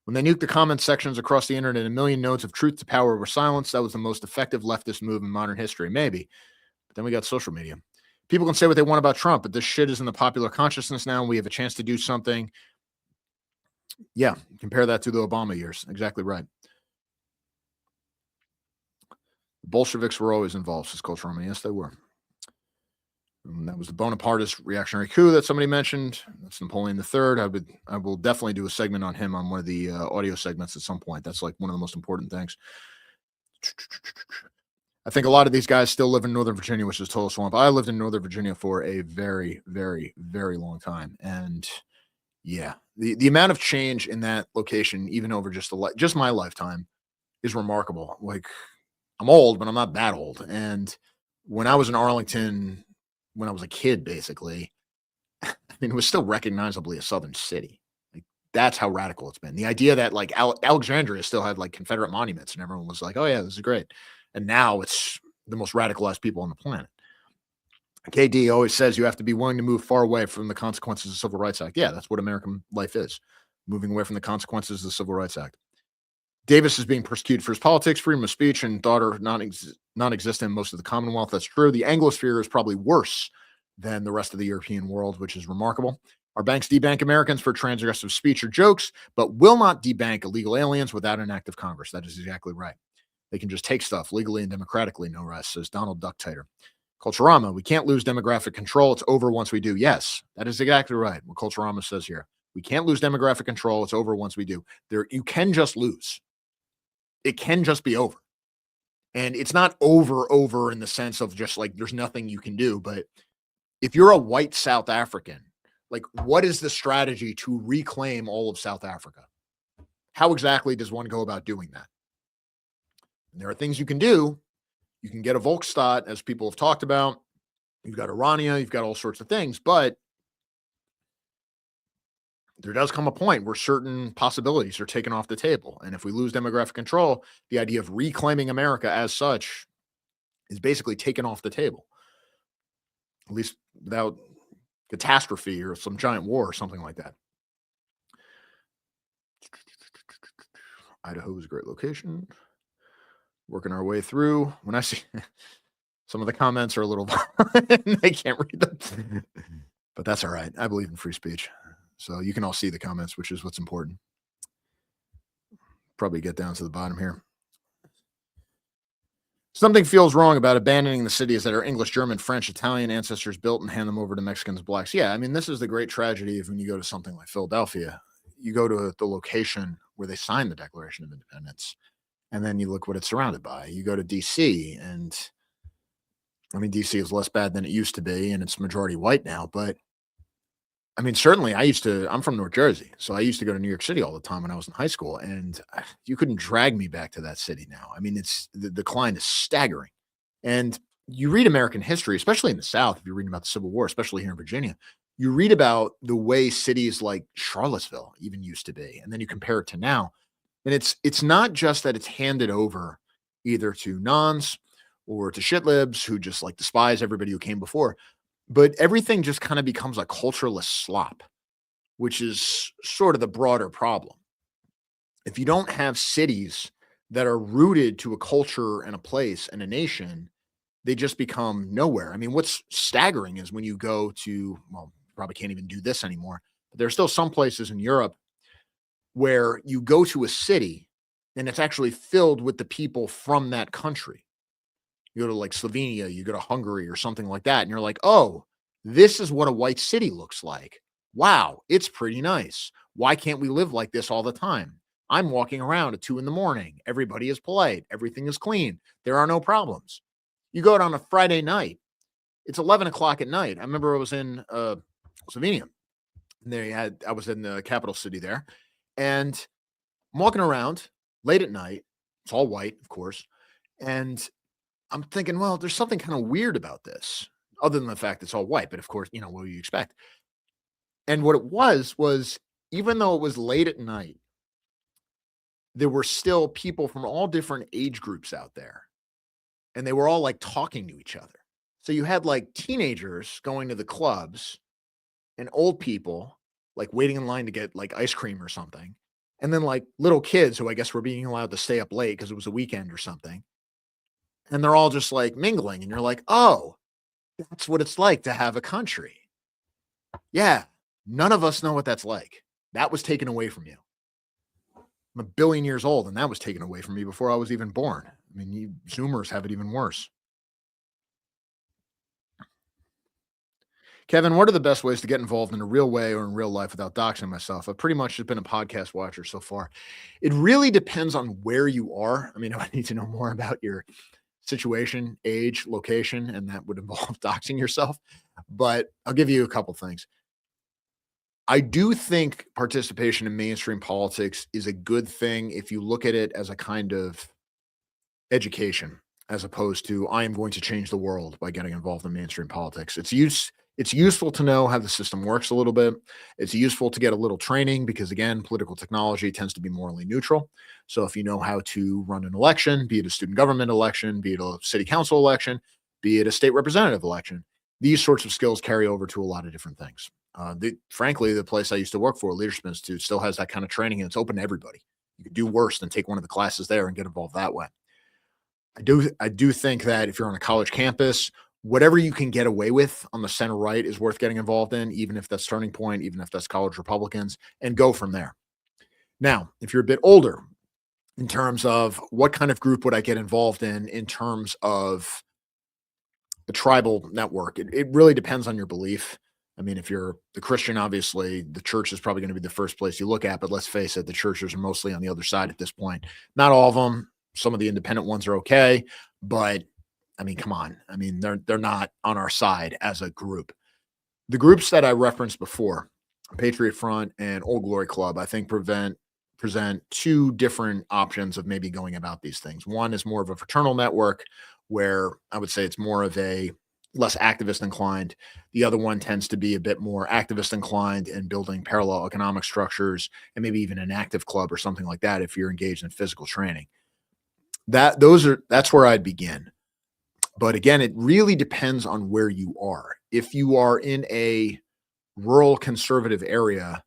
When they nuked the comment sections across the internet, a million nodes of truth to power were silenced. That was the most effective leftist move in modern history. Maybe. But then we got social media. People can say what they want about Trump, but this shit is in the popular consciousness now, and we have a chance to do something. Yeah, compare that to the Obama years. Exactly right. The Bolsheviks were always involved, says Culture Roman. Yes, they were. And that was the Bonapartist reactionary coup that somebody mentioned. That's Napoleon III. I will definitely do a segment on him on one of the audio segments at some point. That's like one of the most important things. I think a lot of these guys still live in Northern Virginia, which is total swamp. I lived in Northern Virginia for a very, very, very long time. And yeah, the amount of change in that location, even over just my lifetime, is remarkable. Like, I'm old, but I'm not that old. And when I was in Arlington, when I was a kid, basically, I mean, it was still recognizably a southern city. Like, that's how radical it's been. The idea that like Alexandria still had like Confederate monuments and everyone was like, oh yeah, this is great. And now it's the most radicalized people on the planet. KD always says you have to be willing to move far away from the consequences of the Civil Rights Act. Yeah, that's what American life is. Moving away from the consequences of the Civil Rights Act. Davis is being persecuted for his politics, freedom of speech, and thought are non-existent in most of the Commonwealth. That's true. The Anglosphere is probably worse than the rest of the European world, which is remarkable. Our banks debank Americans for transgressive speech or jokes, but will not debank illegal aliens without an act of Congress. That is exactly right. They can just take stuff legally and democratically, no less, says Donald Duck Tater. Culturama, we can't lose demographic control. It's over once we do. Yes, that is exactly right. What Culturama says here. We can't lose demographic control. It's over once we do. You can just lose. It can just be over. And it's not over in the sense of just like there's nothing you can do. But if you're a white South African, like what is the strategy to reclaim all of South Africa? How exactly does one go about doing that? And there are things you can do. You can get a Volksstaat, as people have talked about. You've got Irania. You've got all sorts of things. But there does come a point where certain possibilities are taken off the table. And if we lose demographic control, the idea of reclaiming America as such is basically taken off the table, at least without catastrophe or some giant war or something like that. Idaho is a great location. Working our way through. When I see some of the comments are a little, I can't read them, but that's all right. I believe in free speech. So you can all see the comments, which is what's important. Probably get down to the bottom here. Something feels wrong about abandoning the cities that our English, German, French, Italian ancestors built and hand them over to Mexicans and blacks. Yeah, I mean, this is the great tragedy of when you go to something like Philadelphia. You go to the location where they signed the Declaration of Independence, and then you look what it's surrounded by. You go to D.C., and I mean, D.C. is less bad than it used to be, and it's majority white now, but I mean, certainly I'm from North Jersey, so I used to go to New York City all the time when I was in high school, and you couldn't drag me back to that city now. I mean, the decline is staggering. And you read American history, especially in the South, if you're reading about the Civil War, especially here in Virginia, you read about the way cities like Charlottesville even used to be, and then you compare it to now. And it's not just that it's handed over either to nons or to shitlibs who just like despise everybody who came before, but everything just kind of becomes a cultureless slop, which is sort of the broader problem. If you don't have cities that are rooted to a culture and a place and a nation, they just become nowhere. I mean, what's staggering is when you go to, well, probably can't even do this anymore, but there's still some places in Europe where you go to a city and it's actually filled with the people from that country. You go to like Slovenia, you go to Hungary or something like that, and you're like, oh, this is what a white city looks like. Wow, it's pretty nice. Why can't we live like this all the time? I'm walking around at 2 a.m. Everybody is polite. Everything is clean. There are no problems. You go out on a Friday night. It's 11 o'clock at night. I remember I was in Slovenia. And I was in the capital city there. And I'm walking around late at night, It's all white, of course. And I'm thinking, well, there's something kind of weird about this, other than the fact it's all white. But of course, what do you expect? And what it was even though it was late at night, there were still people from all different age groups out there. And they were all like talking to each other. So you had like teenagers going to the clubs and old people like waiting in line to get like ice cream or something. And then like little kids who I guess were being allowed to stay up late because it was a weekend or something. And they're all just like mingling. And you're like, oh, that's what it's like to have a country. Yeah. None of us know what that's like. That was taken away from you. I'm 1 billion years old, and that was taken away from me before I was even born. I mean, you Zoomers have it even worse. Kevin, what are the best ways to get involved in a real way or in real life without doxing myself? I've pretty much just been a podcast watcher so far. It really depends on where you are. I mean, I need to know more about your situation, age, location, and that would involve doxing yourself. But I'll give you a couple things. I do think participation in mainstream politics is a good thing if you look at it as a kind of education, as opposed to I am going to change the world by getting involved in mainstream politics. It's useful to know how the system works a little bit. It's useful to get a little training because, again, political technology tends to be morally neutral. So if you know how to run an election, be it a student government election, be it a city council election, be it a state representative election, these sorts of skills carry over to a lot of different things. Frankly, the place I used to work for, Leadership Institute, still has that kind of training, and it's open to everybody. You could do worse than take one of the classes there and get involved that way. I do think that if you're on a college campus, whatever you can get away with on the center right is worth getting involved in, even if that's Turning Point, even if that's college Republicans, and go from there. Now, if you're a bit older, in terms of what kind of group would I get involved in terms of the tribal network, it really depends on your belief. I mean, if you're the Christian, obviously the church is probably going to be the first place you look at, but let's face it, the churches are mostly on the other side at this point. Not all of them. Some of the independent ones are okay, but I mean, come on. I mean, they're not on our side as a group. The groups that I referenced before, Patriot Front and Old Glory Club, I think present two different options of maybe going about these things. One is more of a fraternal network where I would say it's more of a less activist inclined. The other one tends to be a bit more activist inclined and building parallel economic structures and maybe even an active club or something like that if you're engaged in physical training. That's where I'd begin. But again, it really depends on where you are. If you are in a rural conservative area,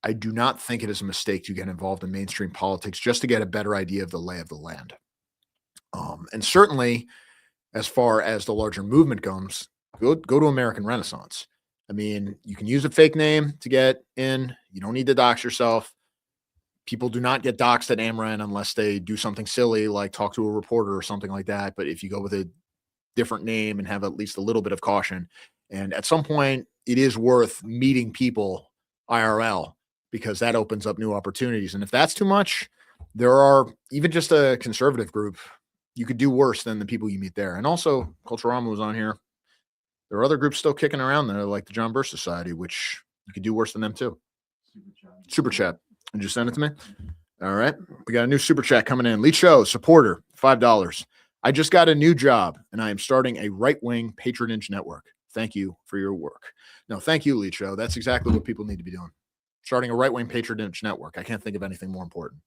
I do not think it is a mistake to get involved in mainstream politics just to get a better idea of the lay of the land. And certainly, as far as the larger movement goes, go to American Renaissance. I mean, you can use a fake name to get in. You don't need to dox yourself. People do not get doxed at AmRen unless they do something silly like talk to a reporter or something like that. But if you go with a different name and have at least a little bit of caution, and at some point it is worth meeting people IRL because that opens up new opportunities. And if that's too much, there are even just a conservative group. You could do worse than the people you meet there. And also, Culturama was on here. There are other groups still kicking around there, like the John Birch Society, which you could do worse than them too. Super chat. Did you send it to me? All right. We got a new super chat coming in. Lead Show supporter, $5. I just got a new job and I am starting a right-wing patronage network. Thank you for your work. No, thank you, Lead Show. That's exactly what people need to be doing. Starting a right-wing patronage network. I can't think of anything more important.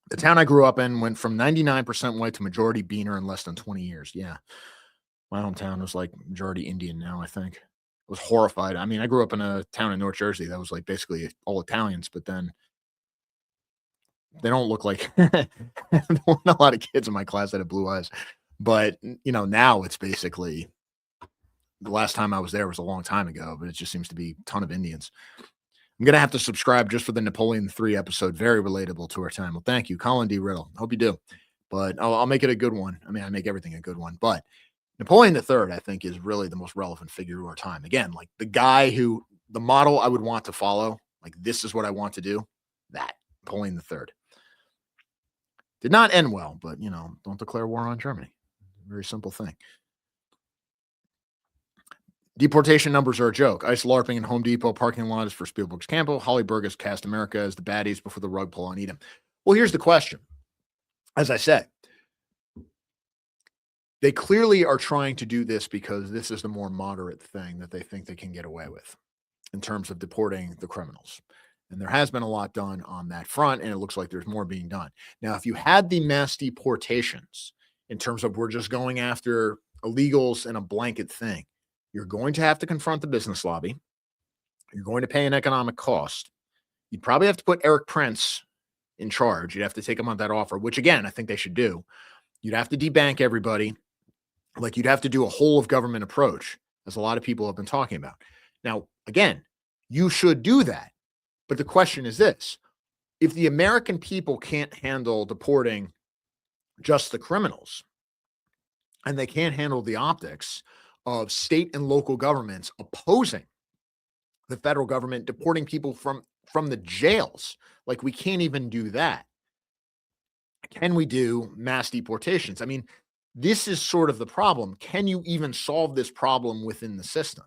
The town I grew up in went from 99% white to majority Beaner in less than 20 years. Yeah. My hometown was like majority Indian now, I think. I was horrified. I mean, I grew up in a town in North Jersey that was like basically all Italians, but then they don't look like there weren't a lot of kids in my class that had blue eyes. But, now it's basically the last time I was there was a long time ago, but it just seems to be a ton of Indians. I'm going to have to subscribe just for the Napoleon III episode. Very relatable to our time. Well, thank you, Colin D. Riddle. Hope you do. But I'll make it a good one. I mean, I make everything a good one. But Napoleon III, I think, is really the most relevant figure to our time. Again, like the guy who, the model I would want to follow, like this is what I want to do, that, Napoleon III. Did not end well, but, don't declare war on Germany. Very simple thing. Deportation numbers are a joke. Ice LARPing in Home Depot parking lot is for Spielberg's Campo. Holly Burgess cast America as the baddies before the rug pull on Edom. Well, here's the question. As I said, they clearly are trying to do this because this is the more moderate thing that they think they can get away with in terms of deporting the criminals. And there has been a lot done on that front, and it looks like there's more being done. Now, if you had the mass deportations in terms of we're just going after illegals and a blanket thing, you're going to have to confront the business lobby. You're going to pay an economic cost. You'd probably have to put Eric Prince in charge. You'd have to take him on that offer, which, again, I think they should do. You'd have to debank everybody. Like, you'd have to do a whole of government approach, as a lot of people have been talking about. Now, again, you should do that. But the question is this: if the American people can't handle deporting just the criminals, and they can't handle the optics of state and local governments opposing the federal government deporting people from the jails, like, we can't even do that. Can we do mass deportations? I mean, this is sort of the problem. Can you even solve this problem within the system?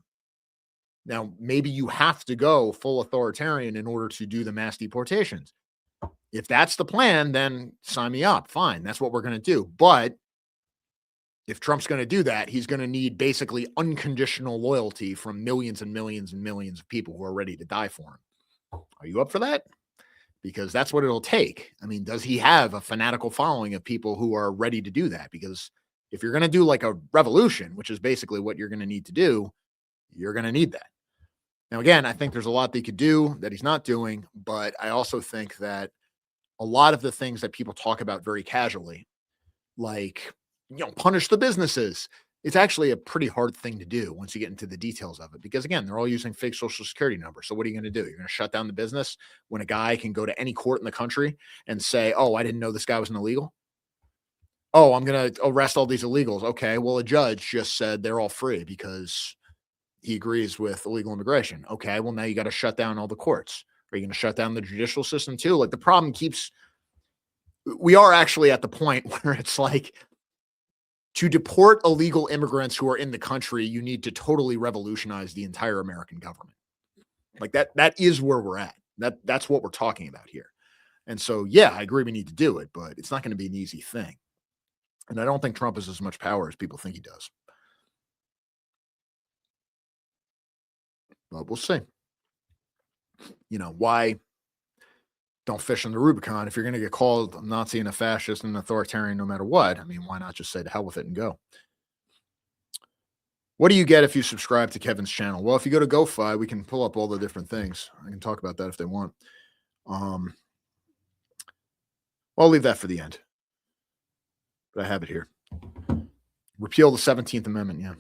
Now, maybe you have to go full authoritarian in order to do the mass deportations. If that's the plan, then sign me up. Fine. That's what we're going to do. But if Trump's going to do that, he's going to need basically unconditional loyalty from millions and millions and millions of people who are ready to die for him. Are you up for that? Because that's what it'll take. I mean, does he have a fanatical following of people who are ready to do that? Because if you're going to do like a revolution, which is basically what you're going to need to do, you're going to need that. Now, again, I think there's a lot they could do that he's not doing, but I also think that a lot of the things that people talk about very casually, like, punish the businesses, it's actually a pretty hard thing to do once you get into the details of it. Because, again, they're all using fake social security numbers. So what are you going to do? You're going to shut down the business when a guy can go to any court in the country and say, oh, I didn't know this guy was an illegal? Oh, I'm going to arrest all these illegals. Okay, well, a judge just said they're all free because he agrees with illegal immigration. Okay, well, now you got to shut down all the courts. Are you going to shut down the judicial system too? Like, the problem we are actually at the point where it's like, to deport illegal immigrants who are in the country, you need to totally revolutionize the entire American government. Like, that is where we're at. That's what we're talking about here. And so, yeah, I agree we need to do it, but it's not going to be an easy thing. And I don't think Trump has as much power as people think he does. But we'll see. Why don't fish on the Rubicon if you're going to get called a Nazi and a fascist and an authoritarian no matter what? I mean, why not just say to hell with it and go? What do you get if you subscribe to Kevin's channel? Well, if you go to GoFi, we can pull up all the different things. I can talk about that if they want. I'll leave that for the end. But I have it here. Repeal the 17th Amendment, yeah.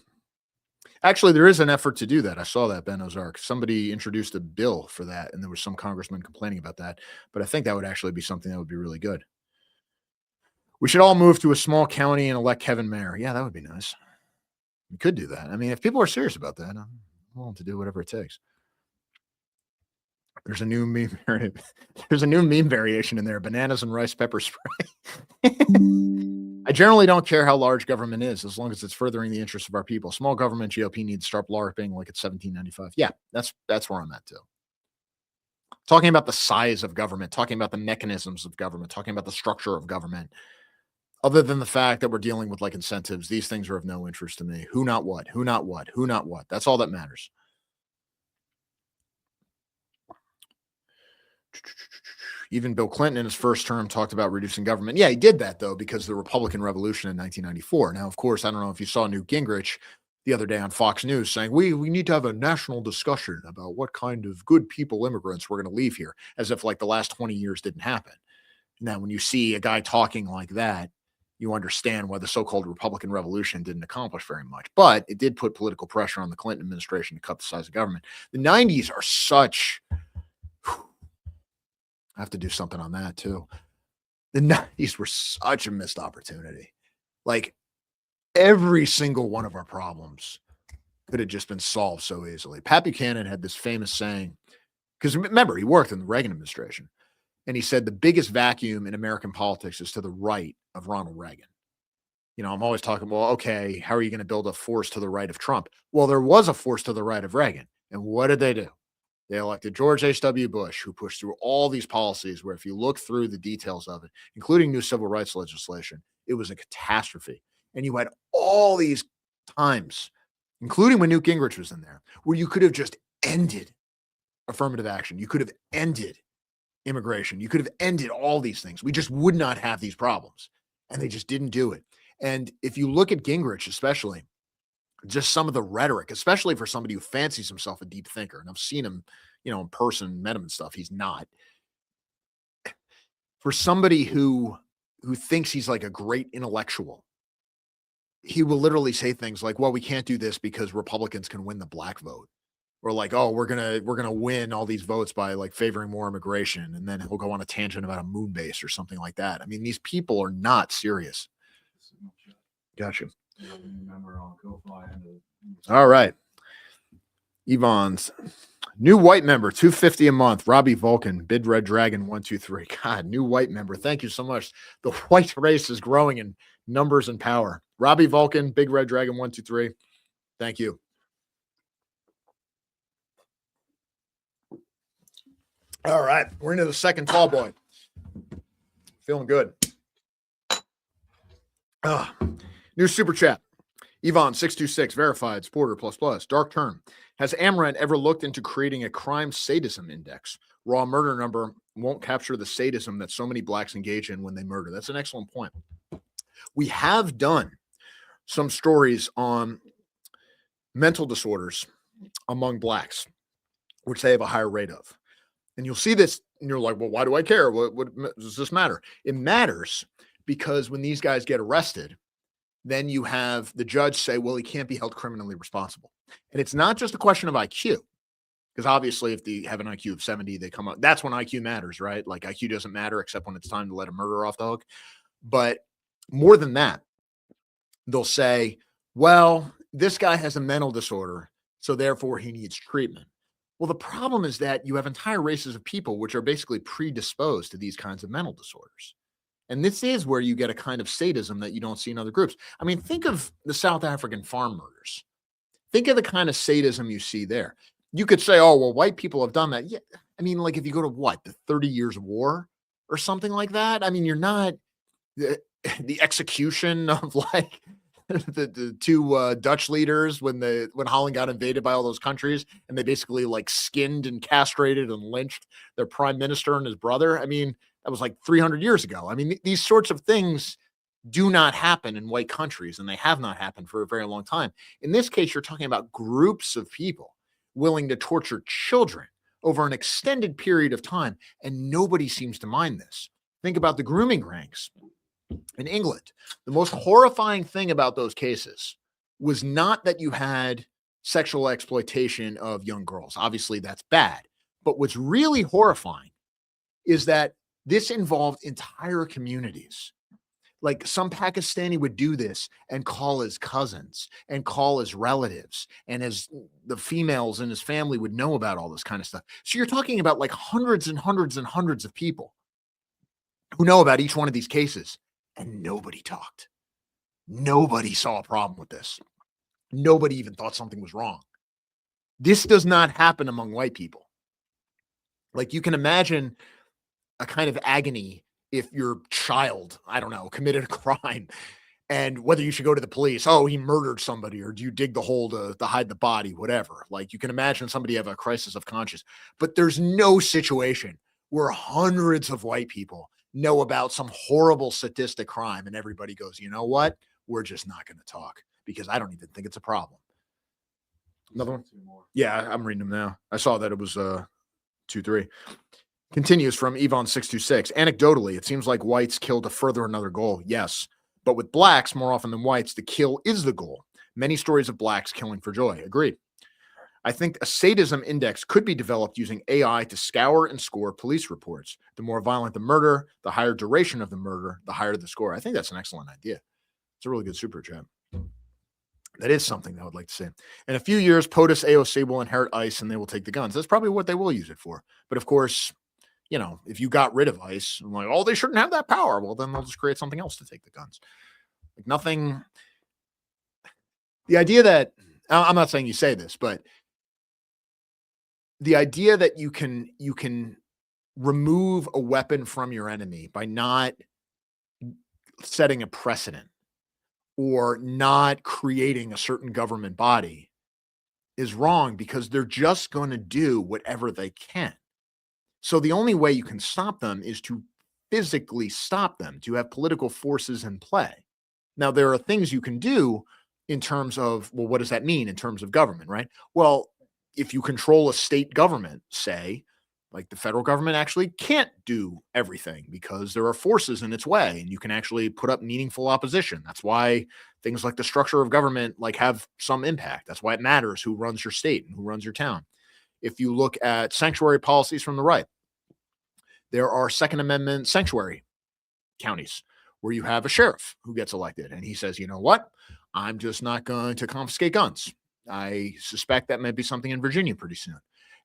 Actually, there is an effort to do that. I saw that, Ben Ozark. Somebody introduced a bill for that, and there was some congressman complaining about that. But I think that would actually be something that would be really good. We should all move to a small county and elect Kevin mayor. Yeah, that would be nice. We could do that. I mean, if people are serious about that, I'm willing to do whatever it takes. There's a new meme. There's a new meme variation in there: bananas and rice pepper spray. I generally don't care how large government is, as long as it's furthering the interests of our people. Small government, GOP needs to start LARPing like it's 1795. Yeah, that's where I'm at too. Talking about the size of government, talking about the mechanisms of government, talking about the structure of government. Other than the fact that we're dealing with like incentives, these things are of no interest to me. Who, not what, who, not what, who, not what. That's all that matters. Even Bill Clinton in his first term talked about reducing government. Yeah, he did that, though, because of the Republican Revolution in 1994. Now, of course, I don't know if you saw Newt Gingrich the other day on Fox News saying, we need to have a national discussion about what kind of good people immigrants we're going to leave here, as if like the last 20 years didn't happen. Now, when you see a guy talking like that, you understand why the so-called Republican Revolution didn't accomplish very much. But it did put political pressure on the Clinton administration to cut the size of government. The 90s are such... I have to do something on that too. The 90s were such a missed opportunity. Like, every single one of our problems could have just been solved so easily. Pat Buchanan had this famous saying, because remember, he worked in the Reagan administration, and he said the biggest vacuum in American politics is to the right of Ronald Reagan. I'm always talking, well, okay, how are you going to build a force to the right of Trump? Well, there was a force to the right of Reagan. And what did they do? They elected George H.W. Bush, who pushed through all these policies where if you look through the details of it, including new civil rights legislation, it was a catastrophe. And you had all these times, including when Newt Gingrich was in there, where you could have just ended affirmative action. You could have ended immigration. You could have ended all these things. We just would not have these problems. And they just didn't do it. And if you look at Gingrich, especially, just some of the rhetoric, especially for somebody who fancies himself a deep thinker, and I've seen him, in person, met him and stuff. He's not. For somebody who thinks he's like a great intellectual, he will literally say things like, well, we can't do this because Republicans can win the black vote. Or like, oh, we're gonna win all these votes by like favoring more immigration, and then he'll go on a tangent about a moon base or something like that. I mean, these people are not serious. Gotcha. All right. Yvonne's new white member, $250 a month. Robbie Vulcan, Bid Red Dragon, 123. God, new white member. Thank you so much. The white race is growing in numbers and power. Robbie Vulcan, Big Red Dragon, 123. Thank you. All right, we're into the second tall boy. Feeling good. New super chat. Yvonne 626 verified supporter ++. Dark Turn. Has Amaranth ever looked into creating a crime sadism index? Raw murder number won't capture the sadism that so many blacks engage in when they murder. That's an excellent point. We have done some stories on mental disorders among blacks, which they have a higher rate of. And you'll see this and you're like, well, why do I care? What does this matter? It matters because when these guys get arrested, then you have the judge say, well, he can't be held criminally responsible. And it's not just a question of IQ, because obviously if they have an IQ of 70, they come up. That's when IQ matters, right? Like IQ doesn't matter except when it's time to let a murderer off the hook. But more than that, they'll say, well, this guy has a mental disorder, so therefore he needs treatment. Well, the problem is that you have entire races of people which are basically predisposed to these kinds of mental disorders. And this is where you get a kind of sadism that you don't see in other groups. I mean, think of the South African farm murders. Think of the kind of sadism you see there. You could say, oh, well, white people have done that. Yeah. I mean, like if you go to what, the 30 Years' War or something like that? I mean, you're not the execution of like the two Dutch leaders when Holland got invaded by all those countries and they basically like skinned and castrated and lynched their prime minister and his brother. I mean, that was like 300 years ago. I mean, these sorts of things do not happen in white countries, and they have not happened for a very long time. In this case, you're talking about groups of people willing to torture children over an extended period of time, and nobody seems to mind this. Think about the grooming ranks in England. The most horrifying thing about those cases was not that you had sexual exploitation of young girls. Obviously, that's bad. But what's really horrifying is that this involved entire communities. Like some Pakistani would do this and call his cousins and call his relatives, and the females in his family would know about all this kind of stuff. So you're talking about like hundreds and hundreds and hundreds of people who know about each one of these cases, and nobody talked. Nobody saw a problem with this. Nobody even thought something was wrong. This does not happen among white people. Like you can imagine a kind of agony if your child, I don't know, committed a crime and whether you should go to the police. Oh, he murdered somebody, or do you dig the hole to hide the body, whatever. Like you can imagine somebody have a crisis of conscience, but there's no situation where hundreds of white people know about some horrible sadistic crime and everybody goes, you know what? We're just not going to talk because I don't even think it's a problem. Another one? Yeah, I'm reading them now. I saw that it was 2-3. Continues from Yvonne 626. Anecdotally, it seems like whites kill to further another goal. Yes. But with blacks, more often than whites, the kill is the goal. Many stories of blacks killing for joy. Agreed. I think a sadism index could be developed using AI to scour and score police reports. The more violent the murder, the higher duration of the murder, the higher the score. I think that's an excellent idea. It's a really good super chat. That is something that I would like to say. In a few years, POTUS AOC will inherit ICE and they will take the guns. That's probably what they will use it for. But of course, you know, if you got rid of ICE, I'm like, oh, they shouldn't have that power. Well, then they'll just create something else to take the guns. Like nothing. The idea that, I'm not saying you say this, but the idea that you can remove a weapon from your enemy by not setting a precedent or not creating a certain government body is wrong, because they're just going to do whatever they can. So the only way you can stop them is to physically stop them, to have political forces in play. Now, there are things you can do in terms of, well, what does that mean in terms of government, right? Well, if you control a state government, say, like the federal government actually can't do everything because there are forces in its way, and you can actually put up meaningful opposition. That's why things like the structure of government like have some impact. That's why it matters who runs your state and who runs your town. If you look at sanctuary policies from the right, there are Second Amendment sanctuary counties where you have a sheriff who gets elected and he says, you know what? I'm just not going to confiscate guns. I suspect that might be something in Virginia pretty soon.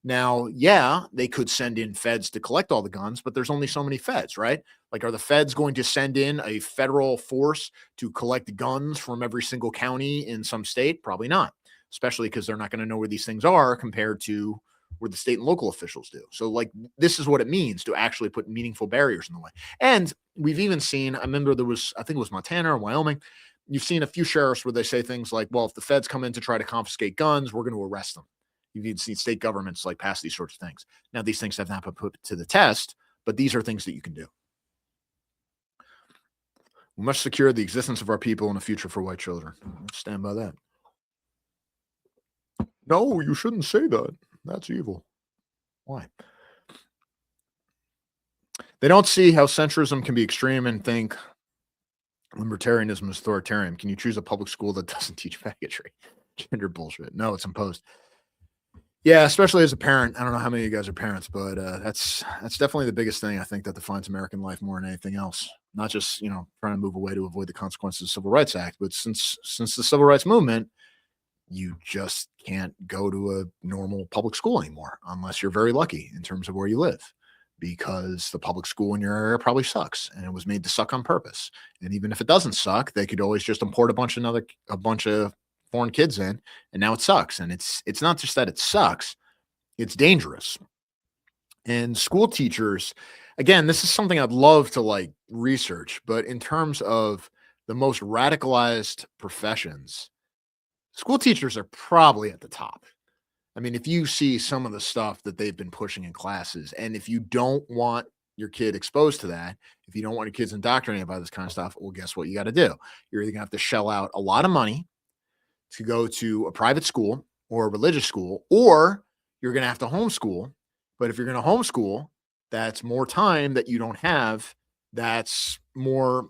Now, yeah, they could send in feds to collect all the guns, but there's only so many feds, right? Like, are the feds going to send in a federal force to collect guns from every single county in some state? Probably not, especially because they're not going to know where these things are compared to where the state and local officials do. So, like, this is what it means to actually put meaningful barriers in the way. And we've even seen, I remember there was, I think it was Montana or Wyoming, you've seen a few sheriffs where they say things like, well, if the feds come in to try to confiscate guns, we're going to arrest them. You've even seen state governments like pass these sorts of things. Now, these things have not been put to the test, but these are things that you can do. We must secure the existence of our people and a future for white children. Let's stand by that. No, you shouldn't say that. That's evil. Why? They don't see how centrism can be extreme and think libertarianism is authoritarian. Can you choose a public school that doesn't teach bigotry? Gender bullshit. No, it's imposed. Yeah, especially as a parent. I don't know how many of you guys are parents, but that's definitely the biggest thing I think that defines American life more than anything else. Not just, trying to move away to avoid the consequences of the Civil Rights Act, but since the Civil Rights Movement, you just can't go to a normal public school anymore unless you're very lucky in terms of where you live, because the public school in your area probably sucks and it was made to suck on purpose. And even if it doesn't suck, they could always just import a bunch of foreign kids in, and now it sucks. And it's not just that it sucks, it's dangerous. And school teachers, again, this is something I'd love to research, but in terms of the most radicalized professions, school teachers are probably at the top. I mean, if you see some of the stuff that they've been pushing in classes, and if you don't want your kid exposed to that, if you don't want your kids indoctrinated by this kind of stuff, well, guess what you got to do? You're either going to have to shell out a lot of money to go to a private school or a religious school, or you're going to have to homeschool. But if you're going to homeschool, that's more time that you don't have. That's more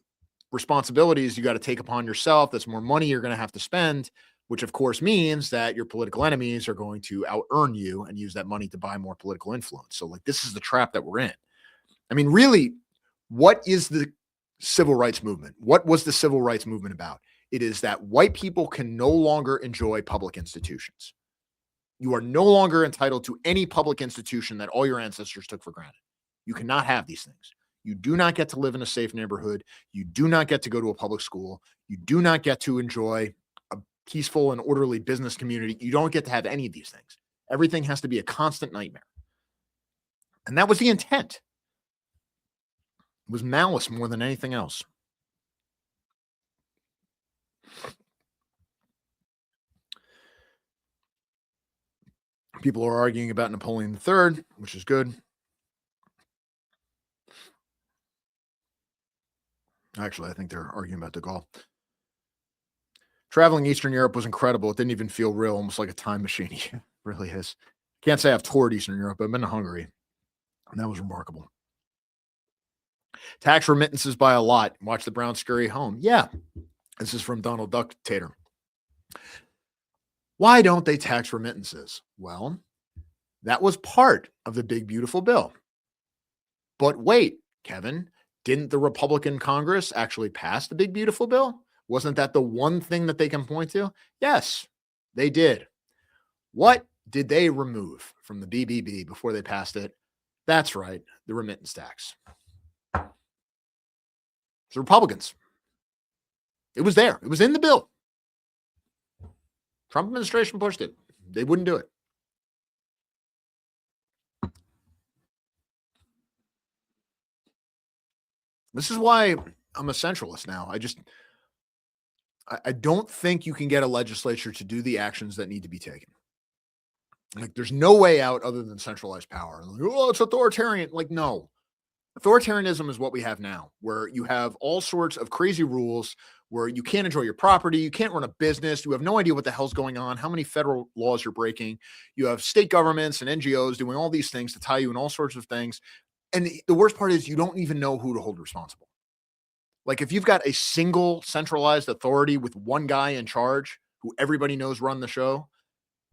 responsibilities you got to take upon yourself. That's more money you're going to have to spend, which of course means that your political enemies are going to out-earn you and use that money to buy more political influence. So this is the trap that we're in. I mean, really, what is the civil rights movement? What was the civil rights movement about? It is that white people can no longer enjoy public institutions. You are no longer entitled to any public institution that all your ancestors took for granted. You cannot have these things. You do not get to live in a safe neighborhood. You do not get to go to a public school. You do not get to enjoy a peaceful and orderly business community. You don't get to have any of these things. Everything has to be a constant nightmare. And that was the intent. It was malice more than anything else. People are arguing about Napoleon III, which is good. Actually, I think they're arguing about de Gaulle. Traveling Eastern Europe was incredible. It didn't even feel real, almost like a time machine. It really is. Can't say I've toured Eastern Europe, but I've been to Hungary, and that was remarkable. Tax remittances by a lot. Watch the brown scurry home. Yeah, this is from Donald Duck Tater. Why don't they tax remittances? Well, that was part of the big, beautiful bill. But wait, Kevin, didn't the Republican Congress actually pass the big, beautiful bill? Wasn't that the one thing that they can point to? Yes, they did. What did they remove from the BBB before they passed it? That's right, the remittance tax. It's the Republicans. It was there. It was in the bill. Trump administration pushed it. They wouldn't do it. This is why I'm a centralist now. I don't think you can get a legislature to do the actions that need to be taken. Like, there's no way out other than centralized power. Like, oh, it's authoritarian. Like, no. Authoritarianism is what we have now, where you have all sorts of crazy rules where you can't enjoy your property, you can't run a business, you have no idea what the hell's going on, how many federal laws you're breaking. You have state governments and NGOs doing all these things to tie you in all sorts of things. And the worst part is you don't even know who to hold responsible. Like, if you've got a single centralized authority with one guy in charge who everybody knows run the show,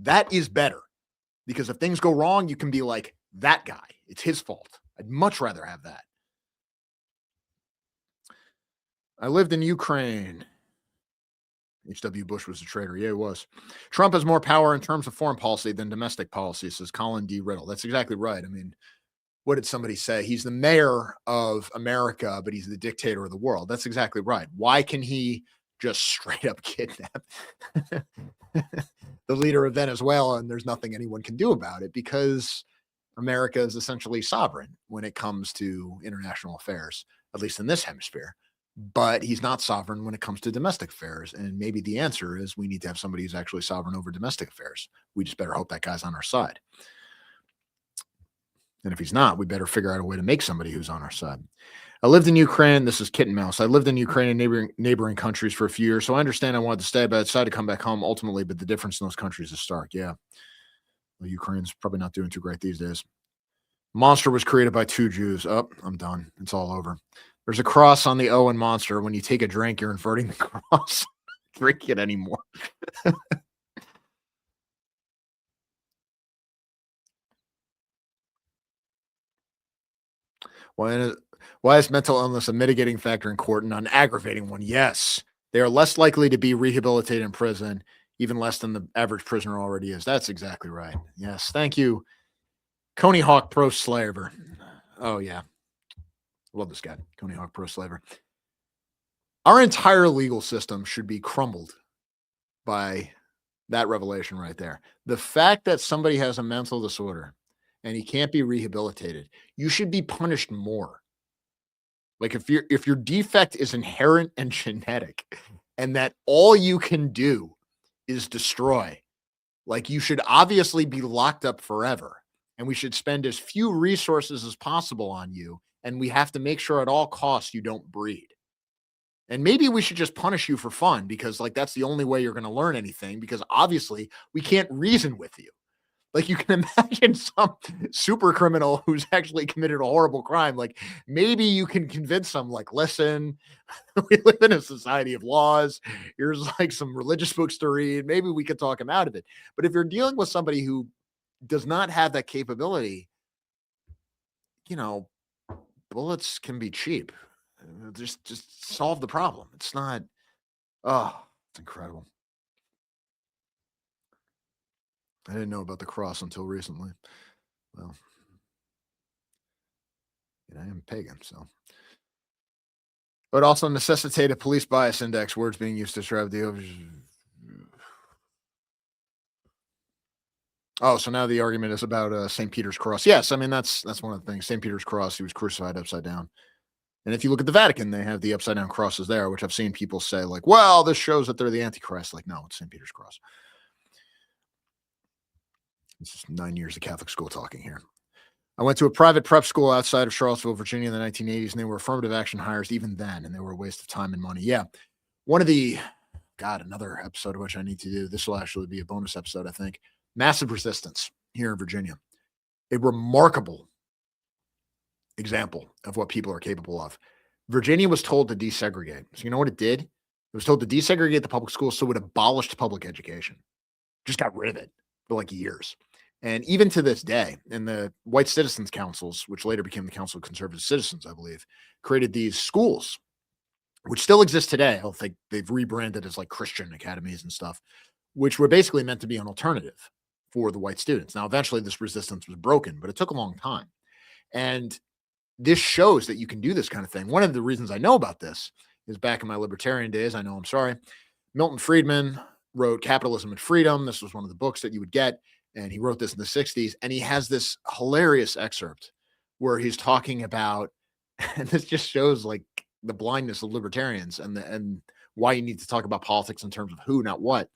that is better. Because if things go wrong, you can be like, that guy, it's his fault. I'd much rather have that. I lived in Ukraine. H.W. Bush was a traitor. Yeah, he was. Trump has more power in terms of foreign policy than domestic policy, says Colin D. Riddle. That's exactly right. I mean, what did somebody say? He's the mayor of America, but he's the dictator of the world. That's exactly right. Why can he just straight up kidnap the leader of Venezuela and there's nothing anyone can do about it? Because America is essentially sovereign when it comes to international affairs, at least in this hemisphere. But he's not sovereign when it comes to domestic affairs. And maybe the answer is we need to have somebody who's actually sovereign over domestic affairs. We just better hope that guy's on our side. And if he's not, we better figure out a way to make somebody who's on our side. I lived in Ukraine. This is Kitten Mouse. I lived in Ukraine and neighboring countries for a few years. So I understand I wanted to stay, but I decided to come back home ultimately. But the difference in those countries is stark. Yeah. Well, Ukraine's probably not doing too great these days. Monster was created by 2 Jews. Oh, I'm done. It's all over. There's a cross on the O in Monster. When you take a drink, you're inverting the cross. Drink it anymore. Why is mental illness a mitigating factor in court and an aggravating one? Yes. They are less likely to be rehabilitated in prison, even less than the average prisoner already is. That's exactly right. Yes. Thank you, Coney Hawk Pro Slaver. Oh, yeah. Love this guy, Coney Hawk Pro Slaver. Our entire legal system should be crumbled by that revelation right there. The fact that somebody has a mental disorder and he can't be rehabilitated, you should be punished more. Like, if your defect is inherent and genetic and that all you can do is destroy, like, you should obviously be locked up forever. And we should spend as few resources as possible on you. And we have to make sure at all costs you don't breed. And maybe we should just punish you for fun because, like, that's the only way you're going to learn anything, because obviously we can't reason with you. Like, you can imagine some super criminal who's actually committed a horrible crime. Like, maybe you can convince them, like, listen, we live in a society of laws. Here's like some religious books to read. Maybe we could talk him out of it. But if you're dealing with somebody who does not have that capability, you know, bullets can be cheap. Just solve the problem. It's not, it's incredible. I didn't know about the cross until recently. Well, I am pagan, so. But also necessitate a police bias index, words being used to describe the. Oh, so now the argument is about St. Peter's Cross. Yes, I mean, that's one of the things. St. Peter's Cross, he was crucified upside down. And if you look at the Vatican, they have the upside down crosses there, which I've seen people say, like, well, this shows that they're the Antichrist. Like, no, it's St. Peter's Cross. This is 9 years of Catholic school talking here. I went to a private prep school outside of Charlottesville, Virginia in the 1980s, and they were affirmative action hires even then, and they were a waste of time and money. Yeah. One of the, another episode of which I need to do. This will actually be a bonus episode, I think. Massive resistance here in Virginia. A remarkable example of what people are capable of. Virginia was told to desegregate. So you know what it did? It was told to desegregate the public schools, so it abolished public education. Just got rid of it for like years. And even to this day, in the White Citizens Councils, which later became the Council of Conservative Citizens, I believe, created these schools, which still exist today. I don't think they've rebranded as like Christian academies and stuff, which were basically meant to be an alternative for the white students. Now, eventually this resistance was broken, but it took a long time. And this shows that you can do this kind of thing. One of the reasons I know about this is back in my libertarian days. I know, I'm sorry. Milton Friedman wrote Capitalism and Freedom. This was one of the books that you would get. And he wrote this in the 60s. And he has this hilarious excerpt where he's talking about And this just shows like the blindness of libertarians and why you need to talk about politics in terms of who, not what.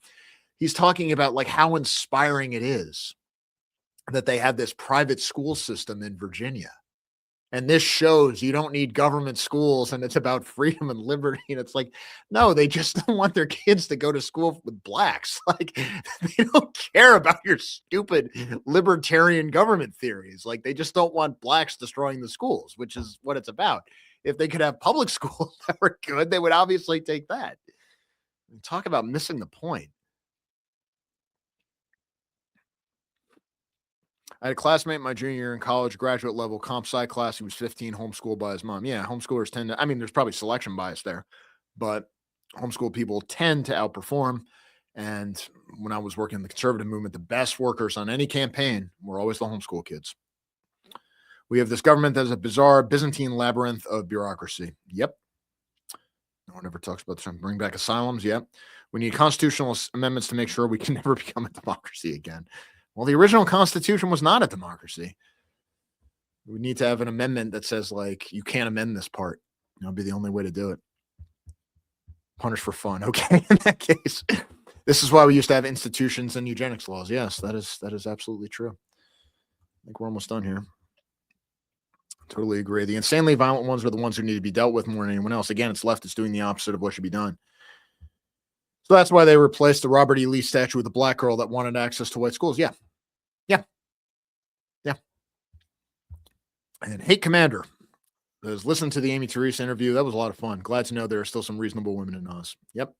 He's talking about like how inspiring it is that they have this private school system in Virginia. And this shows you don't need government schools and it's about freedom and liberty. And it's like, no, they just don't want their kids to go to school with blacks. Like, they don't care about your stupid libertarian government theories. Like, they just don't want blacks destroying the schools, which is what it's about. If they could have public schools that were good, they would obviously take that. Talk about missing the point. I had a classmate my junior year in college, graduate level comp sci class. He was 15, homeschooled by his mom. Yeah, homeschoolers tend to, I mean, there's probably selection bias there, but homeschool people tend to outperform. And when I was working in the conservative movement, the best workers on any campaign were always the homeschool kids. We have this government that is a bizarre Byzantine labyrinth of bureaucracy. Yep. No one ever talks about this. Bring back asylums. Yep. We need constitutional amendments to make sure we can never become a democracy again. Well, the original Constitution was not a democracy. We need to have an amendment that says, like, you can't amend this part. That'll be the only way to do it. Punish for fun. Okay, in that case. This is why we used to have institutions and eugenics laws. Yes, that is absolutely true. I think we're almost done here. Totally agree. The insanely violent ones are the ones who need to be dealt with more than anyone else. Again, it's leftists doing the opposite of what should be done. So that's why they replaced the Robert E. Lee statue with a black girl that wanted access to white schools. Yeah. And Hate Commander says, listen to the Amy Therese interview. That was a lot of fun. Glad to know there are still some reasonable women in Oz. Yep.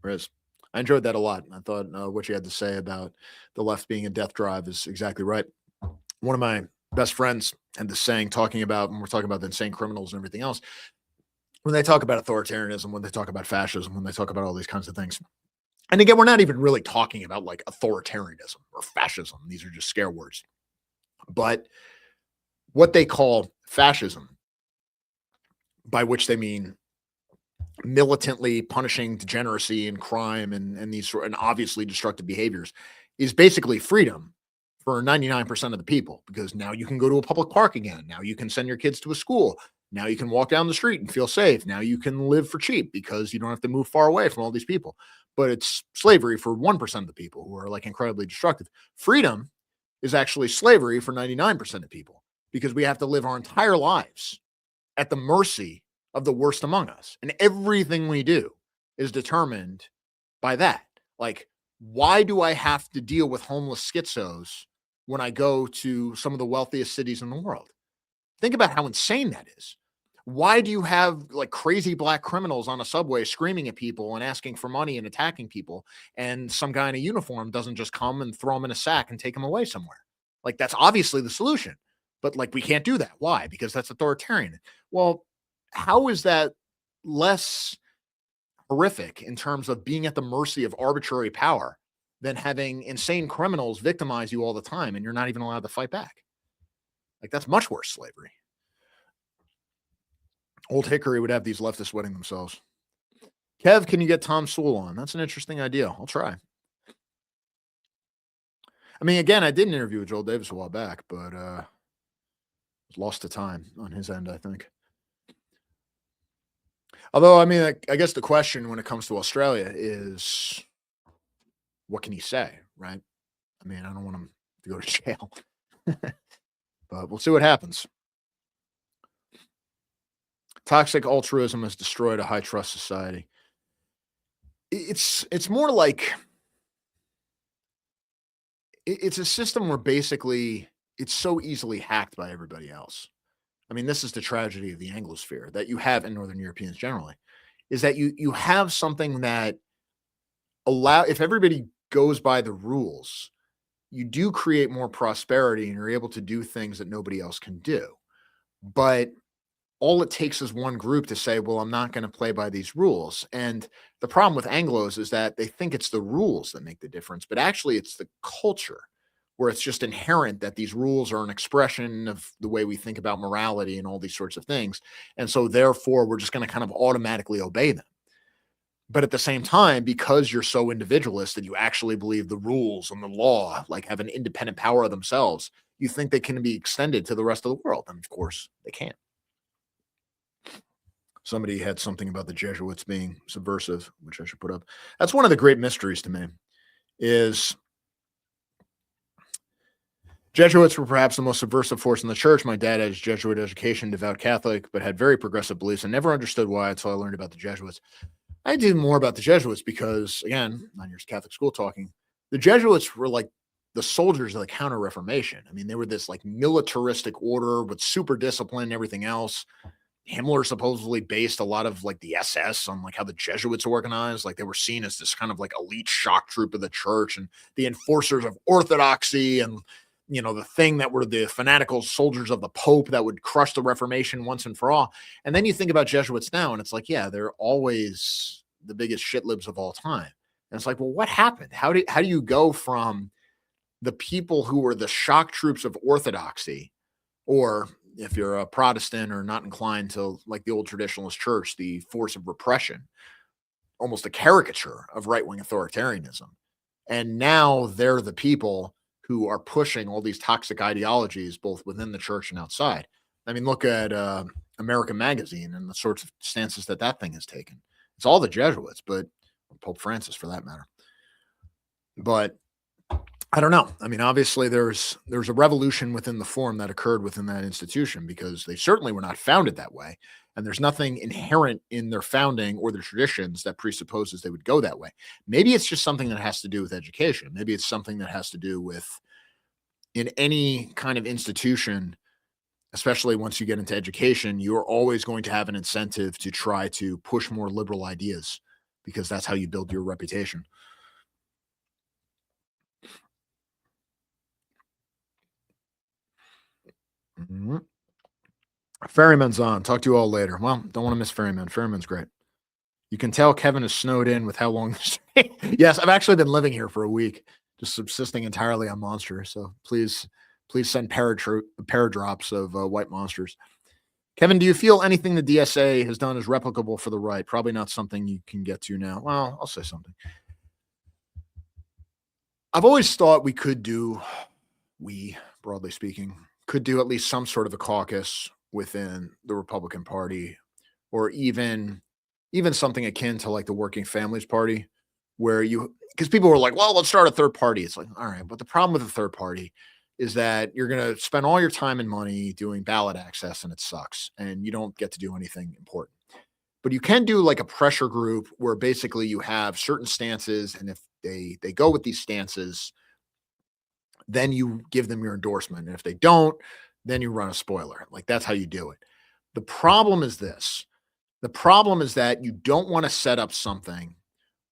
There is. I enjoyed that a lot. I thought what you had to say about the left being a death drive is exactly right. One of my best friends had this saying, talking about, when we're talking about the insane criminals and everything else, when they talk about authoritarianism, when they talk about fascism, when they talk about all these kinds of things. And again, we're not even really talking about like authoritarianism or fascism. These are just scare words. But what they call fascism, by which they mean militantly punishing degeneracy and crime and these and obviously destructive behaviors, is basically freedom for 99% of the people, because now you can go to a public park again. Now you can send your kids to a school. Now you can walk down the street and feel safe. Now you can live for cheap because you don't have to move far away from all these people. But it's slavery for 1% of the people who are like incredibly destructive. Freedom is actually slavery for 99% of people, because we have to live our entire lives at the mercy of the worst among us. And everything we do is determined by that. Like, why do I have to deal with homeless schizos when I go to some of the wealthiest cities in the world? Think about how insane that is. Why do you have like crazy black criminals on a subway screaming at people and asking for money and attacking people, and some guy in a uniform doesn't just come and throw them in a sack and take them away somewhere? Like, that's obviously the solution. But like, we can't do that. Why? Because that's authoritarian. Well, how is that less horrific in terms of being at the mercy of arbitrary power than having insane criminals victimize you all the time and you're not even allowed to fight back? Like, that's much worse slavery. Old Hickory would have these leftists wetting themselves. Kev, can you get Tom Sewell on? That's an interesting idea. I'll try. I mean, again, I did an interview with Joel Davis a while back, but lost to time on his end, I think. Although, I mean, I guess the question when it comes to Australia is, what can he say, right? I mean, I don't want him to go to jail. But we'll see what happens. Toxic altruism has destroyed a high trust society. It's more like it's a system where basically it's so easily hacked by everybody else. I mean, this is the tragedy of the Anglosphere that you have in Northern Europeans generally, is that you have something that if everybody goes by the rules, you do create more prosperity and you're able to do things that nobody else can do. But all it takes is one group to say, well, I'm not going to play by these rules. And the problem with Anglos is that they think it's the rules that make the difference, but actually it's the culture, where it's just inherent that these rules are an expression of the way we think about morality and all these sorts of things. And so therefore we're just going to kind of automatically obey them. But at the same time, because you're so individualist that you actually believe the rules and the law like have an independent power of themselves, you think they can be extended to the rest of the world. And of course they can't. Somebody had something about the Jesuits being subversive, which I should put up. That's one of the great mysteries to me, is Jesuits were perhaps the most subversive force in the church. My dad had his Jesuit education, devout Catholic, but had very progressive beliefs. I never understood why until I learned about the Jesuits. I did more about the Jesuits because, again, 9 years Catholic school talking, the Jesuits were like the soldiers of the Counter-Reformation. I mean, they were this like militaristic order with super discipline and everything else. Himmler supposedly based a lot of like the SS on like how the Jesuits organized. Like they were seen as this kind of like elite shock troop of the church and the enforcers of orthodoxy and, you know, the thing that were the fanatical soldiers of the Pope that would crush the Reformation once and for all. And then you think about Jesuits now and it's like, yeah, they're always the biggest shitlibs of all time. And it's like, well, what happened? How do you go from the people who were the shock troops of orthodoxy, or if you're a Protestant or not inclined to like the old traditionalist church, the force of repression, almost a caricature of right-wing authoritarianism. And now they're the people who are pushing all these toxic ideologies, both within the church and outside. I mean, look at American Magazine and the sorts of stances that thing has taken. It's all the Jesuits, but Pope Francis for that matter. But I don't know. I mean, obviously there's a revolution within the form that occurred within that institution, because they certainly were not founded that way. And there's nothing inherent in their founding or their traditions that presupposes they would go that way. Maybe it's just something that has to do with education. Maybe it's something that has to do with, in any kind of institution, especially once you get into education, you're always going to have an incentive to try to push more liberal ideas, because that's how you build your reputation. Mm-hmm. Ferryman's on. Talk to you all later. Well, don't want to miss Ferryman. Ferryman's great. You can tell Kevin is snowed in with how long this. Yes, I've actually been living here for a week, just subsisting entirely on monsters. So please send paradrops of white monsters. Kevin, do you feel anything the DSA has done is replicable for the right? Probably not something you can get to now. Well, I'll say something. I've always thought we, broadly speaking, could do at least some sort of a caucus within the Republican Party, or even something akin to like the Working Families Party, where because people were like, well, let's start a third party. It's like, all right, but the problem with the third party is that you're going to spend all your time and money doing ballot access, and it sucks, and you don't get to do anything important. But you can do like a pressure group where basically you have certain stances, and if they go with these stances, then you give them your endorsement. And if they don't, then you run a spoiler. Like that's how you do it. The problem is this. The problem is that you don't want to set up something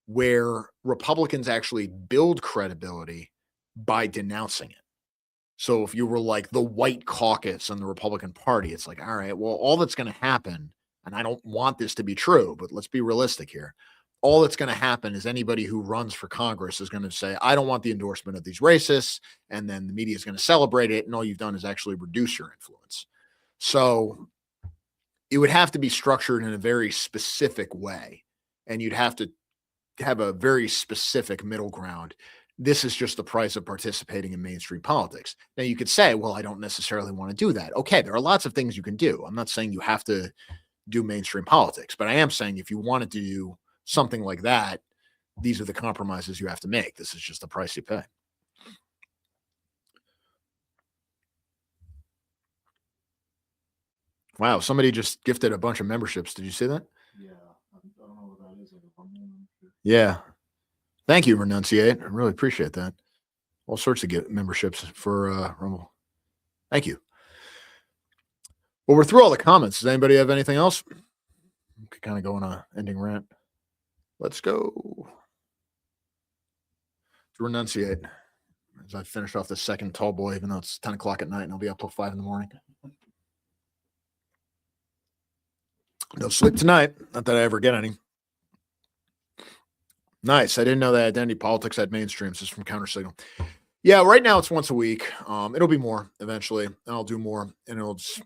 where Republicans actually build credibility by denouncing it. So if you were like the white caucus in the Republican Party, it's like, all right, well, all that's going to happen, and I don't want this to be true, but let's be realistic here. All that's going to happen is anybody who runs for Congress is going to say, I don't want the endorsement of these racists. And then the media is going to celebrate it. And all you've done is actually reduce your influence. So it would have to be structured in a very specific way. And you'd have to have a very specific middle ground. This is just the price of participating in mainstream politics. Now you could say, well, I don't necessarily want to do that. Okay, there are lots of things you can do. I'm not saying you have to do mainstream politics, but I am saying if you wanted to do something like that, these are the compromises you have to make. This is just the price you pay. Wow, somebody just gifted a bunch of memberships. Did you see that? Yeah, I don't know what that is. Yeah. Thank you, Renunciate. I really appreciate that. All sorts of memberships for Rumble. Thank you. Well, we're through all the comments. Does anybody have anything else? We could kind of go on a ending rant. Let's go to Renunciate as I finish off the second tall boy, even though it's 10 o'clock at night and I'll be up till 5 in the morning. No sleep tonight. Not that I ever get any. Nice. I didn't know that Identity Politics had mainstreams. This is from Counter Signal. Yeah, right now it's once a week. It'll be more eventually, and I'll do more. And it'll just...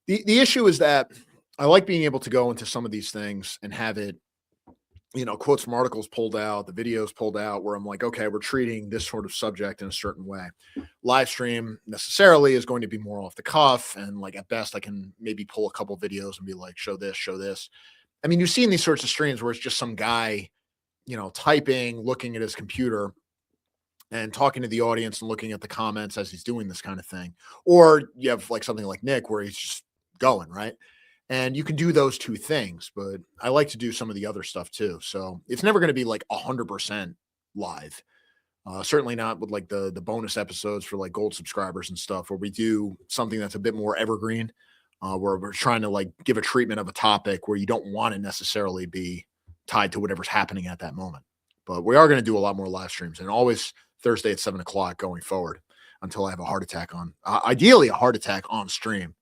The issue is that I like being able to go into some of these things and have it quotes from articles pulled out, the videos pulled out, where I'm like, okay, we're treating this sort of subject in a certain way. Live stream necessarily is going to be more off the cuff. And like at best, I can maybe pull a couple videos and be like, show this, show this. I mean, you've seen these sorts of streams where it's just some guy, typing, looking at his computer and talking to the audience and looking at the comments as he's doing this kind of thing. Or you have like something like Nick where he's just going, right? And you can do those two things, but I like to do some of the other stuff too. So it's never going to be like 100% live. Certainly not with like the bonus episodes for like gold subscribers and stuff, where we do something that's a bit more evergreen, where we're trying to like give a treatment of a topic where you don't want to necessarily be tied to whatever's happening at that moment. But we are going to do a lot more live streams, and always Thursday at 7:00 going forward until I have a heart attack ideally a heart attack on stream.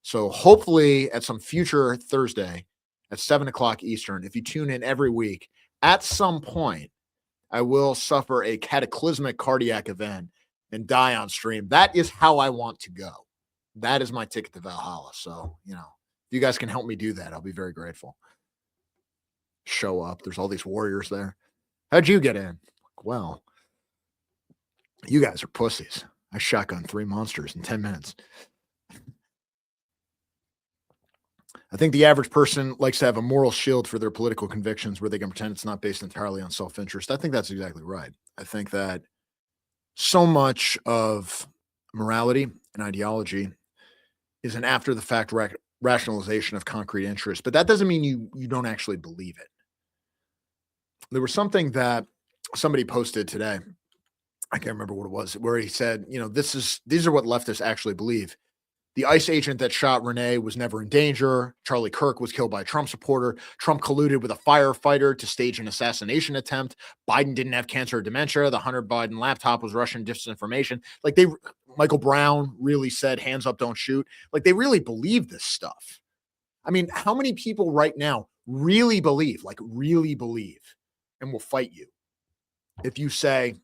So hopefully at some future Thursday at 7:00 Eastern, if you tune in every week, at some point, I will suffer a cataclysmic cardiac event and die on stream. That is how I want to go. That is my ticket to Valhalla. So, if you guys can help me do that, I'll be very grateful. Show up. There's all these warriors there. How'd you get in? Well, you guys are pussies. I shotgun 3 monsters in 10 minutes. I think the average person likes to have a moral shield for their political convictions where they can pretend it's not based entirely on self-interest. I think that's exactly right. I think that so much of morality and ideology is an after-the-fact rationalization of concrete interest, but that doesn't mean you don't actually believe it. There was something that somebody posted today. I can't remember what it was, where he said, these are what leftists actually believe. The ICE agent that shot Renee was never in danger. Charlie Kirk was killed by a Trump supporter. Trump colluded with a firefighter to stage an assassination attempt. Biden didn't have cancer or dementia. The Hunter Biden laptop was Russian disinformation. Michael Brown really said, hands up, don't shoot. Like, they really believe this stuff. I mean, how many people right now really believe, and will fight you if you say,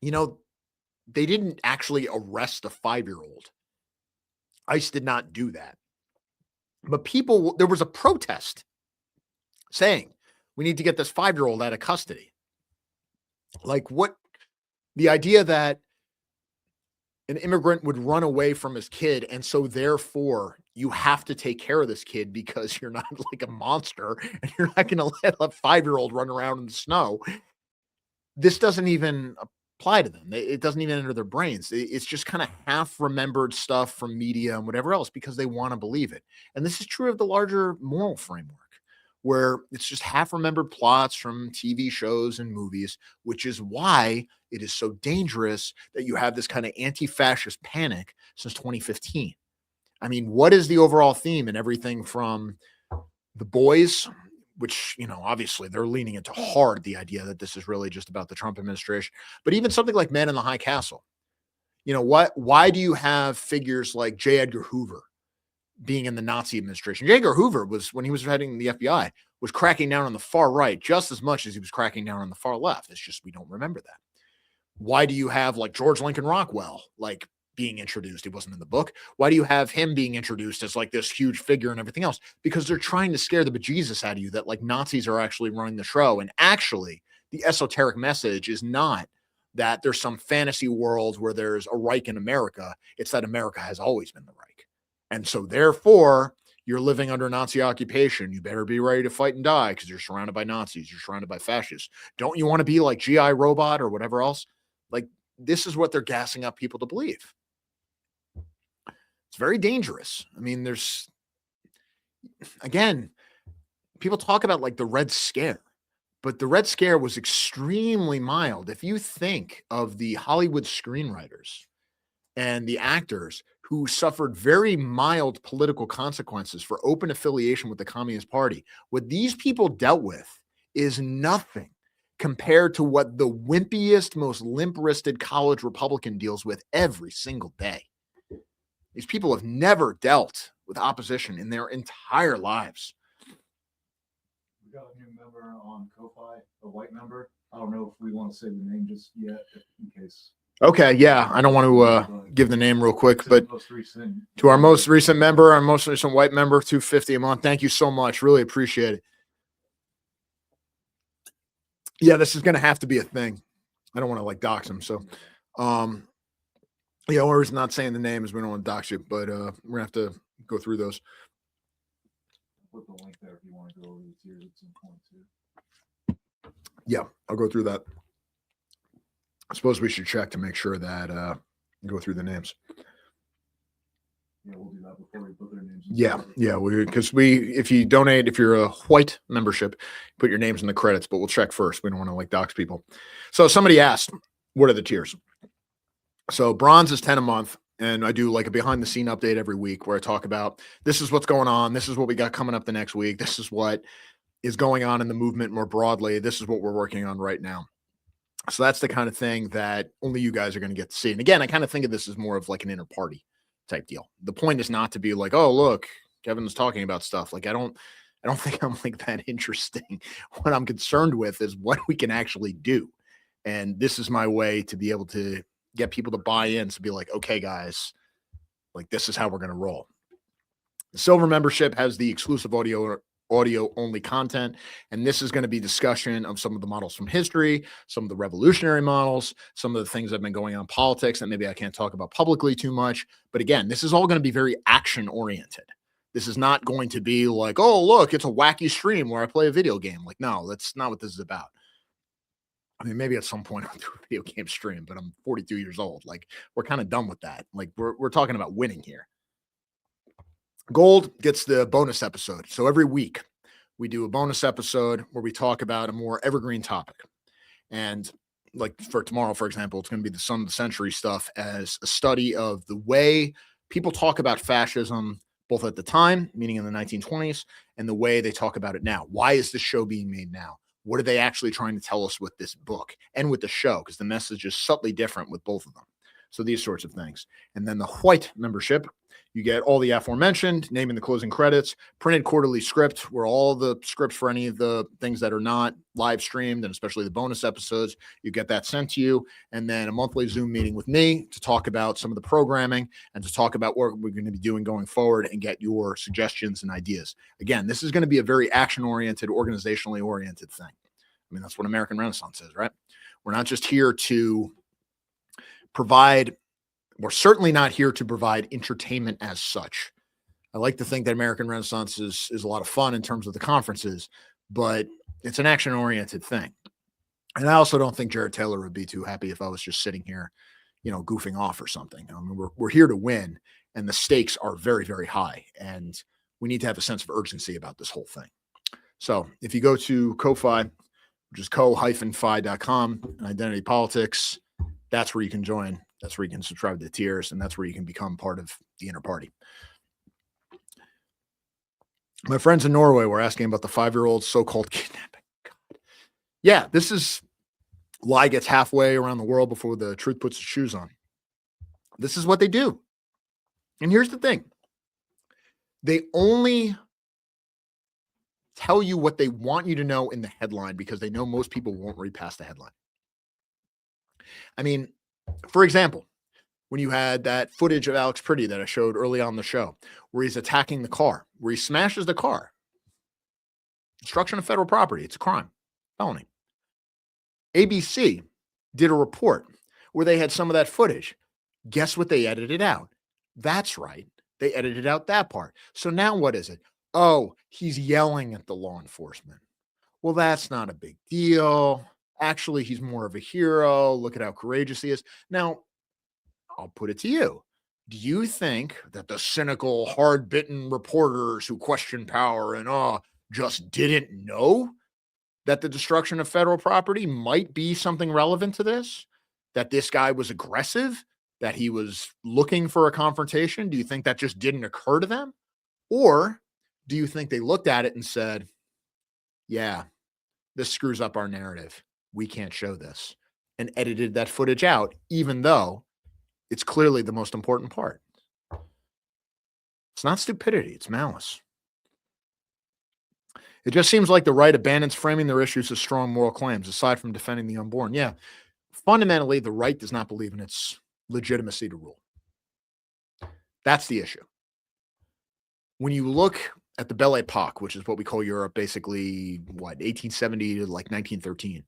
they didn't actually arrest a 5-year-old. ICE did not do that. But there was a protest saying we need to get this 5-year-old out of custody. Like, what? The idea that an immigrant would run away from his kid, and so therefore you have to take care of this kid because you're not like a monster and you're not going to let a 5-year-old run around in the snow. This doesn't even apply to them. It doesn't even enter their brains. It's just kind of half remembered stuff from media and whatever else because they want to believe it. And this is true of the larger moral framework, where it's just half remembered plots from TV shows and movies, which is why it is so dangerous that you have this kind of anti-fascist panic since 2015. I mean, what is the overall theme in everything from The Boys, which, obviously they're leaning into hard the idea that this is really just about the Trump administration, but even something like Man in the High Castle. Why do you have figures like J. Edgar Hoover being in the Nazi administration? J. Edgar Hoover was, when he was heading the FBI, was cracking down on the far right just as much as he was cracking down on the far left. It's just, we don't remember that. Why do you have like George Lincoln Rockwell, being introduced? He wasn't in the book. Why do you have him being introduced as like this huge figure and everything else? Because they're trying to scare the bejesus out of you that like Nazis are actually running the show. And actually the esoteric message is not that there's some fantasy world where there's a Reich in America. It's that America has always been the Reich. And so therefore you're living under Nazi occupation. You better be ready to fight and die because you're surrounded by Nazis. You're surrounded by fascists. Don't you want to be like GI Robot or whatever else? Like, this is what they're gassing up people to believe. It's very dangerous. I mean, again, people talk about like the Red Scare, but the Red Scare was extremely mild. If you think of the Hollywood screenwriters and the actors who suffered very mild political consequences for open affiliation with the Communist Party, what these people dealt with is nothing compared to what the wimpiest, most limp-wristed college Republican deals with every single day. These people have never dealt with opposition in their entire lives. We got a new member on Ko-Fi, a white member. I don't know if we want to say the name just yet, in case. Okay, yeah, I don't want to give the name real quick, but to our most recent member, our most recent white member, $250 a month. Thank you so much. Really appreciate it. Yeah, this is going to have to be a thing. I don't want to like dox him. So, yeah, or is not saying the name is we don't want to dox you, but we're going to have to go through those. Put the link there if you want to go over the tiers at some point too. Yeah, I'll go through that. I suppose we should check to make sure that go through the names. Yeah, we'll do that before we put their names. Yeah, because if you donate, if you're a white membership, put your names in the credits, but we'll check first. We don't want to like dox people. So somebody asked, what are the tiers? So bronze is 10 a month, and I do like a behind the scene update every week where I talk about this is what's going on, this is what we got coming up the next week, this is what is going on in the movement more broadly, this is what we're working on right now. So that's the kind of thing that only you guys are going to get to see. And again, I kind of think of this as more of like an inter party type deal. The point is not to be like, oh, look, Kevin's talking about stuff. Like, I don't think I'm like that interesting. What I'm concerned with is what we can actually do. And this is my way to be able to get people to buy in, to be like, okay, guys, like this is how we're going to roll. The silver membership has the exclusive audio only content. And this is going to be discussion of some of the models from history, some of the revolutionary models, some of the things that have been going on in politics that maybe I can't talk about publicly too much. But again, this is all going to be very action oriented. This is not going to be like, oh, look, it's a wacky stream where I play a video game. Like, no, that's not what this is about. I mean, maybe at some point I'll do a video game stream, but I'm 42 years old. Like, we're kind of done with that. Like, we're talking about winning here. Gold gets the bonus episode. So every week we do a bonus episode where we talk about a more evergreen topic. And like for tomorrow, for example, it's going to be the Son of the Century stuff as a study of the way people talk about fascism, both at the time, meaning in the 1920s, and the way they talk about it now. Why is this show being made now? What are they actually trying to tell us with this book and with the show? Because the message is subtly different with both of them. So these sorts of things. And then the white membership, you get all the aforementioned, naming the closing credits, printed quarterly script, where all the scripts for any of the things that are not live streamed, and especially the bonus episodes, you get that sent to you. And then a monthly Zoom meeting with me to talk about some of the programming and to talk about what we're going to be doing going forward and get your suggestions and ideas. Again, this is going to be a very action-oriented, organizationally oriented thing. I mean, that's what American Renaissance is, right? We're not just here to provide, we're certainly not here to provide entertainment as such. I like to think that American Renaissance is a lot of fun in terms of the conferences, but it's an action-oriented thing. And I also don't think Jared Taylor would be too happy if I was just sitting here, goofing off or something. I mean, we're here to win, and the stakes are very, very high, and we need to have a sense of urgency about this whole thing. So if you go to Ko-Fi, which is ko-fi.com, and Identity Politics, that's where you can join. That's where you can subscribe to the tiers, and that's where you can become part of the inner party. My friends in Norway were asking about the 5-year-old so-called kidnapping. God. Yeah, this is lie gets halfway around the world before the truth puts its shoes on. This is what they do. And here's the thing. They only tell you what they want you to know in the headline because they know most people won't read past the headline. I mean, for example, when you had that footage of Alex Pretty that I showed early on the show, where he's attacking the car, where he smashes the car, destruction of federal property, it's a crime, felony. ABC did a report where they had some of that footage. Guess what they edited out? That's right. They edited out that part. So now what is it? Oh, he's yelling at the law enforcement. Well, that's not a big deal. Actually, he's more of a hero. Look at how courageous he is. Now, I'll put it to you. Do you think that the cynical, hard-bitten reporters who question power and just didn't know that the destruction of federal property might be something relevant to this? That this guy was aggressive? That he was looking for a confrontation? Do you think that just didn't occur to them? Or do you think they looked at it and said, yeah, this screws up our narrative. We can't show this, and edited that footage out, even though it's clearly the most important part. It's not stupidity, it's malice. It just seems like the right abandons framing their issues as strong moral claims, aside from defending the unborn. Yeah, fundamentally, the right does not believe in its legitimacy to rule. That's the issue. When you look at the Belle Epoque, which is what we call Europe, basically, 1870 to like 1913,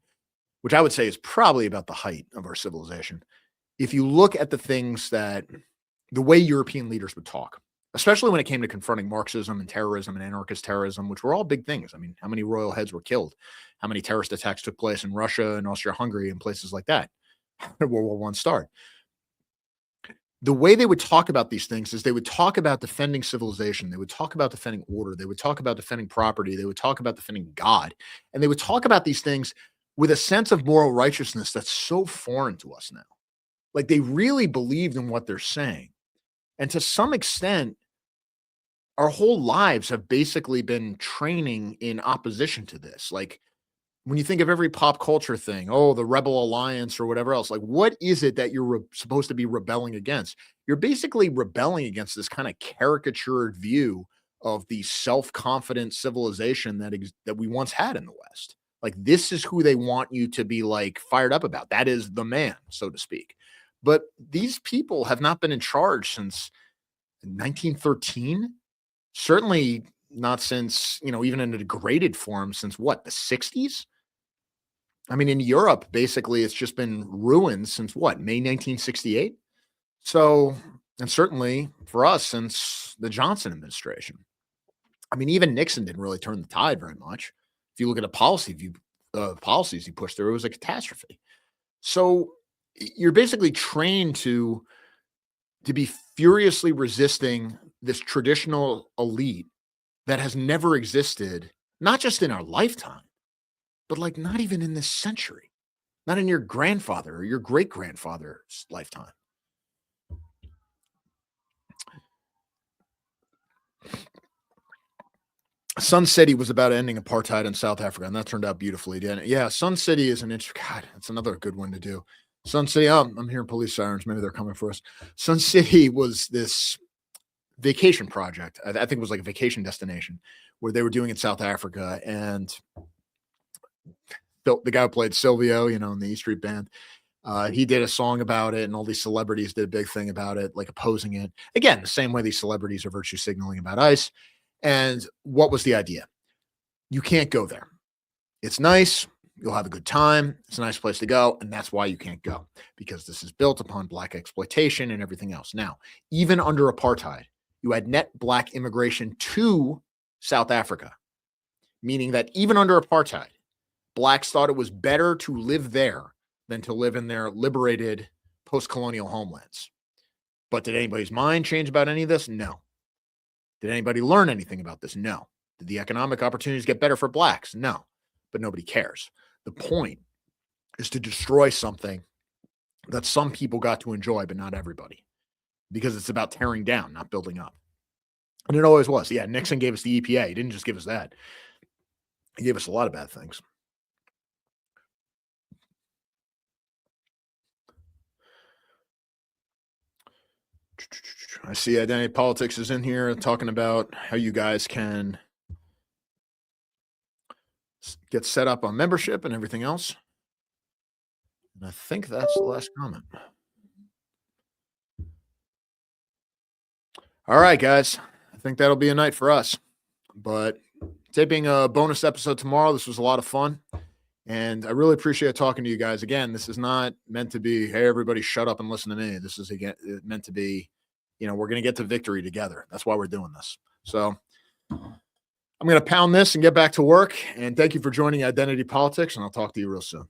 which I would say is probably about the height of our civilization. If you look at the way European leaders would talk, especially when it came to confronting Marxism and terrorism and anarchist terrorism, which were all big things. I mean, how many royal heads were killed? How many terrorist attacks took place in Russia and Austria-Hungary and places like that? How did World War I start? The way they would talk about these things is they would talk about defending civilization. They would talk about defending order. They would talk about defending property. They would talk about defending God. And they would talk about these things with a sense of moral righteousness that's so foreign to us now. Like they really believed in what they're saying. And to some extent, our whole lives have basically been training in opposition to this. Like when you think of every pop culture thing, oh, the Rebel Alliance or whatever else, like what is it that you're supposed to be rebelling against? You're basically rebelling against this kind of caricatured view of the self-confident civilization that we once had in the West. Like this is who they want you to be like fired up about. That is the man, so to speak. But these people have not been in charge since 1913. Certainly not since, even in a degraded form since what, the 60s? I mean, in Europe, basically, it's just been ruined since what, May 1968? So, and certainly for us since the Johnson administration. I mean, even Nixon didn't really turn the tide very much. If you look at the policies he pushed through, it was a catastrophe. So you're basically trained to be furiously resisting this traditional elite that has never existed, not just in our lifetime, but like not even in this century, not in your grandfather or your great-grandfather's lifetime. Sun City was about ending apartheid in South Africa, and that turned out beautifully, didn't it? Yeah, Sun City is God, that's another good one to do. Sun City, I'm hearing police sirens. Maybe they're coming for us. Sun City was this vacation project. I think it was like a vacation destination where they were doing in South Africa. And the guy who played Silvio, in the E Street Band, he did a song about it, and all these celebrities did a big thing about it, like opposing it. Again, the same way these celebrities are virtue signaling about ICE. And what was the idea? You can't go there. It's nice. You'll have a good time. It's a nice place to go. And that's why you can't go, because this is built upon Black exploitation and everything else. Now, even under apartheid, you had net Black immigration to South Africa, meaning that even under apartheid, Blacks thought it was better to live there than to live in their liberated post-colonial homelands. But did anybody's mind change about any of this? No. Did anybody learn anything about this? No. Did the economic opportunities get better for Blacks? No. But nobody cares. The point is to destroy something that some people got to enjoy, but not everybody, because it's about tearing down, not building up. And it always was. Yeah, Nixon gave us the EPA. He didn't just give us that. He gave us a lot of bad things. I see Identity Politics is in here talking about how you guys can get set up on membership and everything else. And I think that's the last comment. All right, guys. I think that'll be a night for us. But taping a bonus episode tomorrow. This was a lot of fun. And I really appreciate talking to you guys. Again, this is not meant to be, hey, everybody shut up and listen to me. This is again meant to be, we're going to get to victory together. That's why we're doing this. So I'm going to pound this and get back to work. And thank you for joining Identity Politics, and I'll talk to you real soon.